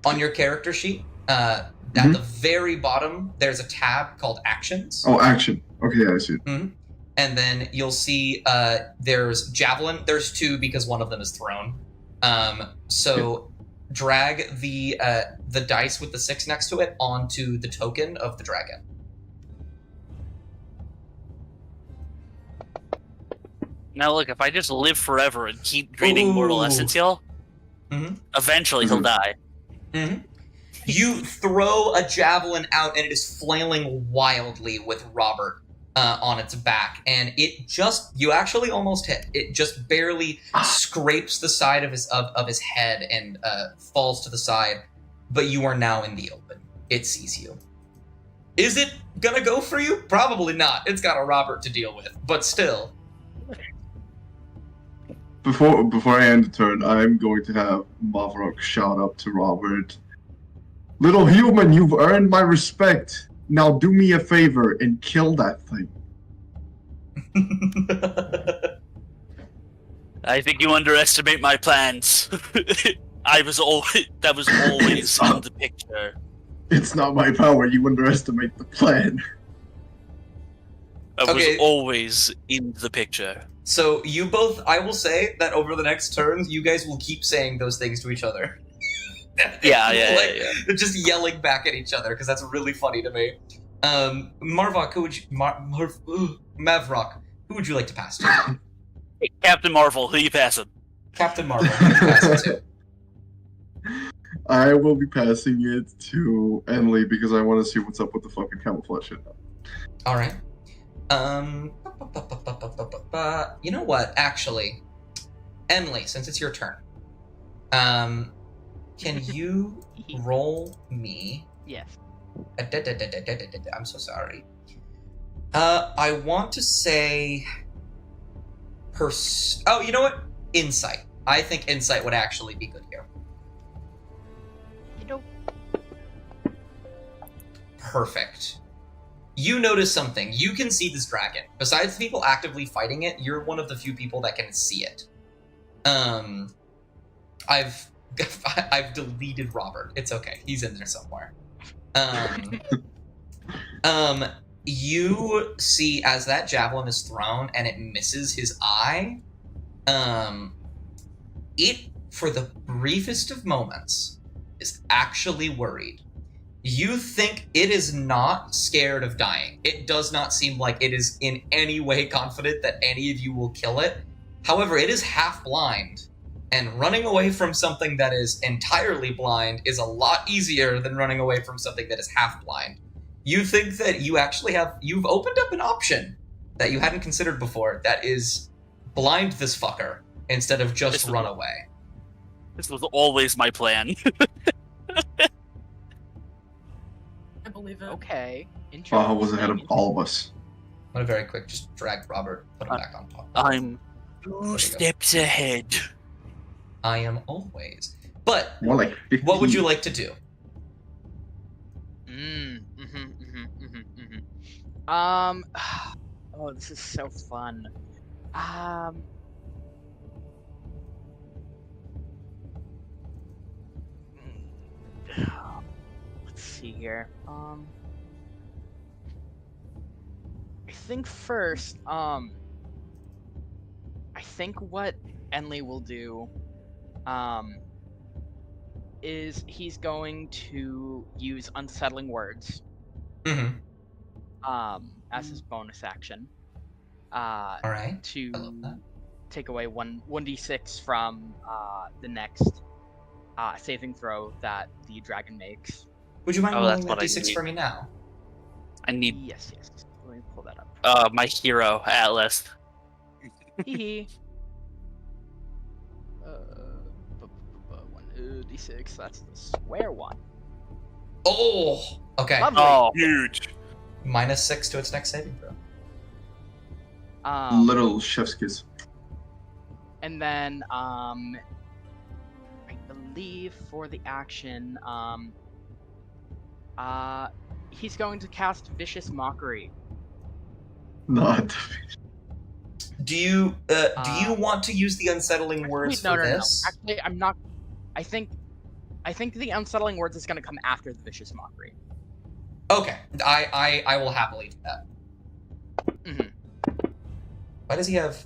On your character sheet, at the very bottom, there's a tab called Actions. Oh, action. Okay, yeah, I see it. And then you'll see there's Javelin. There's 2 because one of them is thrown. Drag the dice with the 6 next to it onto the token of the dragon. Now look, if I just live forever and keep draining mortal Ooh. essence heal, eventually he'll die. You throw a javelin out, and it is flailing wildly with Robert on its back, and you actually almost hit. It just barely scrapes the side of his head and falls to the side, but you are now in the open. It sees you. Is it gonna go for you? Probably not. It's got a Robert to deal with, but still. Before I end the turn, I'm going to have Mavrok shout up to Robert. Little human, you've earned my respect. Now do me a favor and kill that thing. I think you underestimate my plans. That was always in the picture. It's not my power, you underestimate the plan. I was always in the picture. So you both, I will say that over the next turns, you guys will keep saying those things to each other. Yeah. They're just yelling back at each other, because that's really funny to me. Mavrok, who would you like to pass to? Hey, Captain Marvel, who you passing? Captain Marvel, who you passing to? I will be passing it to Enley because I want to see what's up with the fucking camouflage shit. Alright. You know what, actually, Enley, since it's your turn, can you roll me? Yes. I'm so sorry. I want to say oh, you know what? Insight. I think insight would actually be good here. You know. Perfect. You notice something. You can see this dragon. Besides the people actively fighting it, you're one of the few people that can see it. I've deleted Robert. It's okay. He's in there somewhere. You see as that javelin is thrown and it misses his eye, it, for the briefest of moments, is actually worried. You think it is not scared of dying. It does not seem like it is in any way confident that any of you will kill it. However, it is half blind, and running away from something that is entirely blind is a lot easier than running away from something that is half blind. You think that you've opened up an option that you hadn't considered before, that is blind this fucker instead of just run away. This was always my plan. I believe it. Okay. Baja was ahead of all of us. I'm gonna very quick just drag Robert, put him back on top. I'm 2 steps ahead. I am always. But More like 15. what would you like to do? Oh, this is so fun. Let's see here. I think first, I think what Enley will do, is he's going to use unsettling words, as his bonus action. All right. To I love that. take away 1d6 from the next saving throw that the dragon makes. Would you mind Oh, rolling that's that what I d6 need. for me now? I need Yes. Let me pull that up. my hero, Atlas. Hee. 1d6. That's the square one. Oh! Okay. Lovely. Oh, Huge. -6 to its next saving throw. Little chef's kiss. And then, I believe for the action, he's going to cast Vicious Mockery. Not. Do you want to use the unsettling words Wait, no. this? Actually, I'm not. I think the unsettling words is going to come after the Vicious Mockery. Okay, I will happily do that. Why does he have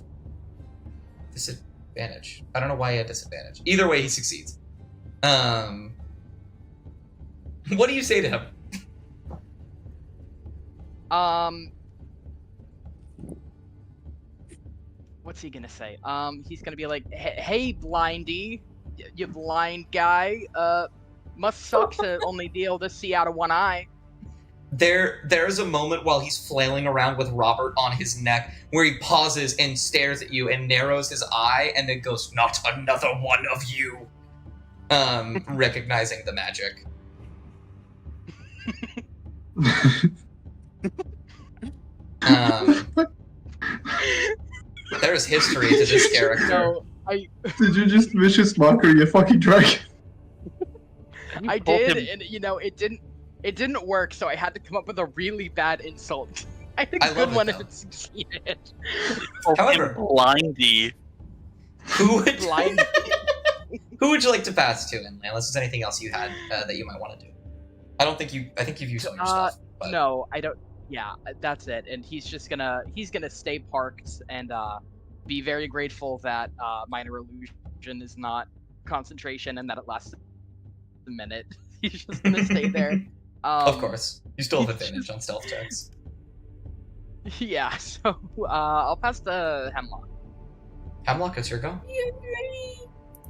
disadvantage? I don't know why he had disadvantage. Either way, he succeeds. What do you say to him? what's he gonna say? He's gonna be like, "Hey, blindy, you blind guy. Must suck to only be able to see out of one eye." There's a moment while he's flailing around with Robert on his neck where he pauses and stares at you and narrows his eye and then goes, "Not another one of you." Recognizing the magic. There's history to this character. So Did you just vicious mockery, you fucking dragon? I did, and it didn't work, so I had to come up with a really bad insult. I had a good one if it succeeded. However, blindy. Who would who would you like to pass to, Inlay? Unless there's anything else you had that you might want to do. I think you've used all your stuff. But... No, I don't. Yeah, that's it. And he's gonna stay parked and be very grateful that minor illusion is not concentration and that it lasts a minute. He's just gonna stay there. Of course, you still have advantage on stealth checks. Yeah, so I'll pass to Hemlock. Hemlock, it's your go.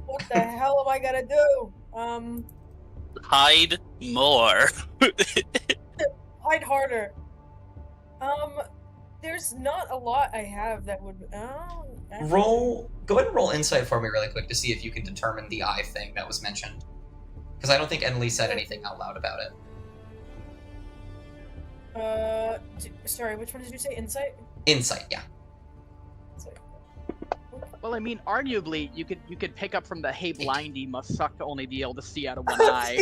What the hell am I gonna do? Hide more. Hide harder. There's not a lot I have that would. Go ahead and roll insight for me really quick to see if you can determine the eye thing that was mentioned. Because I don't think Enley said anything out loud about it. Sorry, which one did you say? Insight? Insight, yeah. Insight. Well, I mean, arguably, you could pick up from the "Hey, blindy, must suck to only be able to see out of one eye."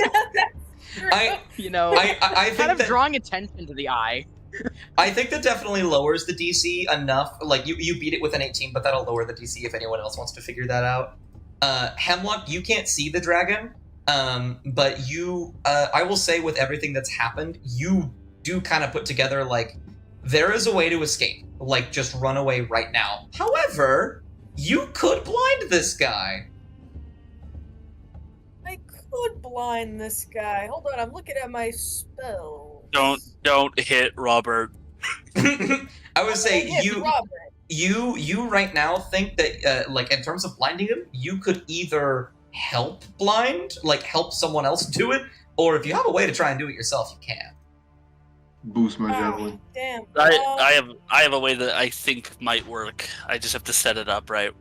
I I think that drawing attention to the eye. I think that definitely lowers the DC enough. Like you beat it with an 18, but that'll lower the DC if anyone else wants to figure that out. Hemlock, you can't see the dragon, but you, I will say, with everything that's happened, you do kind of put together like there is a way to escape. Like just run away right now. However, you could blind this guy. I could blind this guy. Hold on, I'm looking at my spell. Don't hit Robert. I would say Robert. you right now think that like in terms of blinding him, you could either help blind, like help someone else do it, or if you have a way to try and do it yourself, you can. Boost my javelin. Damn. I have a way that I think might work. I just have to set it up right.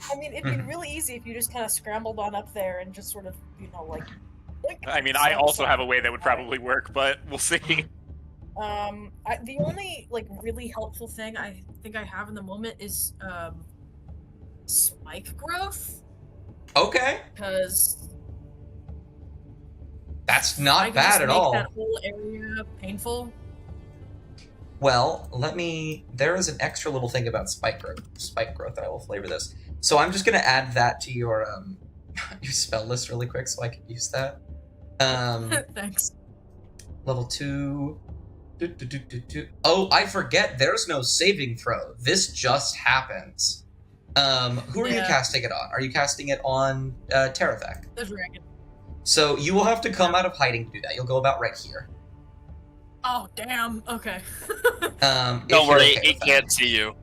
I mean, it'd be really easy if you just kind of scrambled on up there and just sort of, like I mean, I also have a way that would probably work, but we'll see. The only really helpful thing I think I have in the moment is spike growth. Okay. Because that's not bad just at make all. That whole area painful. Well, there is an extra little thing about spike growth that I will flavor this. So I'm just gonna add that to your your spell list really quick so I can use that. Thanks. Level 2. Oh, I forget. There's no saving throw. This just happens. Who are you casting it on? Are you casting it on Terravec? The dragon. So you will have to come out of hiding to do that. You'll go about right here. Oh damn. Okay. Don't worry, it can't see you.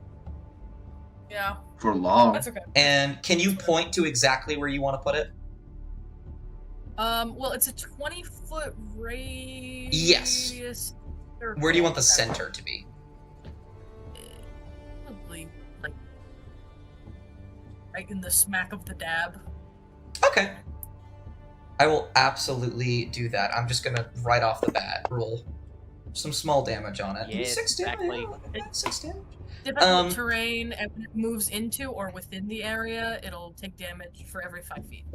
Yeah. For long. That's okay. And can you point to exactly where you want to put it? Well, it's a 20-foot radius. Yes. Where do you want the center to be? Probably right in the smack of the dab. Okay. I will absolutely do that. I'm just gonna right off the bat roll some small damage on it. Yes, 6 damage. exactly. 6 damage. Difficult terrain, and when it moves into or within the area, it'll take damage for every 5 feet.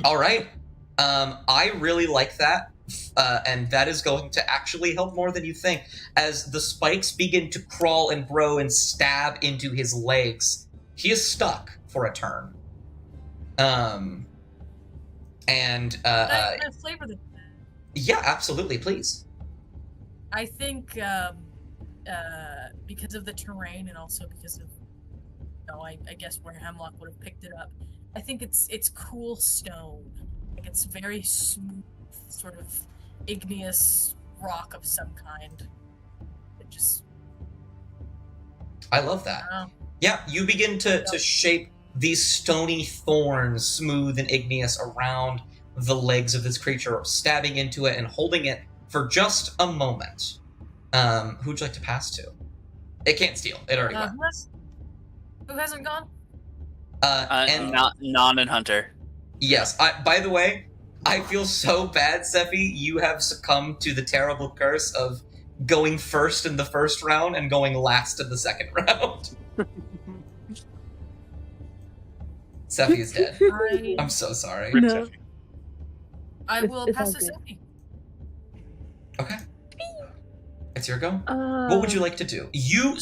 All right. I really like that, and that is going to actually help more than you think. As the spikes begin to crawl and grow and stab into his legs, he is stuck for a turn. Can I flavor this? Yeah, absolutely, please. I think because of the terrain and also because of, I guess where Hemlock would have picked it up, I think it's cool stone. Like it's very smooth, sort of igneous rock of some kind. It just. I love that. Yeah, you begin to shape these stony thorns, smooth and igneous, around the legs of this creature, stabbing into it and holding it for just a moment. Who'd you like to pass to? It can't steal. It already went. Who hasn't gone? And Non and Hunter. yes, by the way, I feel so bad, Sephi. You have succumbed to the terrible curse of going first in the first round and going last in the second round. Sephi is dead. I'm so sorry. No. I will It's pass all to good. Sophie. Okay. It's your go. What would you like to do? You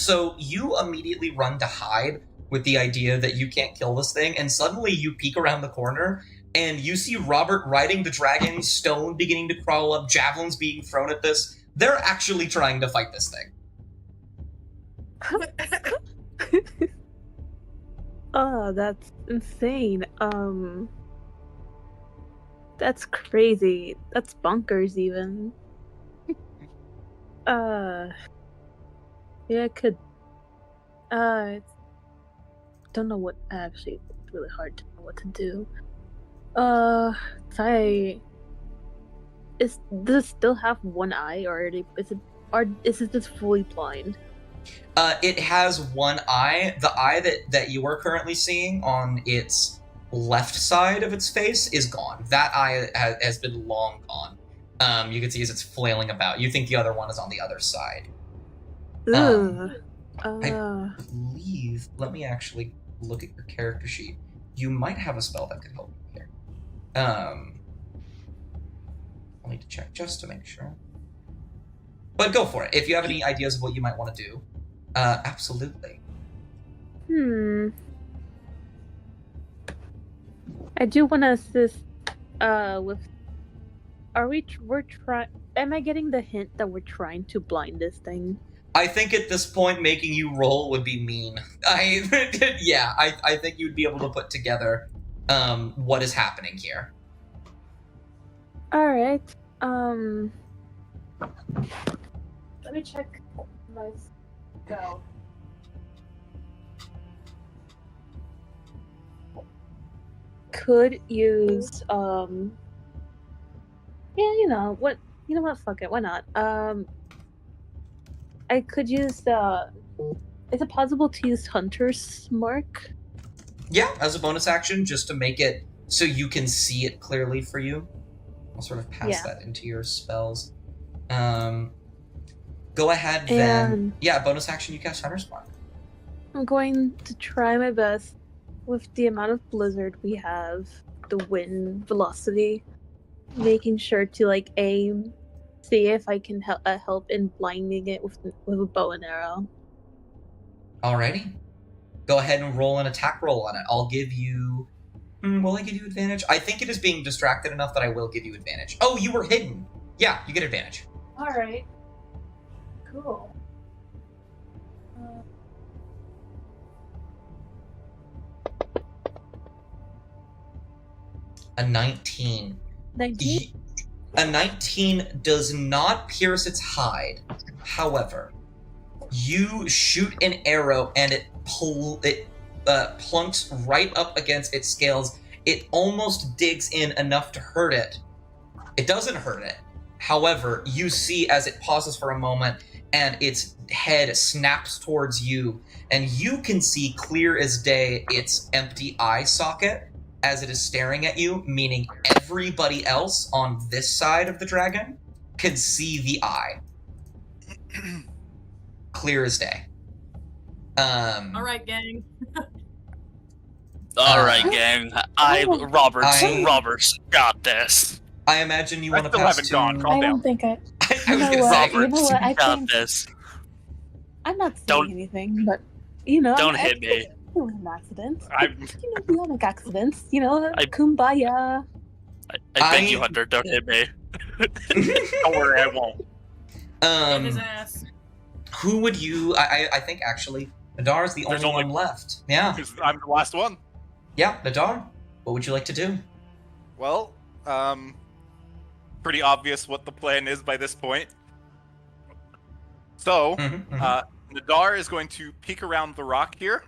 immediately run to hide with the idea that you can't kill this thing, and suddenly you peek around the corner and you see Robert riding the dragon, stone beginning to crawl up, javelins being thrown at this. They're actually trying to fight this thing. Oh, that's insane. That's crazy. That's bonkers even. Yeah, I could. Don't know what. Actually, it's really hard to know what to do. Does it still have one eye, or is it just fully blind? It has one eye. The eye that you are currently seeing on its left side of its face is gone. That eye has been long gone. You can see as it's flailing about. You think the other one is on the other side. Ugh. I believe. Let me actually look at your character sheet. You might have a spell that could help you here. I'll need to check just to make sure. But go for it. If you have any ideas of what you might want to do, absolutely. I do want to assist. With. We're trying. Am I getting the hint that we're trying to blind this thing? I think at this point, making you roll would be mean. I think you'd be able to put together what is happening here. All right. Let me check my spell. Could use yeah, you know what, fuck it, why not? I could use is it possible to use Hunter's Mark? Yeah, as a bonus action, just to make it so you can see it clearly for you. I'll sort of pass that into your spells. Go ahead then. Yeah, bonus action, you cast Hunter's Mark. I'm going to try my best with the amount of blizzard we have, the wind velocity, making sure to aim, see if I can help in blinding it with a bow and arrow. Alrighty. Go ahead and roll an attack roll on it. I'll give you... will I give you advantage? I think it is being distracted enough that I will give you advantage. Oh, you were hidden. Yeah, you get advantage. Alright. Cool. A 19. 19? A 19 does not pierce its hide. However, you shoot an arrow and it plunks right up against its scales. It almost digs in enough to hurt it. It doesn't hurt it. However, you see as it pauses for a moment and its head snaps towards you, and you can see clear as day its empty eye socket as it is staring at you, meaning everybody else on this side of the dragon can see the eye. Clear as day. All right, gang. All right, gang. Robert's got this. I imagine you want to still pass haven't to... gone. Calm I down. don't think I. I was gonna say, Robert's I got think this. I'm not saying Don't- anything, but Don't hit me. An accident. I'm- We all make accidents. I- Kumbaya. I beg you, Hunter, don't hit me. Don't worry, I won't. Get his ass. Who would you... I think, actually, Nadar is the There's only only- one left. Yeah. 'Cause I'm the last one. Yeah, Nadar, what would you like to do? Well, pretty obvious what the plan is by this point. So, Mhm, mhm. Nadar is going to peek around the rock here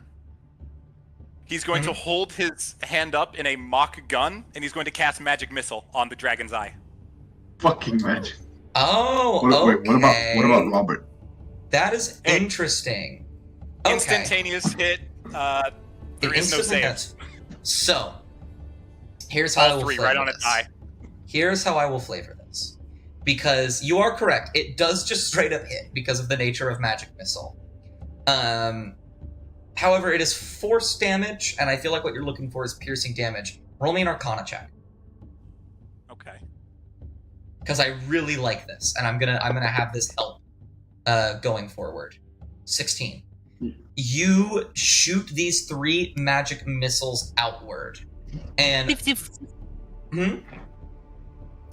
He's going to hold his hand up in a mock gun, and he's going to cast Magic Missile on the dragon's eye. Fucking magic. Oh, Wait, okay. what about Robert? That is Hey. interesting. Okay. Instantaneous hit. There is no instantly save. hits. So, here's how I All will three flavor right on this. its eye. Here's how I will flavor this. Because you are correct. It does just straight up hit because of the nature of Magic Missile. However, it is force damage, and I feel like what you're looking for is piercing damage. Roll me an Arcana check. Okay. Because I really like this, and I'm gonna have this help going forward. 16. You shoot these 3 magic missiles outward, and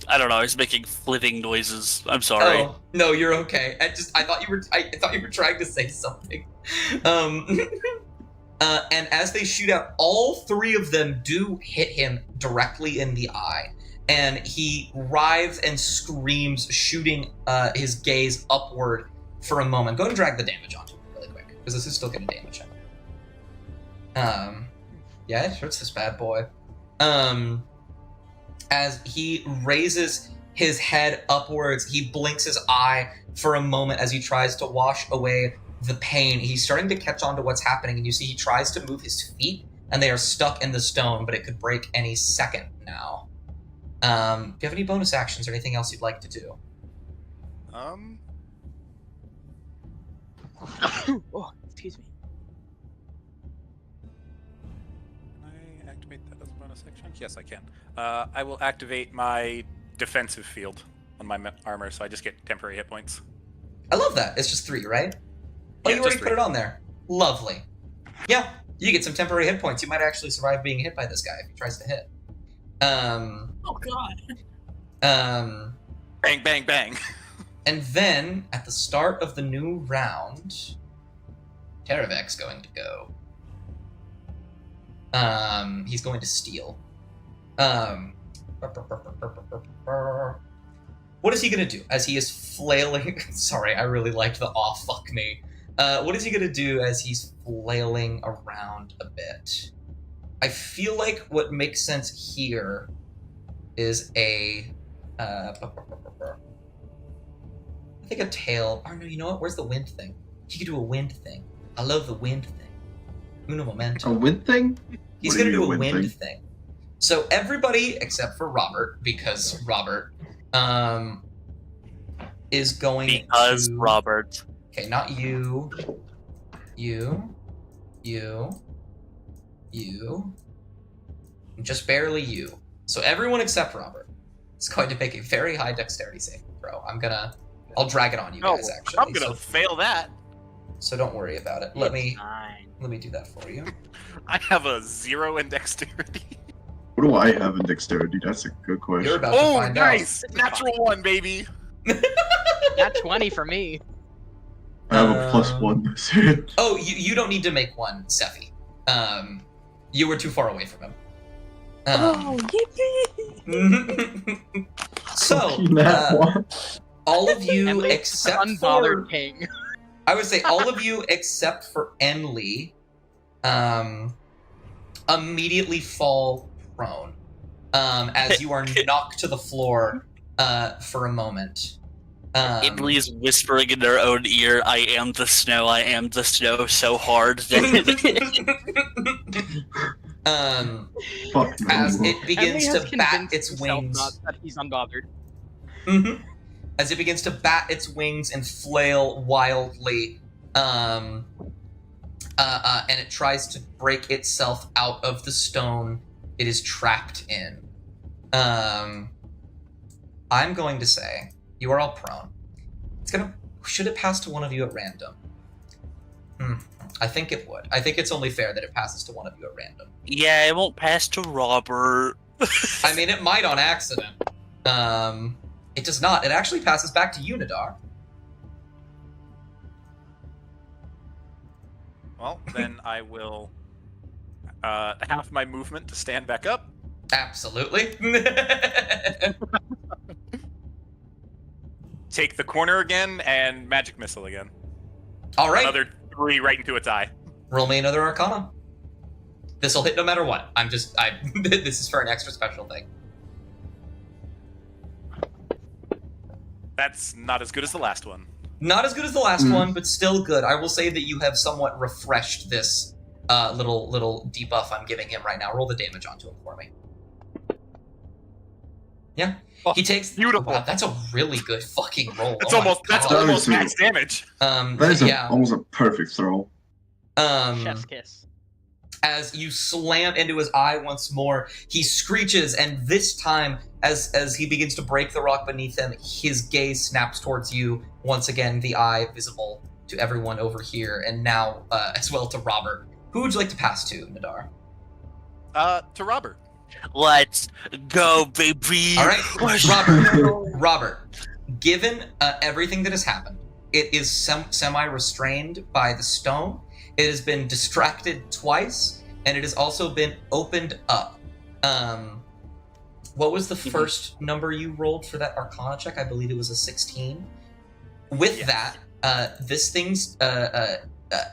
I don't know. I was making flitting noises. I'm sorry. Oh no, you're okay. I thought you were trying to say something. And as they shoot out, all 3 of them do hit him directly in the eye. And he writhes and screams, shooting his gaze upward for a moment. Go ahead and drag the damage onto him really quick, because this is still going to damage him. Yeah, it hurts this bad boy. As he raises his head upwards, he blinks his eye for a moment as he tries to wash away the pain. He's starting to catch on to what's happening, and you see he tries to move his feet, and they are stuck in the stone, but it could break any second now. Do you have any bonus actions or anything else you'd like to do? Oh, excuse me. Can I activate that as a bonus action? Yes, I can. I will activate my defensive field on my armor, so I just get temporary hit points. I love that. It's just 3, right? Oh, Yeah, you already just put 3. it on there. Lovely. Yeah, you get some temporary hit points. You might actually survive being hit by this guy if he tries to hit. Oh god. Bang, bang, bang. And then, at the start of the new round, Teravek's going to go. He's going to steal. What is he going to do as he is flailing? Sorry, I really liked the "aw, fuck me." What is he going to do as he's flailing around a bit? I feel like what makes sense here is I think a tail. Oh no, you know what? Where's the wind thing? He could do a wind thing. I love the wind thing. Uno momento. A wind thing? He's What do gonna you do a mean, wind thing. So everybody except for Robert, because Robert is going Because to... Robert. Okay, not you. You. Just barely you. So everyone except Robert is going to make a very high dexterity saving throw. I'll drag it on you guys, actually. I'm gonna fail that. So don't worry about it. Let me Fine. do that for you. I have a 0 in dexterity. What do I have in dexterity? That's a good question. You're about to Oh, find nice! Natural 1, baby. Not 20 for me. I have a +1 this hit. Oh, you don't need to make one, Sephi. You were too far away from him. Oh, yippee! So, Nat one. all of At you least except unbothered for... king. I would say all of you except for Enli immediately fall prone as you are knocked to the floor for a moment. Italy's whispering in their own ear, I am the snow, so hard that Fuck no. as it begins Emily has to bat convinced its himself wings. not that he's unbothered. As it begins to bat its wings and flail wildly, and it tries to break itself out of the stone it is trapped in. I'm going to say you are all prone. Should it pass to one of you at random? I think it would. I think it's only fair that it passes to one of you at random. yeah, it won't pass to Robert. I mean, it might on accident. It does not. It actually passes back to Unidar. Well, then I will half my movement to stand back up. Absolutely. Take the corner again and magic missile again. All right. Another 3 right into its eye. Roll me another Arcana. This will hit no matter what. This is for an extra special thing. That's not as good as the last one. Not as good as the last one, but still good. I will say that you have somewhat refreshed this little debuff I'm giving him right now. Roll the damage onto him for me. Yeah. Oh, he takes beautiful. Wow, that's a really good fucking roll. That's Oh almost max damage. That is almost a perfect throw. Chef's kiss. As you slam into his eye once more, he screeches, and this time, as he begins to break the rock beneath him, his gaze snaps towards you. Once again, the eye visible to everyone over here, and now as well to Robert. Who would you like to pass to, Nadar? To Robert. Let's go, baby. All right, Robert. Given everything that has happened, it is semi-restrained by the stone. It has been distracted twice, and it has also been opened up. What was the first number you rolled for that Arcana check? I believe it was a 16. With that, this thing's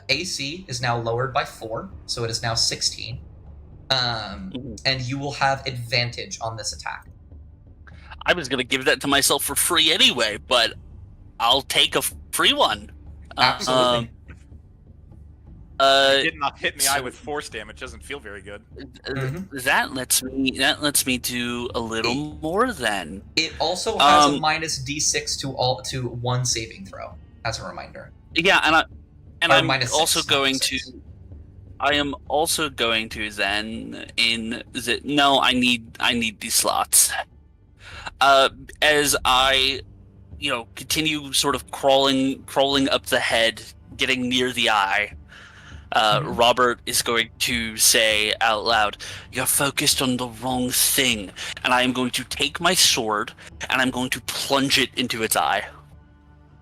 AC is now lowered by 4, so it is now 16. And you will have advantage on this attack. I was going to give that to myself for free anyway, but I'll take a free one. Absolutely. Getting hit in the eye with force damage doesn't feel very good. That lets me do a little more then. It also has a minus D6 to one saving throw, as a reminder. Yeah, and I'm minus also 6, going not to. 6. I am also going to then I need these slots. As I, continue sort of crawling up the head, getting near the eye. Robert is going to say out loud, "You're focused on the wrong thing," and I am going to take my sword and I'm going to plunge it into its eye.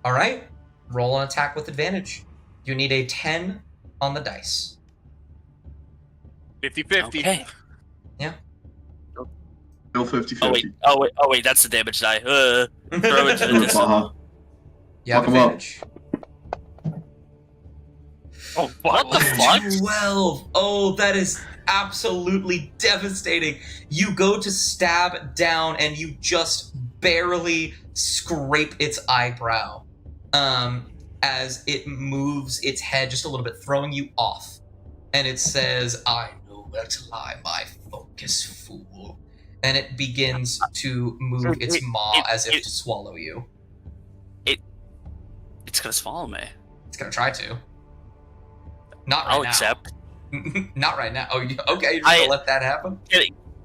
All right, roll an attack with advantage. You need a 10 on the dice. 50-50. Okay. Yeah. Still 50-50. Oh wait, that's the damage die. Throw it to the distance. You have Fuck 'em up. advantage. Oh, what the fuck? 12. Oh, that is absolutely devastating. You go to stab down and you just barely scrape its eyebrow as it moves its head just a little bit, throwing you off. And it says, "I know where to lie, my focus, fool." And it begins to move its maw as if to swallow you. It's gonna swallow me. It's gonna try to. Not right I'll now. accept. Not right now. Oh, okay. You're just gonna let that happen?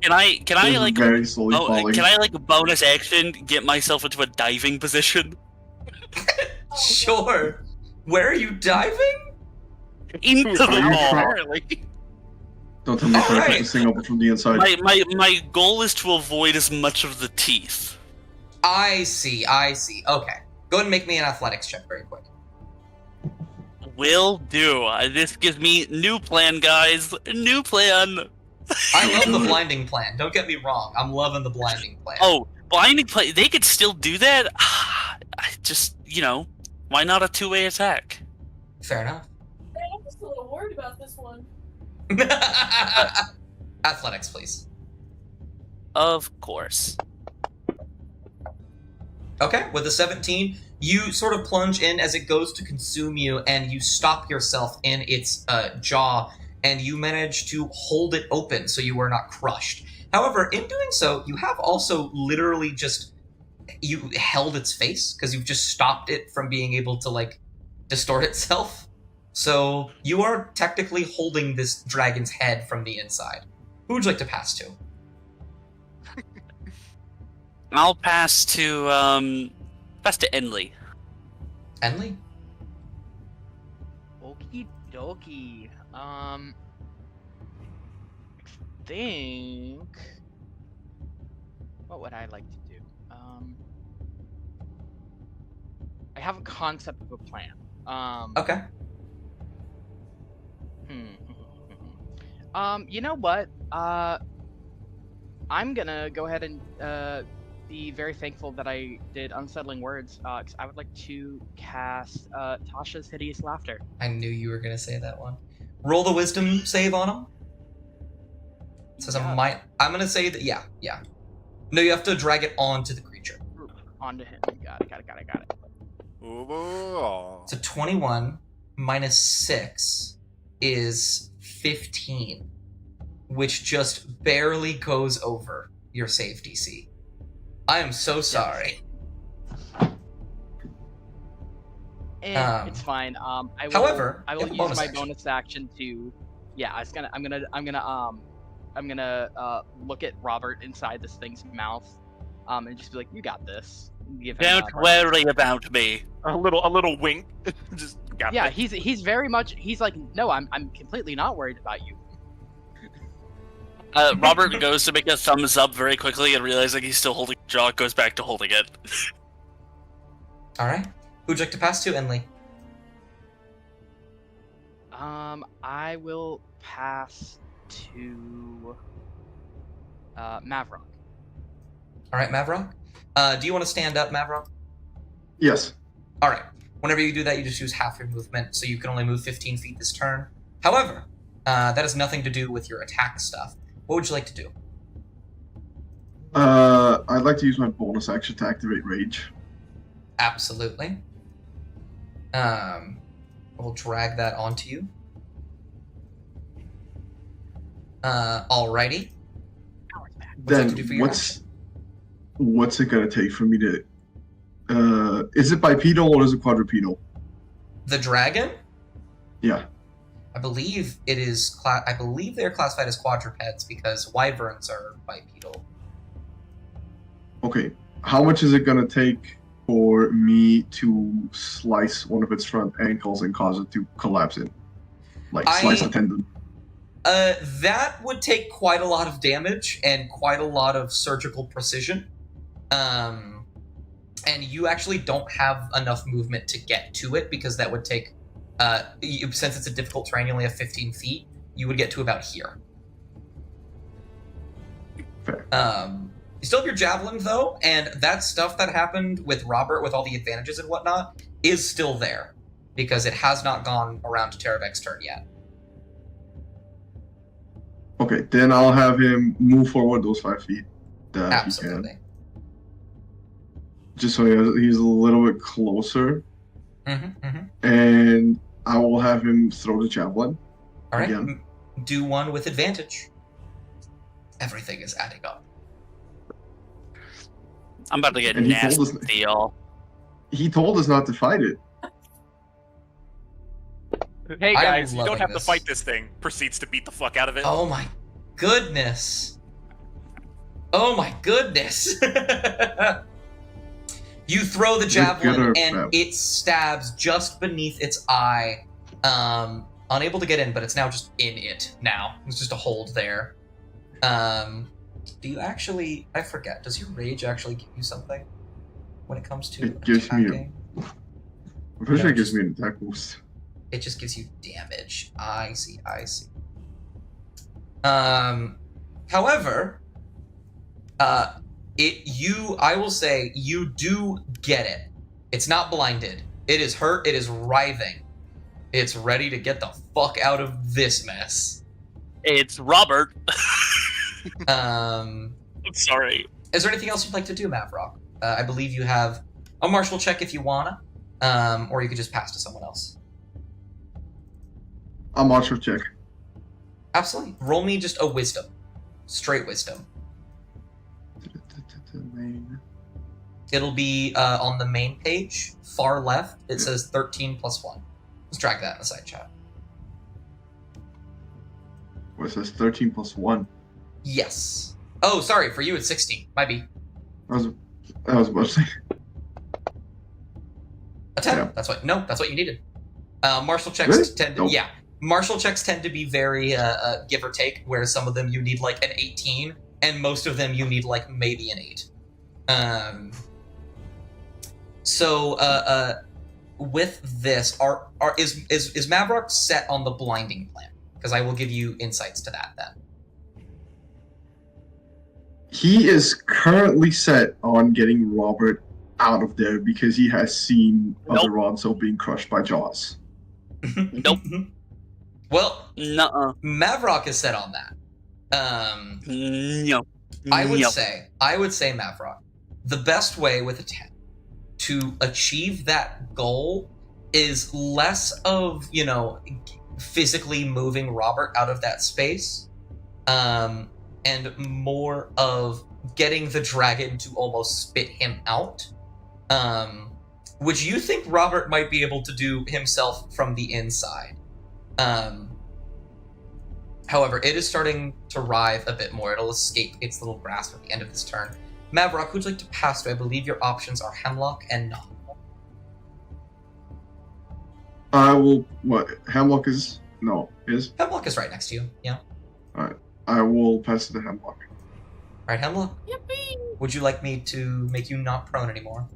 Can I like very slowly falling. can I like a bonus action get myself into a diving position? Sure. Where are you diving? Into the Are you wall. Apparently. Don't tell me All you're right. focusing over from the inside. My goal is to avoid as much of the teeth. I see. Okay. Go ahead and make me an athletics check very quick. Will do. This gives me new plan, guys. New plan. I love the blinding plan. Don't get me wrong. I'm loving the blinding plan. Oh, blinding plan. They could still do that. I just, why not a two-way attack? Fair enough. I'm just a little worried about this one. Athletics, please. Of course. Okay, with a 17, you sort of plunge in as it goes to consume you, and you stop yourself in its jaw, and you manage to hold it open so you are not crushed. However, in doing so, you have also literally you held its face, because you've just stopped it from being able to, distort itself. So you are technically holding this dragon's head from the inside. Who would you like to pass to? I'll pass to Enley. Enley? Okie dokie. I think. What would I like to do? I have a concept of a plan. Okay. You know what? I'm gonna go ahead and be very thankful that I did Unsettling Words, because I would like to cast Tasha's Hideous Laughter. I knew you were going to say that one. Roll the wisdom save on him. Says I'm gonna say that, yeah. No, you have to drag it onto the creature. Onto him. Got it. Ooh. So 21 minus 6 is 15, which just barely goes over your save DC. I am so sorry. It's fine. I will, However, I will you have a use bonus my action. bonus action to. Yeah, I'm gonna look at Robert inside this thing's mouth, and just be like, "You got this." Give him, Don't worry about me. A little wink. Just got Yeah, that. he's very much. He's like, "No, I'm completely not worried about you." Robert goes to make a thumbs up very quickly and realizing he's still holding jaw, goes back to holding it. Alright. Who'd you like to pass to, Enley? I will pass to Mavrock. Alright, Mavrock. Do you want to stand up, Mavrock? Yes. Alright. Whenever you do that, you just use half your movement, so you can only move 15 feet this turn. However, that has nothing to do with your attack stuff. What would you like to do? I'd like to use my bonus action to activate Rage. Absolutely. We'll drag that onto you. Alrighty. Then like to do for your what's it gonna take for me to? Is it bipedal or is it quadrupedal? The dragon? Yeah. I believe it is. I believe they are classified as quadrupeds because wyverns are bipedal. Okay. How much is it gonna take for me to slice one of its front ankles and cause it to collapse in, like slice a tendon? That would take quite a lot of damage and quite a lot of surgical precision. And you actually don't have enough movement to get to it because that would take. Since it's a difficult terrain, you only have 15 feet. You would get to about here. Fair. You still have your javelin though, and that stuff that happened with Robert, with all the advantages and whatnot, is still there because it has not gone around to Terravek's turn yet. Okay, then I'll have him move forward those 5 feet that he Absolutely. can. Just so he's a little bit closer. And I will have him throw the javelin. All right. Again. Do one with advantage. Everything is adding up. I'm about to get And he told us- nasty, y'all. He told us not to fight it. Hey I'm guys, you loving don't have to this. fight this thing. Proceeds to beat the fuck out of it. Oh my goodness. Oh my goodness. You throw the javelin and it stabs just beneath its eye. Unable to get in, but it's now just in it now. It's just a hold there. Do you actually... I forget. Does your rage actually give you something when it comes to It gives me attacking? I'm pretty sure it gives me an attack boost. It just gives you damage. I see. However, I will say you do get it. It's not blinded. It is hurt. It is writhing. It's ready to get the fuck out of this mess. It's Robert. I'm sorry. Is there anything else you'd like to do, Mavrock? I believe you have a martial check if you wanna, or you could just pass to someone else. A martial check. Absolutely. Roll me just a wisdom. Straight wisdom. It'll be on the main page, far left. It says 13 plus 1. Let's drag that in the side chat. Where it says 13 plus 1. Yes. Oh, sorry. For you, it's 16. Might be. I was about to say. A 10. Yeah. That's what you needed. Martial checks Really? tend to... Nope. Yeah. Martial checks tend to be very give or take, where some of them you need like an 18, and most of them you need like maybe an 8. With this, is Mavrock set on the blinding plan? Because I will give you insights to that then. He is currently set on getting Robert out of there because he has seen other Ronso being crushed by Jaws. Nope. Well, Nuh-uh. Mavrock is set on that. No. I would No. say, Mavrock, the best way with a 10 to achieve that goal is less of, physically moving Robert out of that space, and more of getting the dragon to almost spit him out, which you think Robert might be able to do himself from the inside. However, it is starting to writhe a bit more. It'll escape its little grasp at the end of this turn. Mavrock, who'd you like to pass to? I believe your options are Hemlock and Nom. I will. What? Hemlock is? No, is? Hemlock is right next to you, yeah. Alright. I will pass it to Hemlock. Alright, Hemlock, Yippee! would you like me to make you not prone anymore?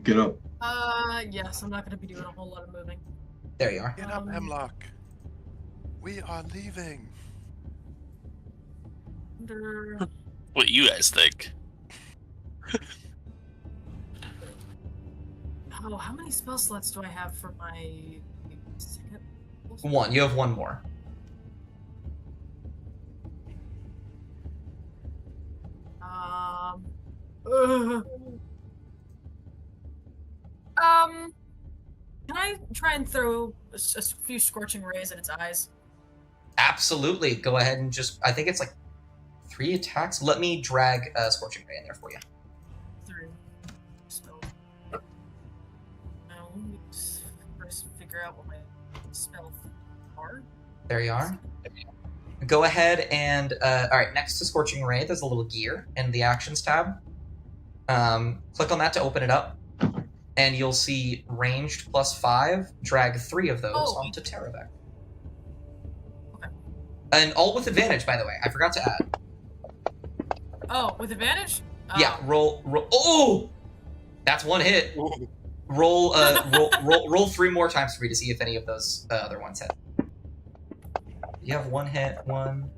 Get up. Yes, I'm not gonna be doing a whole lot of moving. There you are. Get up, Hemlock. We are leaving. Wonder- What you guys think? Oh, how many spell slots do I have for my second? One. You have one more. Ugh. Can I try and throw a few scorching rays at its eyes? Absolutely. Go ahead and just... I think it's like 3 attacks. Let me drag a Scorching Ray in there for you. 3 spell. Now, let me first figure out what my spells are. There you are. Go ahead and... Alright, next to Scorching Ray, there's a little gear in the Actions tab. Click on that to open it up. And you'll see ranged +5. Drag 3 of those onto Terravec. Okay. And all with advantage, by the way. I forgot to add. Oh, with advantage? Yeah, roll. Oh! That's one hit. Roll 3 more times for me to see if any of those other ones hit. You have 1 hit. 1,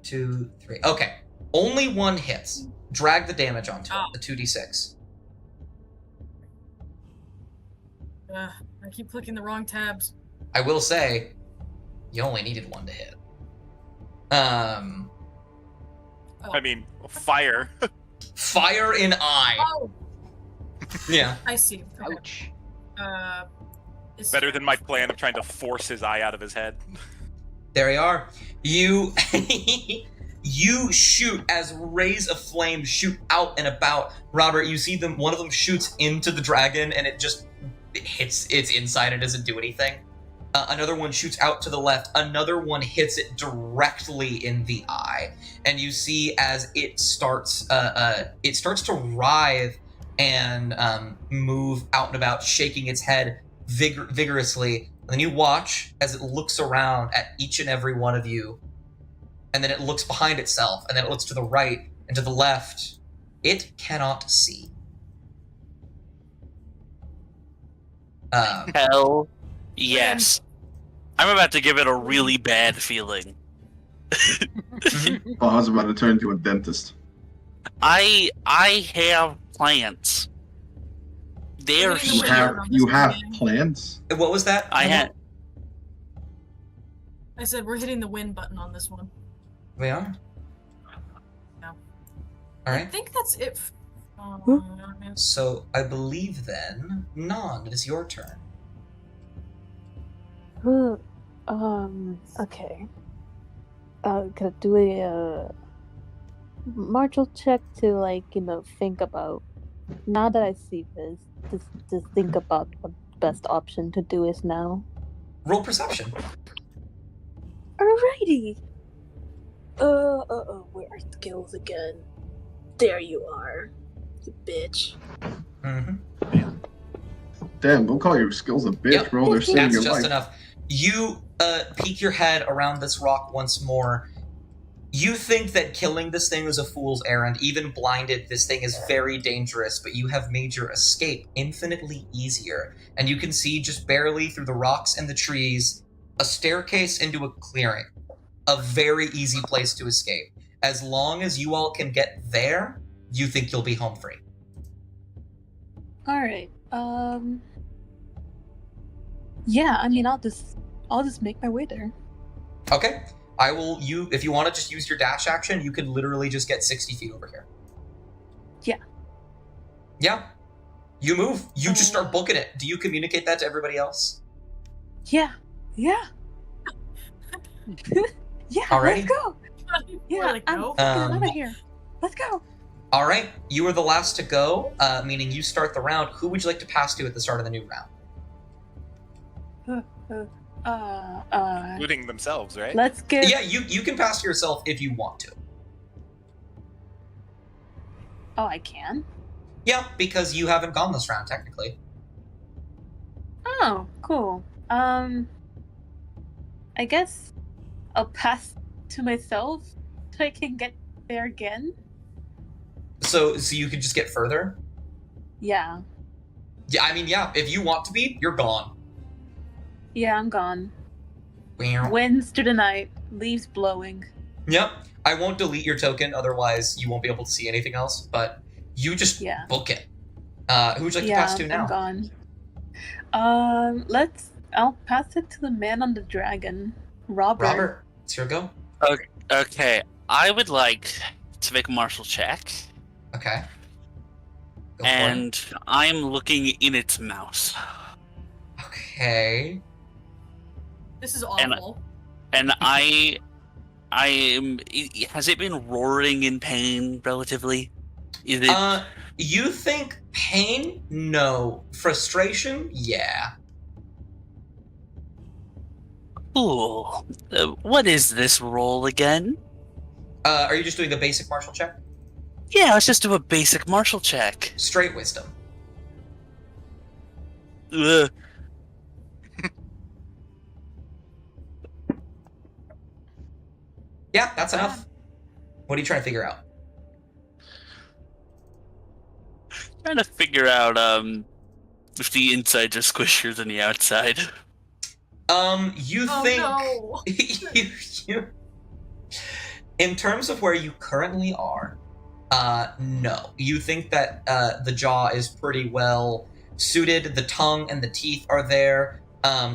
2, 3. Okay. Only 1 hits. Drag the damage onto it, the 2d6. I keep clicking the wrong tabs. I will say, you only needed 1 to hit. I mean, fire. Fire in eye. Oh, Yeah. I see. Okay. Ouch. Better than my plan of trying to force his eye out of his head. There you are. You you shoot as rays of flame shoot out and about. Robert, you see them. One of them shoots into the dragon, and it just hits its inside and doesn't do anything. Another one shoots out to the left. Another one hits it directly in the eye, and you see as it starts to writhe and move out and about, shaking its head vigorously. And then you watch as it looks around at each and every one of you, and then it looks behind itself, and then it looks to the right and to the left. It cannot see. Hell yes. I'm about to give it a really bad feeling. Oh, I was about to turn into a dentist. I have plans. They're You here. have plans? What was that? I had. I said we're hitting the win button on this one. We are? No. All I right. think that's it. So I believe then, Non, it is your turn. Okay. Gonna do a martial check to think about. Now that I see this, just think about what the best option to do is now. Roll perception. Alrighty. Where are skills again? There you are, you bitch. Mm-hmm. Damn, don't call your skills a bitch, Yep. bro. They're saving That's your just life. enough. You peek your head around this rock once more. You think that killing this thing is a fool's errand. Even blinded, this thing is very dangerous, but you have made your escape infinitely easier. And you can see just barely through the rocks and the trees a staircase into a clearing. A very easy place to escape. As long as you all can get there, you think you'll be home free. Alright. Yeah, I mean I'll just make my way there. Okay. I will. If you want to just use your dash action, you can literally just get 60 feet over here. Yeah. Yeah. You move. You just start booking it. Do you communicate that to everybody else? Yeah. Yeah. Yeah. Alrighty. Let's go. Yeah. Like, I'm no. fucking out of here. Let's go. All right. You are the last to go, meaning you start the round. Who would you like to pass to at the start of the new round? Including themselves, right? Let's get. Yeah, you can pass to yourself if you want to. Oh, I can. Yeah, because you haven't gone this round technically. Oh, cool. I guess I'll pass to myself so I can get there again. So you could just get further. Yeah. Yeah, I mean, yeah. If you want to be, you're gone. Yeah, I'm gone. Yep. Winds through the night, leaves blowing. I won't delete your token, otherwise you won't be able to see anything else. But you just book it. Who would you like to pass to now? I'm gone. I'll pass it to the man on the dragon, Robert. Robert, it's your go. Okay, I would like to make a martial check. Okay. Go for And I'm looking in its mouth. it. Okay. This is awful. And I am. Has it been roaring in pain relatively? Is it? You think pain? No. Frustration? Yeah. Ooh. What is this roll again? Are you just doing a basic martial check? Yeah, let's just do a basic martial check. Straight wisdom. Ugh. Yeah, that's enough. What are you trying to figure out? Trying to figure out if the insides are squishier than the outside. You Oh, think no. you in terms of where you currently are, no. You think that the jaw is pretty well suited, the tongue and the teeth are there.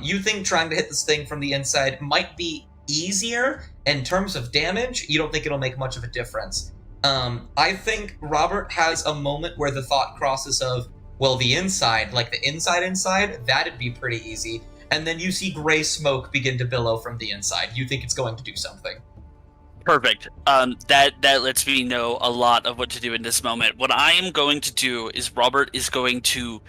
You think trying to hit this thing from the inside might be easier. In terms of damage, you don't think it'll make much of a difference. I think Robert has a moment where the thought crosses of, well, the inside, like the inside, that'd be pretty easy. And then you see gray smoke begin to billow from the inside. You think it's going to do something. Perfect. That lets me know a lot of what to do in this moment. What I am going to do is Robert is going to,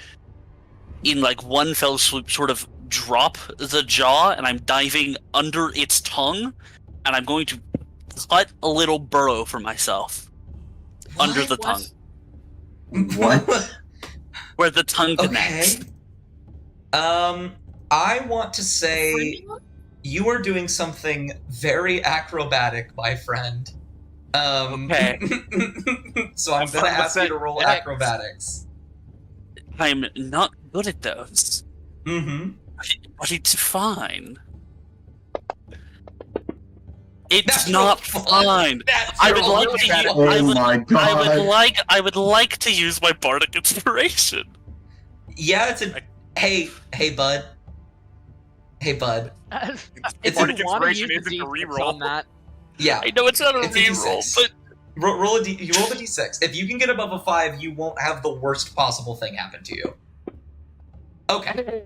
in like one fell swoop, sort of drop the jaw, and I'm diving under its tongue, and I'm going to cut a little burrow for myself under the tongue, What? where the tongue connects. Okay. I want to say you are doing something very acrobatic, my friend. Okay. So I'm gonna ask you to roll acrobatics. I'm not good at those. Mm-hmm. But it's fine. It's That's not fine. fine. I would like to use. Oh my god. I would like to use my bardic inspiration. Yeah, it's a. Hey, bud. Hey, bud. If Bardic you want to use inspiration the isn't a D6 reroll. on that, Yeah. I know it's not a It's a reroll, D6. but Roll you roll the d6. If you can get above a 5, you won't have the worst possible thing happen to you. Okay.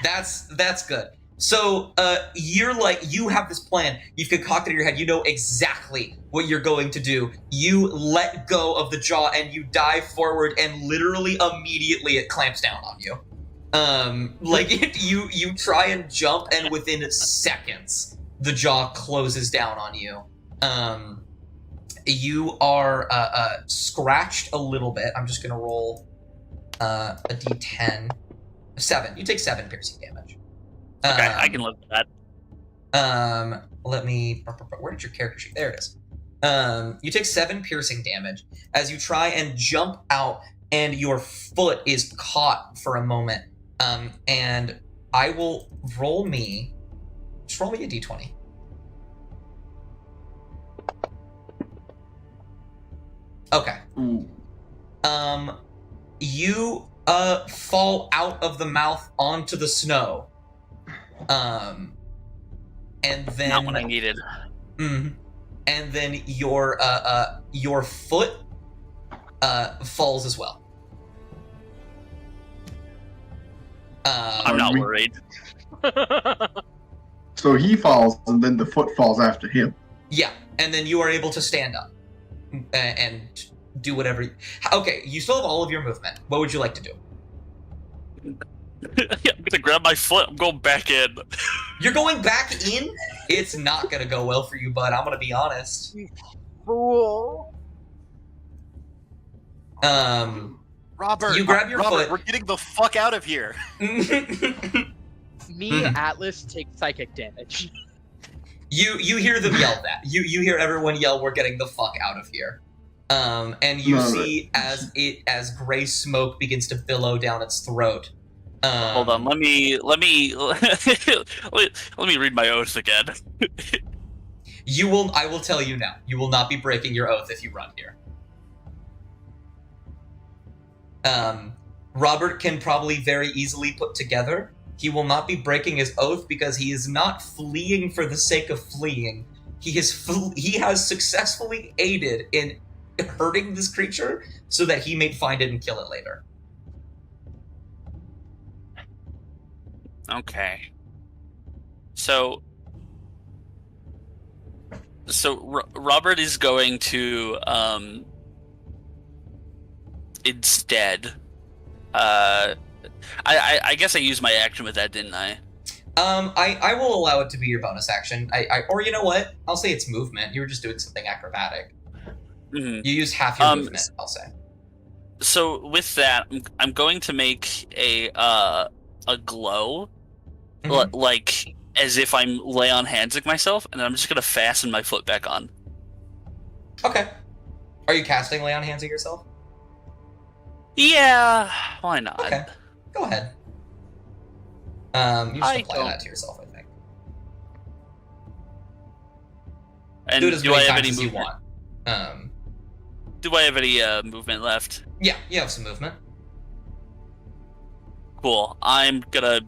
That's good. So, you have this plan. You've concocted in your head. You know exactly what you're going to do. You let go of the jaw and you dive forward, and literally immediately it clamps down on you. You try and jump, and within seconds, the jaw closes down on you. You are scratched a little bit. I'm just gonna roll a d10. 7. You take 7 piercing damage. okay, I can live with that. Let me. Where did your character sheet? There it is. You take 7 piercing damage as you try and jump out, and your foot is caught for a moment. And I will just roll me a d20. Okay. Ooh. You fall out of the mouth onto the snow. and then Not what I needed. and then your foot falls as well. I'm not worried. So he falls, and then the foot falls after him. Yeah, and then you are able to stand up and do whatever. Okay, you still have all of your movement. What would you like to do? I'm gonna grab my foot. I'm going back in. You're going back in? It's not gonna go well for you, bud. I'm gonna be honest. Fool. Robert, You grab your Robert, foot. we're getting the fuck out of here. Me, Atlas, take psychic damage. You hear them yell that. You hear everyone yell, "We're getting the fuck out of here!" And you see as gray smoke begins to billow down its throat. Hold on, let me let me read my oath again. I will tell you now. You will not be breaking your oath if you run here. Robert can probably very easily put together. He will not be breaking his oath because he is not fleeing for the sake of fleeing. He has successfully aided in hurting this creature so that he may find it and kill it later. Okay. So Robert is going to instead. I guess I used my action with that, didn't I? I will allow it to be your bonus action. Or you know what? I'll say it's movement. You were just doing something acrobatic. Mm-hmm. You used half your movement, I'll say. So with that, I'm going to make a glow, like as if I'm lay on handsing myself, and then I'm just gonna fasten my foot back on. Okay. Are you casting lay on hands of yourself? Yeah, why not? Okay, go ahead. You just apply that to yourself, I think. And do it as do many I have times any as you movement? want. Do I have any movement left? Yeah, you have some movement. Cool. I'm gonna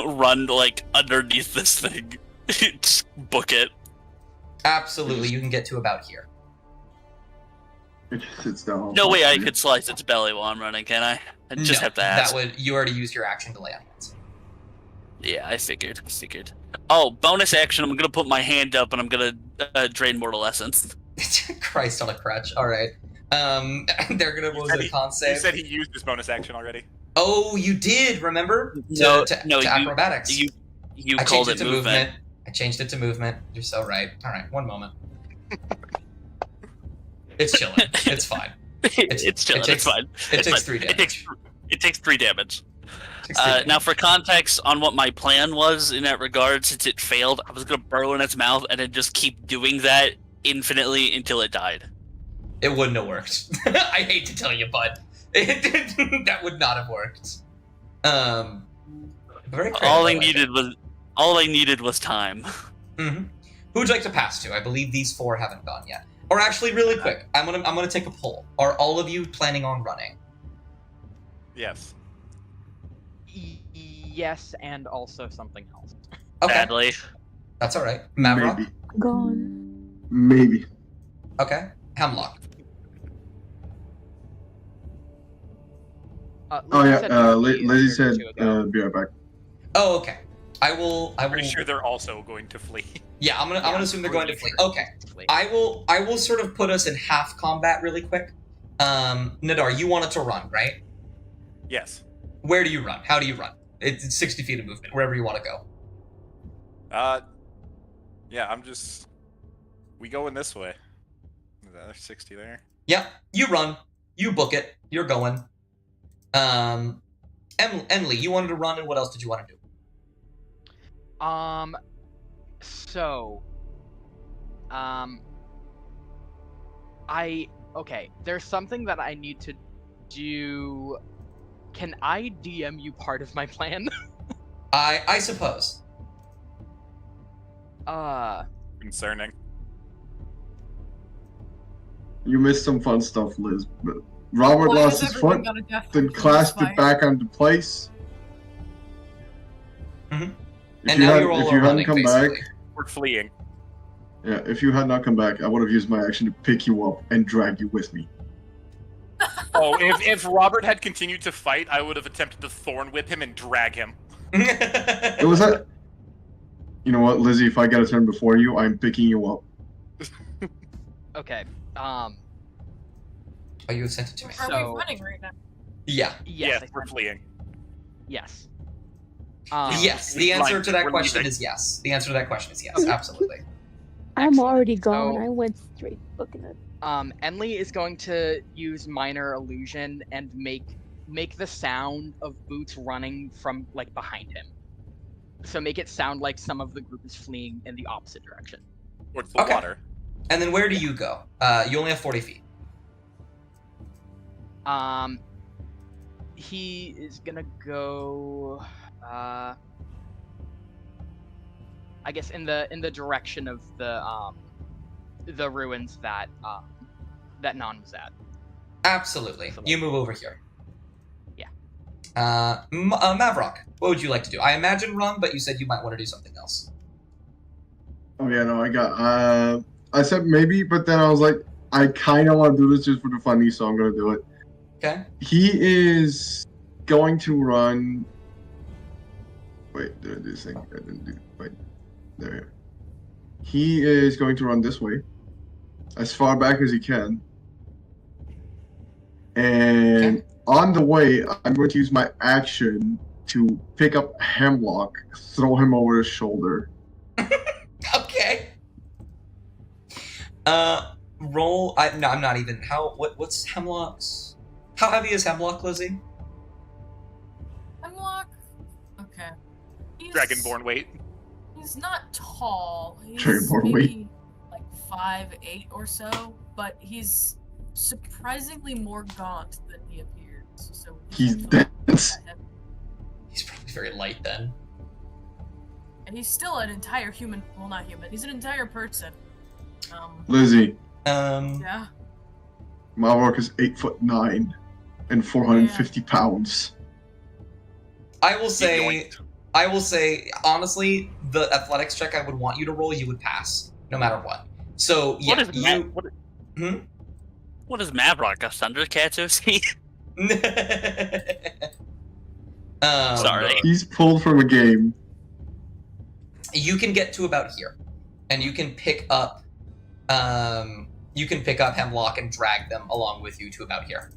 run like underneath this thing. Just book it. Absolutely, you can get to about here. It just sits down. No way I could slice its belly while I'm running, can I? I just have to ask. You already used your action to lay on hands. Yeah, I figured. Oh, bonus action, I'm gonna put my hand up and I'm gonna drain mortal essence. Christ on a crutch. Alright. They're gonna what was it, con save? You said he used his bonus action already. Oh, you did, remember? No, to acrobatics. You I called changed it movement. I changed it to movement. You're so right. Alright, one moment. It's chilling. It's fine. It's chilling. It's fine. It takes 3 damage. It takes 3 damage. Now, for context on what my plan was in that regard, since it failed, I was going to burrow in its mouth and then just keep doing that infinitely until it died. It wouldn't have worked. I hate to tell you, bud. That would not have worked. Very all I needed was time. Mm-hmm. Who would you like to pass to? I believe these 4 haven't gone yet. Or actually, really quick, I'm gonna take a poll. Are all of you planning on running? Yes. Yes, and also something else. Okay. Badly. That's alright. Mavrock? Maybe. Gone. Maybe. Okay. Hemlock. Oh yeah, Lizzie said be right back. Oh, okay. I will. Pretty sure they're also going to flee. Yeah, I'm gonna assume they're going to flee. Okay. I will sort of put us in half combat really quick. Nadar, you wanted to run, right? Yes. Where do you run? How do you run? It's 60 feet of movement, wherever you want to go. Yeah, we go in this way. Is that 60 there? Yeah, you run. You book it. You're going. Emily, you wanted to run, and what else did you want to do? Okay, there's something that I need to do. Can I DM you part of my plan? I suppose. Concerning. You missed some fun stuff, Liz. But Robert Why lost has his everyone foot, got a death then in this clasped fight? it back onto place. Mhm. And now you're all if you hadn't running, come basically. back, We're fleeing. yeah, if you had not come back, I would have used my action to pick you up and drag you with me. Oh, if Robert had continued to fight, I would have attempted to thorn whip him and drag him. It was that. You know what, Lizzie? If I get a turn before you, I'm picking you up. Okay. Oh, you sent it to me. Are So- we running right now? Yeah. Yes, Yes, we're fleeing. yes. Yes. The answer to that We're question leaving. is yes. The answer to that question is yes. Absolutely. I'm Excellent. already gone. So- I went straight looking at. Enli is going to use minor illusion and make the sound of boots running from like behind him. So make it sound like some of the group is fleeing in the opposite direction. Towards the Okay. water. And then where do you go? You only have 40 feet. He is gonna go. I guess in the direction of the ruins that Non was at. Absolutely. You move over here. Yeah. Mavrock, what would you like to do? I imagine run, but you said you might want to do something else. Oh yeah, no, I got. I said maybe, but then I was like, I kind of want to do this just for the funny, so I'm gonna do it. Okay. He is going to run. Wait, did I do this thing? I didn't do. Wait, there we go. He is going to run this way, as far back as he can. And on the way, I'm going to use my action to pick up Hemlock, throw him over his shoulder. Okay. Roll. No, I'm not even. What's Hemlock's? How heavy is Hemlock, Lizzie? Hemlock? Okay. He's, Dragonborn weight. He's not tall. He's Dragonborn maybe like 5'8" or so, but he's surprisingly more gaunt than he appears. So He's definitely dense. not heavy. He's probably very light then. And he's still an entire human. Well, not human. He's an entire person. Lizzie, Yeah. Mavrock is 8'9" and 450 pounds. I will say. Yoink. I will say, honestly, the athletics check I would want you to roll, you would pass, no matter what. So, yeah, What is what is Mavrock? A Thundercats OC? Sorry. He's pulled from a game. You can get to about here, and you can pick up, Hemlock and drag them along with you to about here.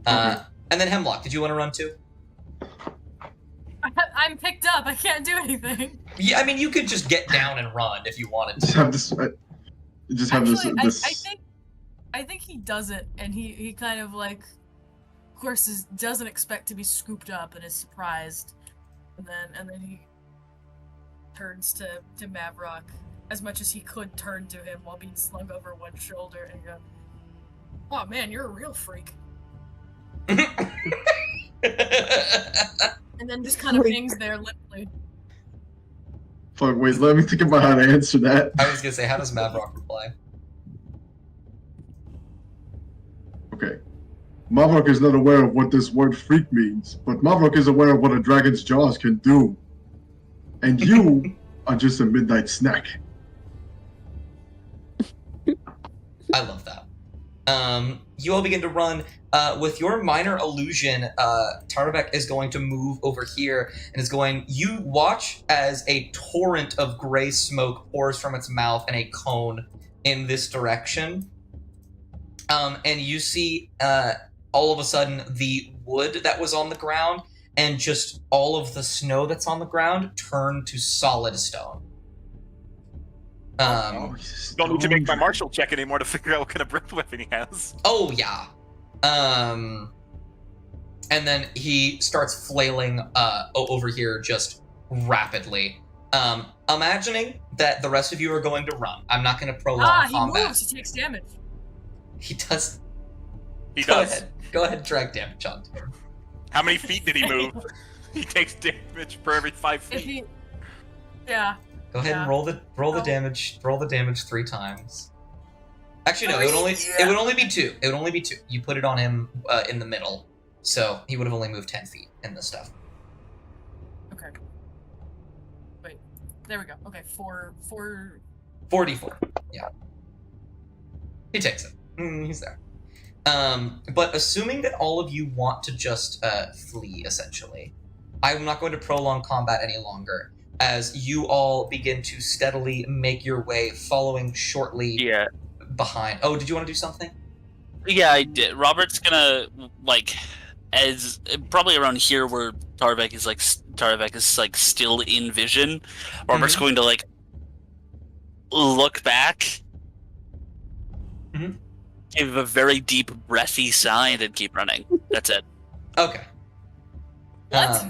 Okay. And then Hemlock, did you want to run too? I'm picked up. I can't do anything. Yeah, I mean, you could just get down and run if you wanted Just to. have this. Just have Actually, this. I think he doesn't, and he kind of like, of course, doesn't expect to be scooped up and is surprised, and then he turns to Mavrock as much as he could turn to him while being slung over one shoulder and go, "Oh man, you're a real freak," and then just kind of hangs there limply. Fuck, wait, let me think about how to answer that. I was gonna say, how does Mavrock reply? Okay. Mavrock is not aware of what this word freak means, but Mavrock is aware of what a dragon's jaws can do. And you are just a midnight snack. I love that. You all begin to run. With your minor illusion, Tarvek is going to move over here and is going. You watch as a torrent of gray smoke pours from its mouth in a cone in this direction. And you see all of a sudden the wood that was on the ground and just all of the snow that's on the ground turn to solid stone. Don't need to make my martial check anymore to figure out what kind of breath weapon he has. Oh, yeah. And then he starts flailing over here just rapidly. Imagining that the rest of you are going to run. I'm not going to prolong He combat. moves. He takes damage. He does. He Go does. ahead. Go ahead and drag damage onto him. How many feet did he move? He takes damage for every 5 If feet. he, yeah. Go ahead and Yeah. roll the Oh. damage. Roll the damage 3 times. Actually, no. Oh, It would only be 2. It would only be 2. You put it on him in the middle, so he would have only moved 10 feet in this stuff. Okay. There we go. Okay, four. 44. Yeah. He takes it. He's there. But assuming that all of you want to just flee, essentially, I'm not going to prolong combat any longer, as you all begin to steadily make your way, following shortly behind. Oh, did you want to do something? Yeah, I did. Robert's gonna, like, as probably around here where Tarvek is like still in vision. Robert's going to like look back, give a very deep breathy sigh, and then keep running. That's it. Okay. What?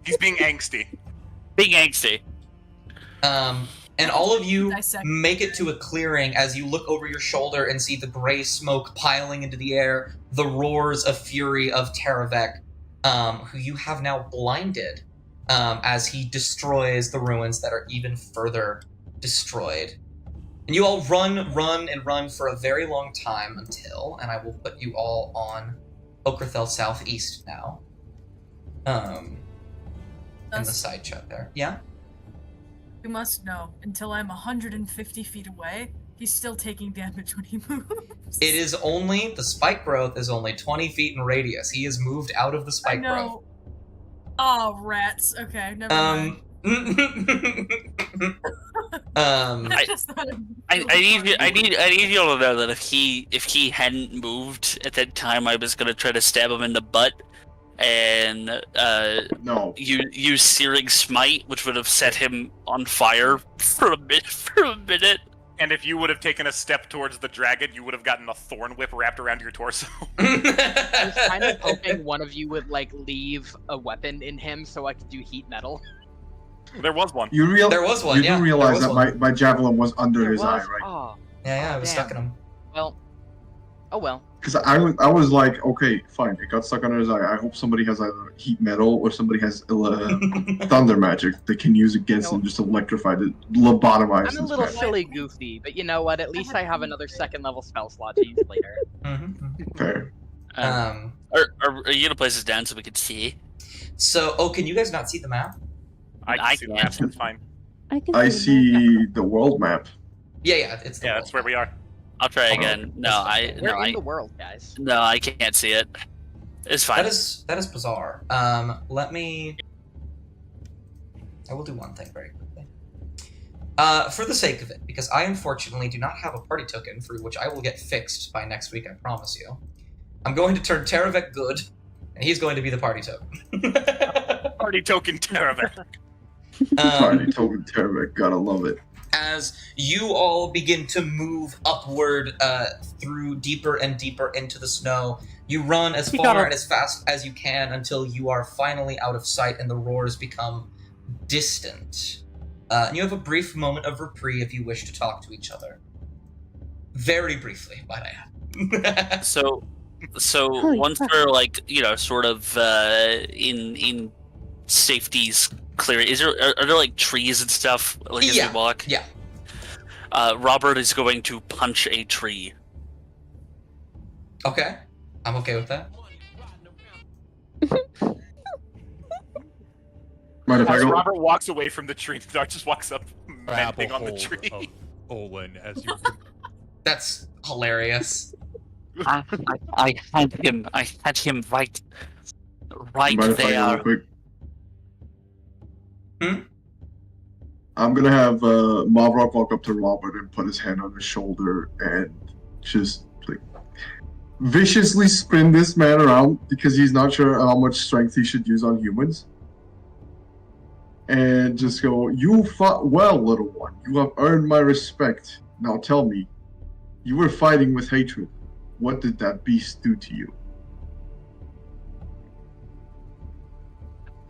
He's being angsty. Being angsty. And all of you Dissect. make it to a clearing as you look over your shoulder and see the gray smoke piling into the air, the roars of fury of Taravek, who you have now blinded, as he destroys the ruins that are even further destroyed. And you all run for a very long time until, and I will put you all on Okrathel Southeast now. In the side chat there. Yeah? You must know, until I'm 150 feet away, he's still taking damage when he moves. It is only, the spike growth is only 20 feet in radius. He has moved out of the spike growth. Oh, rats. Okay, never mind. I need you all to know that if he hadn't moved at that time, I was gonna try to stab him in the butt and No. use Searing Smite, which would have set him on fire for a minute. And if you would have taken a step towards the dragon, you would have gotten a thorn whip wrapped around your torso. I was kind of hoping one of you would like leave a weapon in him so I could do heat metal. There was one. There was one, You yeah. do realize there that was my javelin was under There his eye, was? right? Oh, Yeah, I was damn. stuck in him. Well. Oh well. Because I was like, okay, fine, it got stuck under his eye. I hope somebody has either heat metal or somebody has thunder magic they can use against him, just electrify it, lobotomize I'm a his little man. silly goofy, but you know what? At least I have another second level spell slot to use later. Fair. Are you gonna place this down so we can see? So, can you guys not see the map? I can see the map. It's fine. I see the world map. Yeah, it's the Yeah, world that's where we are. I'll try again. We're in the world, guys. No, I can't see it. It's fine. That is bizarre. Let me. I will do one thing very quickly. For the sake of it, because I unfortunately do not have a party token for which I will get fixed by next week, I promise you. I'm going to turn Taravek good, and he's going to be the party token. Party token Taravek. Party token Taravek, gotta love it. As you all begin to move upward through deeper and deeper into the snow, you run as far and as fast as you can until you are finally out of sight and the roars become distant. And you have a brief moment of reprieve if you wish to talk to each other. Very briefly, might I add. So once we're like, sort of in safety's clear, are there like trees and stuff like as we walk? Yeah. Robert is going to punch a tree. Okay. I'm okay with that. Mind if I As go? Robert walks away from the tree, the dog just walks up, mending on the tree. Of Olin as you. That's hilarious. I had him right Mind if I go real there. quick? Hmm? I'm gonna have Mavrock walk up to Robert and put his hand on his shoulder and just like viciously spin this man around because he's not sure how much strength he should use on humans. And just go, you fought well, little one. You have earned my respect. Now tell me, you were fighting with hatred. What did that beast do to you?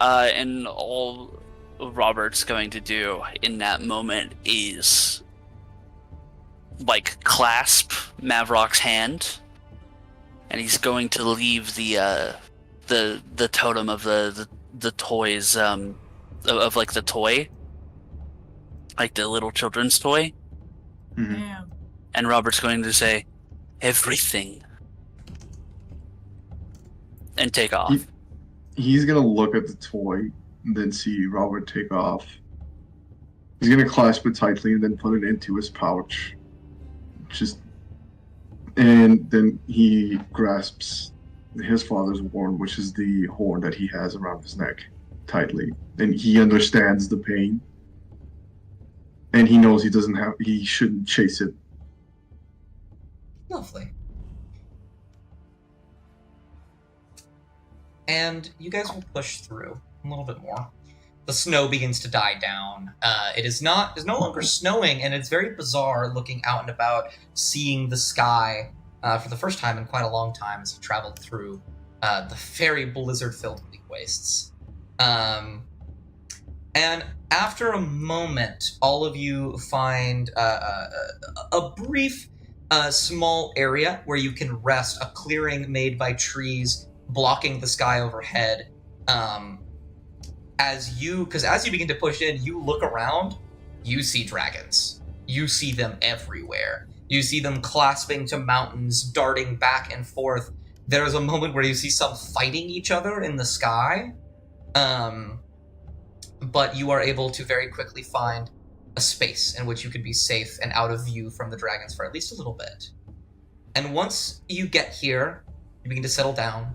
And all Robert's going to do in that moment is like clasp Mavrock's hand, and he's going to leave the totem of the toys of like the toy, like the little children's toy. Damn. And Robert's going to say everything and take off. He's gonna look at the toy and then see Robert take off He's gonna clasp it tightly and then put it into his pouch. And then he grasps his father's horn, which is the horn that he has around his neck, tightly. And he understands the pain. And he knows he shouldn't chase it. Lovely. And you guys will push through a little bit more. The snow begins to die down. It's no longer snowing, and it's very bizarre looking out and about, seeing the sky for the first time in quite a long time as you traveled through the very blizzard-filled bleak wastes. And after a moment, all of you find a brief, small area where you can rest, a clearing made by trees blocking the sky overhead. As you begin to push in, you look around, you see dragons. You see them everywhere. You see them clasping to mountains, darting back and forth. There's a moment where you see some fighting each other in the sky. But you are able to very quickly find a space in which you could be safe and out of view from the dragons for at least a little bit. And once you get here, you begin to settle down.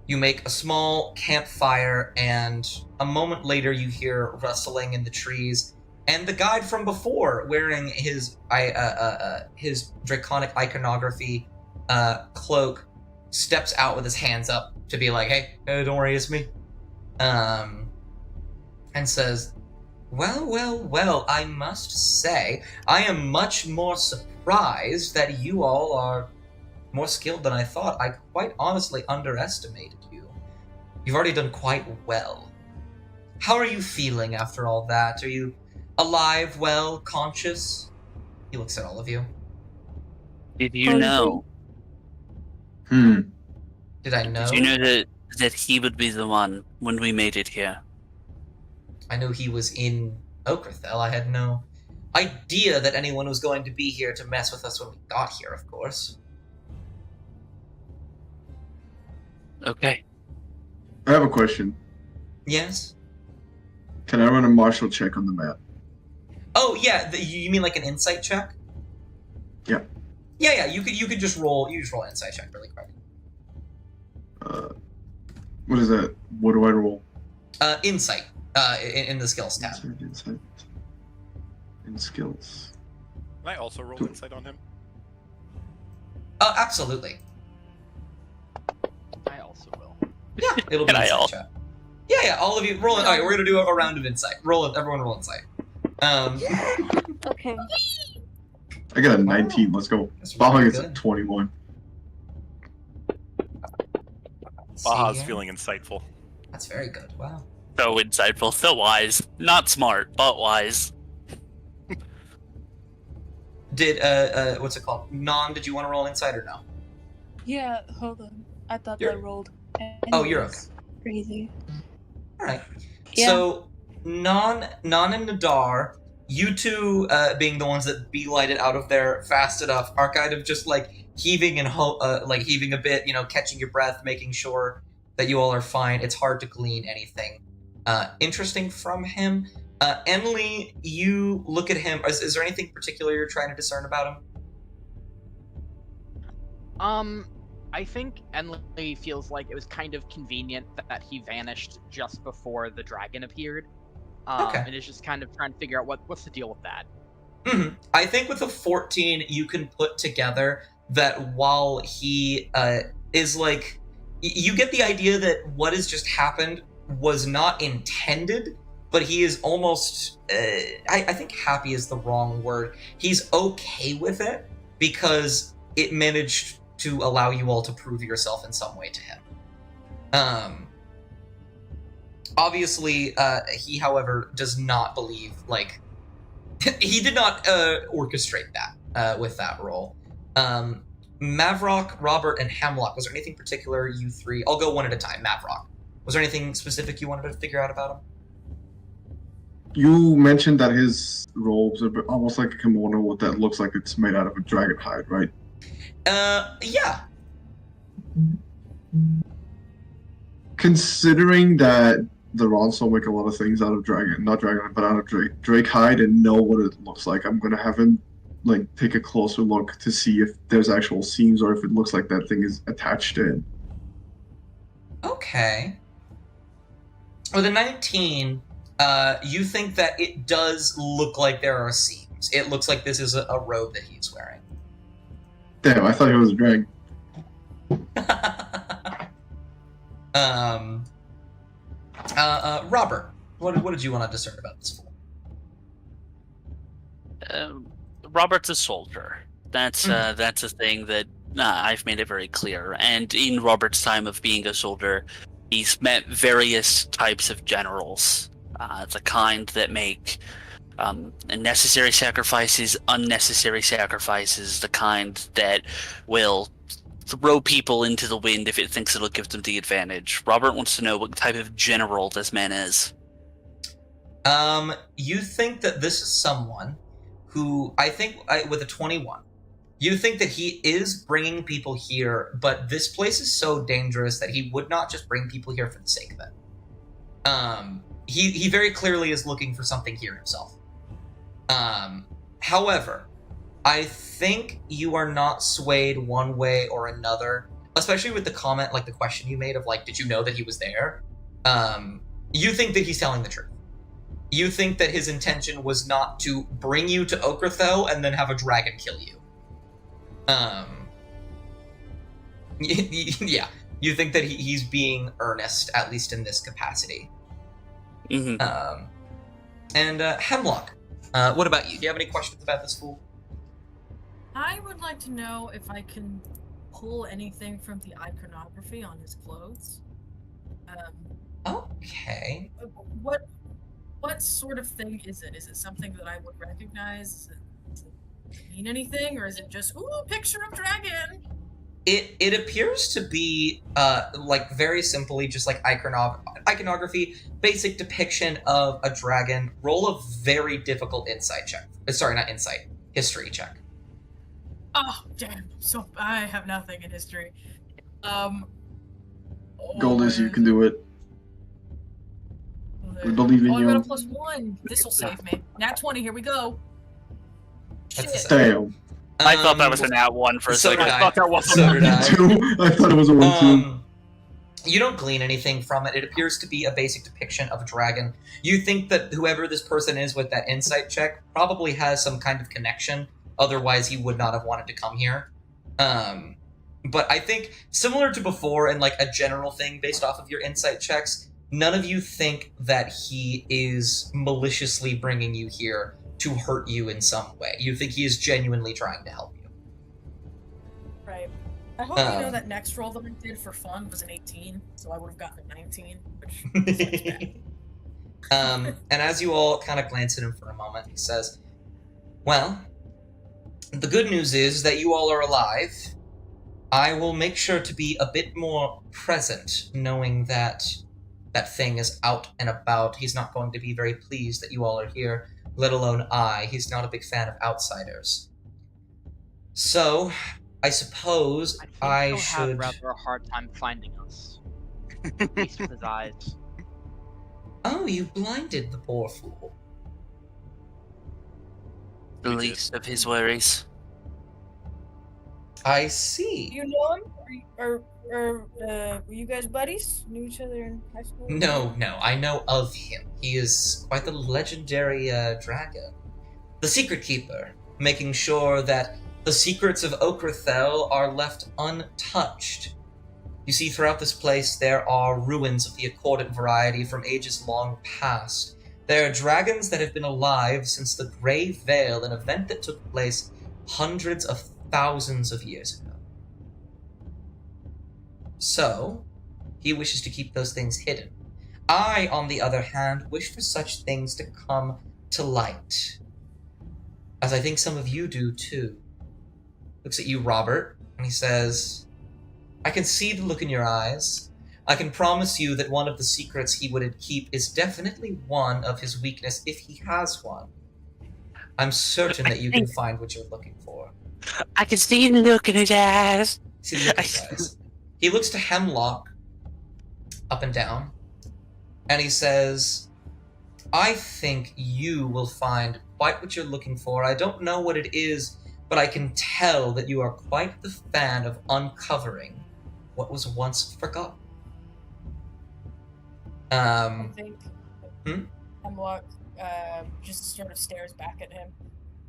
You make a small campfire, and a moment later you hear rustling in the trees, and the guide from before, wearing his draconic iconography cloak, steps out with his hands up to be like, hey, don't worry, it's me. And says, well, I must say, I am much more surprised that you all are more skilled than I thought. I quite honestly underestimated you. You've already done quite well. How are you feeling after all that? Are you alive, well, conscious? He looks at all of you. Did you know? Did I know? Did you know that he would be the one when we made it here? I knew he was in Okrathel. I had no idea that anyone was going to be here to mess with us when we got here, of course. Okay. I have a question. Yes? Can I run a martial check on the map? Oh, yeah. You mean like an insight check? Yeah. Yeah. You could just roll. You just roll an insight check really quick. What is that? What do I roll? Insight. In the skills tab. Insight. In skills. Can I also roll insight on him? Absolutely. I also will. Yeah, it'll be Can I insight all? check. Yeah. All of you roll. All right, we're gonna do a round of insight. Everyone roll insight. Okay. I got a 19. Let's go. That's Baha really gets a good. 21. Baha's here. feeling insightful. That's very good. Wow. So insightful, so wise. Not smart, but wise. Did what's it called? Did you want to roll insight or no? Yeah, hold on. I thought You're- I rolled. Oh, you're Anyways, Crazy. All right. Yeah. So Non and Nadar, you two being the ones that beelighted out of there fast enough, are kind of just like heaving and heaving a bit, catching your breath, making sure that you all are fine. It's hard to glean anything interesting from him. Emily, you look at him. Is there anything particular you're trying to discern about him? I think Enlil feels like it was kind of convenient that he vanished just before the dragon appeared. Okay. And is just kind of trying to figure out what's the deal with that. I think with a 14, you can put together that while he is like, you get the idea that what has just happened was not intended, but he is almost, I think happy is the wrong word. He's okay with it because it managed to allow you all to prove yourself in some way to him. Obviously, he, however, does not believe, he did not orchestrate that with that role. Mavrock, Robert, and Hemlock, was there anything particular you three... I'll go one at a time. Mavrock. Was there anything specific you wanted to figure out about him? You mentioned that his robes are almost like a kimono that looks like it's made out of a dragon hide, right? Yeah. Considering that the Ronso make a lot of things out of not dragon, but out of Drake hide and know what it looks like. I'm gonna have him like take a closer look to see if there's actual seams or if it looks like that thing is attached in. Okay. With a 19, you think that it does look like there are seams. It looks like this is a robe that he's wearing. Damn, I thought he was a dragon. Robert, what did you want to discern about this fool? Robert's a soldier. That's a thing that I've made it very clear. And in Robert's time of being a soldier, he's met various types of generals. The kind that make necessary sacrifices, unnecessary sacrifices, the kind that will throw people into the wind if it thinks it'll give them the advantage. Robert wants to know what type of general this man is. You think that this is someone who, I think, with a 21, you think that he is bringing people here, but this place is so dangerous that he would not just bring people here for the sake of it. He very clearly is looking for something here himself. However, I think you are not swayed one way or another, especially with the comment, like the question you made of like, did you know that he was there? You think that he's telling the truth. You think that his intention was not to bring you to Okrathel and then have a dragon kill you. Yeah, you think that he's being earnest, at least in this capacity. Mm-hmm. And Hemlock, what about you? Do you have any questions about this fool? I would like to know if I can pull anything from the iconography on his clothes. Okay. What sort of thing is it? Is it something that I would recognize? Does it mean anything, or is it just picture of dragon? It appears to be like very simply just like iconography, basic depiction of a dragon. Roll a very difficult insight check. Sorry, not insight, history check. Oh damn! So I have nothing in history. Golders, you can do it. We believe in I you. got a +1. This'll save me. Nat 20. Here we go. Shit. Damn. I thought that was a nat 1 for a so second. did I thought that was So did I. I thought it was a 1-2. You don't glean anything from it. It appears to be a basic depiction of a dragon. You think that whoever this person is with that insight check probably has some kind of connection. Otherwise, he would not have wanted to come here. But I think, similar to before and like a general thing based off of your insight checks, none of you think that he is maliciously bringing you here to hurt you in some way. You think he is genuinely trying to help you. Right. I hope you know that next roll that I did for fun was an 18, so I would have gotten a 19, which And as you all kind of glance at him for a moment, he says, well, the good news is that you all are alive. I will make sure to be a bit more present, knowing that that thing is out and about. He's not going to be very pleased that you all are here, let alone I. He's not a big fan of outsiders. So, I suppose I think he'll should... have rather a hard time finding us. At least with his eyes. Oh, you blinded the poor fool. The least of his worries. I see. You know him? Or were you guys buddies? Knew each other in high school? No, I know of him. He is quite the legendary dragon. The Secret Keeper, making sure that the secrets of Okrathel are left untouched. You see, throughout this place, there are ruins of the accordant variety from ages long past. There are dragons that have been alive since the Grey Veil, an event that took place hundreds of thousands of years ago. So, he wishes to keep those things hidden. I, on the other hand, wish for such things to come to light. As I think some of you do, too. Looks at you, Robert, and he says, I can see the look in your eyes. I can promise you that one of the secrets he would keep is definitely one of his weakness, if he has one. I'm certain that you can find what you're looking for. I can see the look in his eyes. See the look in his eyes. He looks to Hemlock, up and down. and he says, I think you will find quite what you're looking for. I don't know what it is, but I can tell that you are quite the fan of uncovering what was once forgotten. I think Hmm? Hemlock just sort of stares back at him,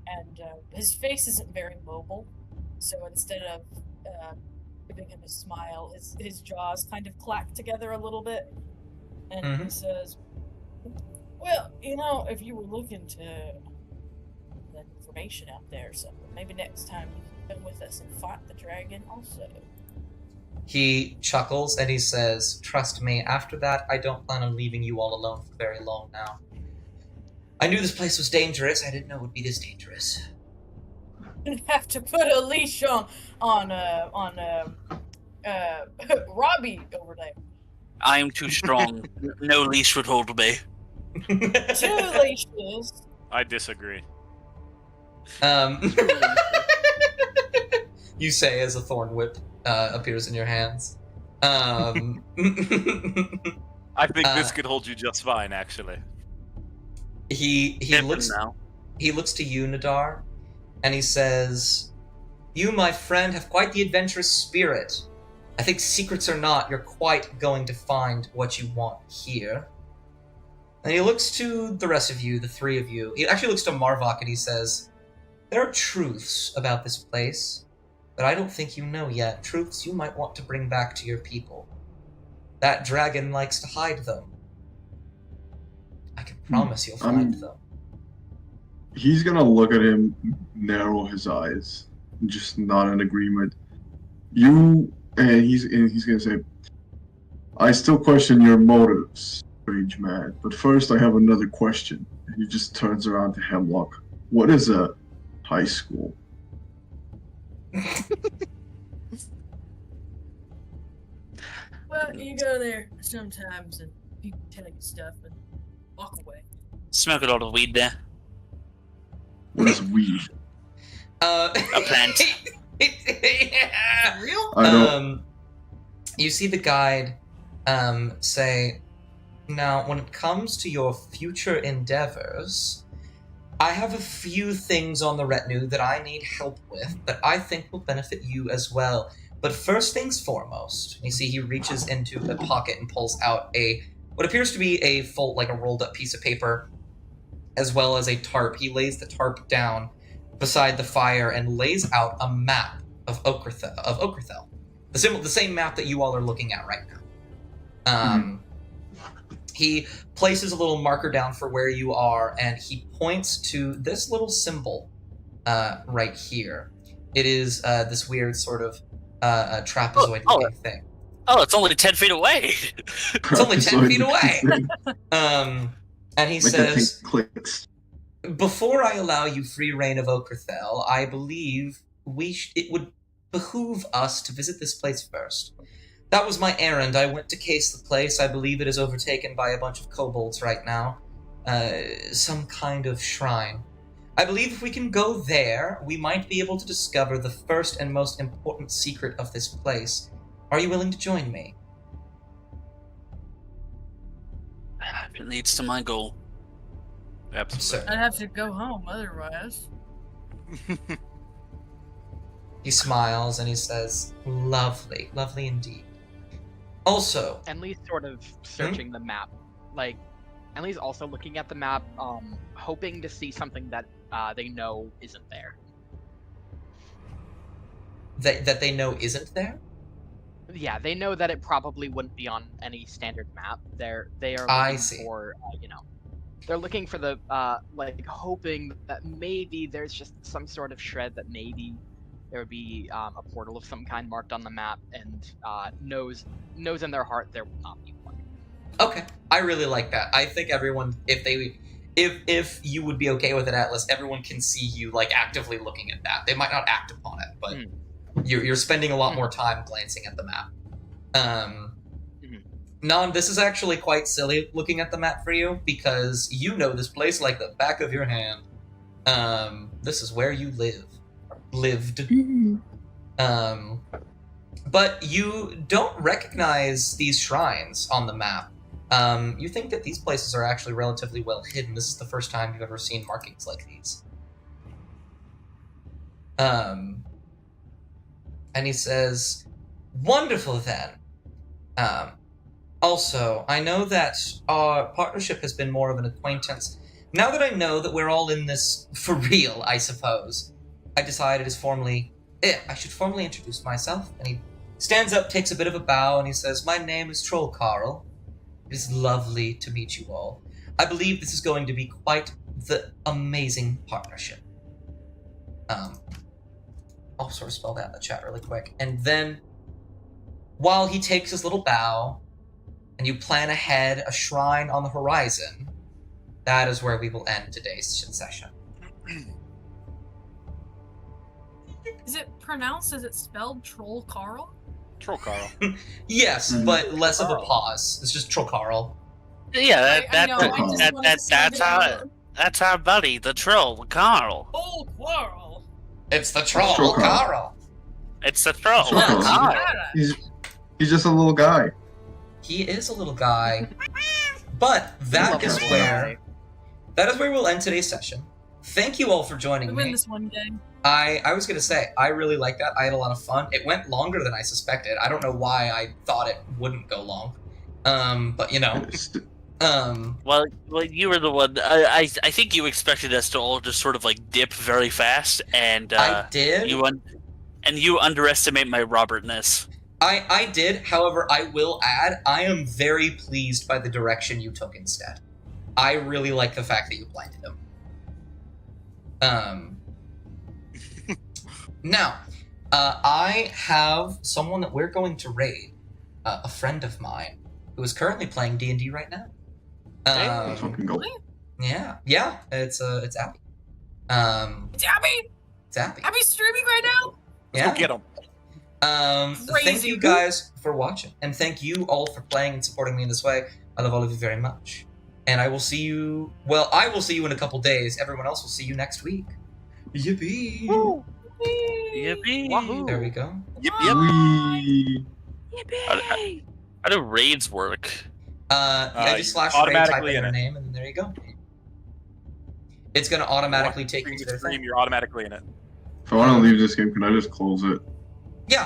and his face isn't very mobile, so instead of giving him a smile, his jaws kind of clack together a little bit, and he says, well, if you were looking to the information out there or something, maybe next time you can come with us and fight the dragon also. He chuckles and he says, trust me, after that, I don't plan on leaving you all alone for very long now. I knew this place was dangerous. I didn't know it would be this dangerous. You'd have to put a leash on Robbie over there. I am too strong. No leash would hold me. 2 leashes. I disagree. You say as a thorn whip appears in your hands. I think this could hold you just fine, actually. He looks to you, Nadar, and he says, you, my friend, have quite the adventurous spirit. I think secrets or not, you're quite going to find what you want here. And he looks to the rest of you, the 3 of you. He actually looks to Marvok and he says, there are truths about this place that I don't think you know yet. Truths you might want to bring back to your people. That dragon likes to hide them. I can promise you'll find them. He's gonna look at him, narrow his eyes, just nod in agreement. He's gonna say, I still question your motives, strange man, but first I have another question. And he just turns around to Hemlock. What is a high school? Well, you go there sometimes and people tell you stuff and walk away. Smoke a lot of weed there. What is weed? A plant. Yeah. Real? I don't. You see the guide say, now, when it comes to your future endeavors, I have a few things on the retinue that I need help with that I think will benefit you as well. But first things foremost, you see he reaches into a pocket and pulls out what appears to be a full, like a rolled up piece of paper, as well as a tarp. He lays the tarp down beside the fire and lays out a map of Okerthel. The same map that you all are looking at right now. He places a little marker down for where you are, and he points to this little symbol right here. It is this weird sort of trapezoid-looking thing. Oh, it's only 10 feet away. It's only 10 feet away. And he says, clicks. Before I allow you free reign of Okerthel, I believe it would behoove us to visit this place first. That was my errand. I went to case the place. I believe it is overtaken by a bunch of kobolds right now. Some kind of shrine. I believe if we can go there, we might be able to discover the first and most important secret of this place. Are you willing to join me? It leads to my goal. Absolutely. I'd have to go home otherwise. He smiles and he says, lovely, lovely indeed. Also, Enly's sort of searching the map. Like, Enly's also looking at the map, hoping to see something that they know isn't there. That they know isn't there? Yeah, they know that it probably wouldn't be on any standard map. They are I looking see. for, they're looking for the, hoping that maybe there's just some sort of shred that maybe there would be a portal of some kind marked on the map, and knows in their heart there will not be one. Okay, I really like that. I think everyone, if you would be okay with it, Atlas, everyone can see you like actively looking at that. They might not act upon it, but you're spending a lot more time glancing at the map. Nan, this is actually quite silly looking at the map for you, because you know this place like the back of your hand. This is where you lived. But you don't recognize these shrines on the map. You think that these places are actually relatively well hidden. This is the first time you've ever seen markings like these. And he says, "Wonderful then. Also, I know that our partnership has been more of an acquaintance. Now that I know that we're all in this for real, I suppose, I decided I should formally introduce myself." And he stands up, takes a bit of a bow, and he says, "My name is Troll Carl. It is lovely to meet you all. I believe this is going to be quite the amazing partnership." I'll sort of spell that in the chat really quick. And then, while he takes his little bow, and you plan ahead a shrine on the horizon, that is where we will end today's session. Is it pronounced as it's spelled, Troll Carl? Troll Carl. Yes, but less of a pause. It's just Troll Carl. Yeah, that's that's our buddy, the troll, Carl. Troll Carl. It's the Troll Troll Carl. Carl. It's the troll. Troll Carl. Carl. He's just a little guy. He is a little guy. But that is where we'll end today's session. Thank you all for joining We me. win this one game. I was going to say, I really like that. I had a lot of fun. It went longer than I suspected. I don't know why I thought it wouldn't go long. But, you know. Well, you were the one. I think you expected us to all just sort of like dip very fast, and I did. You underestimate my Robertness. I did. However, I will add, I am very pleased by the direction you took instead. I really like the fact that you blinded him. Now, I have someone that we're going to raid, a friend of mine who is currently playing D&D right now. Fucking go. Yeah, it's Abby. It's Abby! It's Abby. Abby's streaming right now? Yeah. Go get him. Thank Crazy. you guys for watching, and thank you all for playing and supporting me in this way. I love all of you very much. And I will see you, I will see you in a couple days. Everyone else will see you next week. Yippee! Woo. Yippee! Wahoo! There we go. Yep. Wee. How do raids work? Just slash raid, type in your name, and there you go. It's going to automatically take you to their stream. thing. You're automatically in it. If I want to leave this game, can I just close it?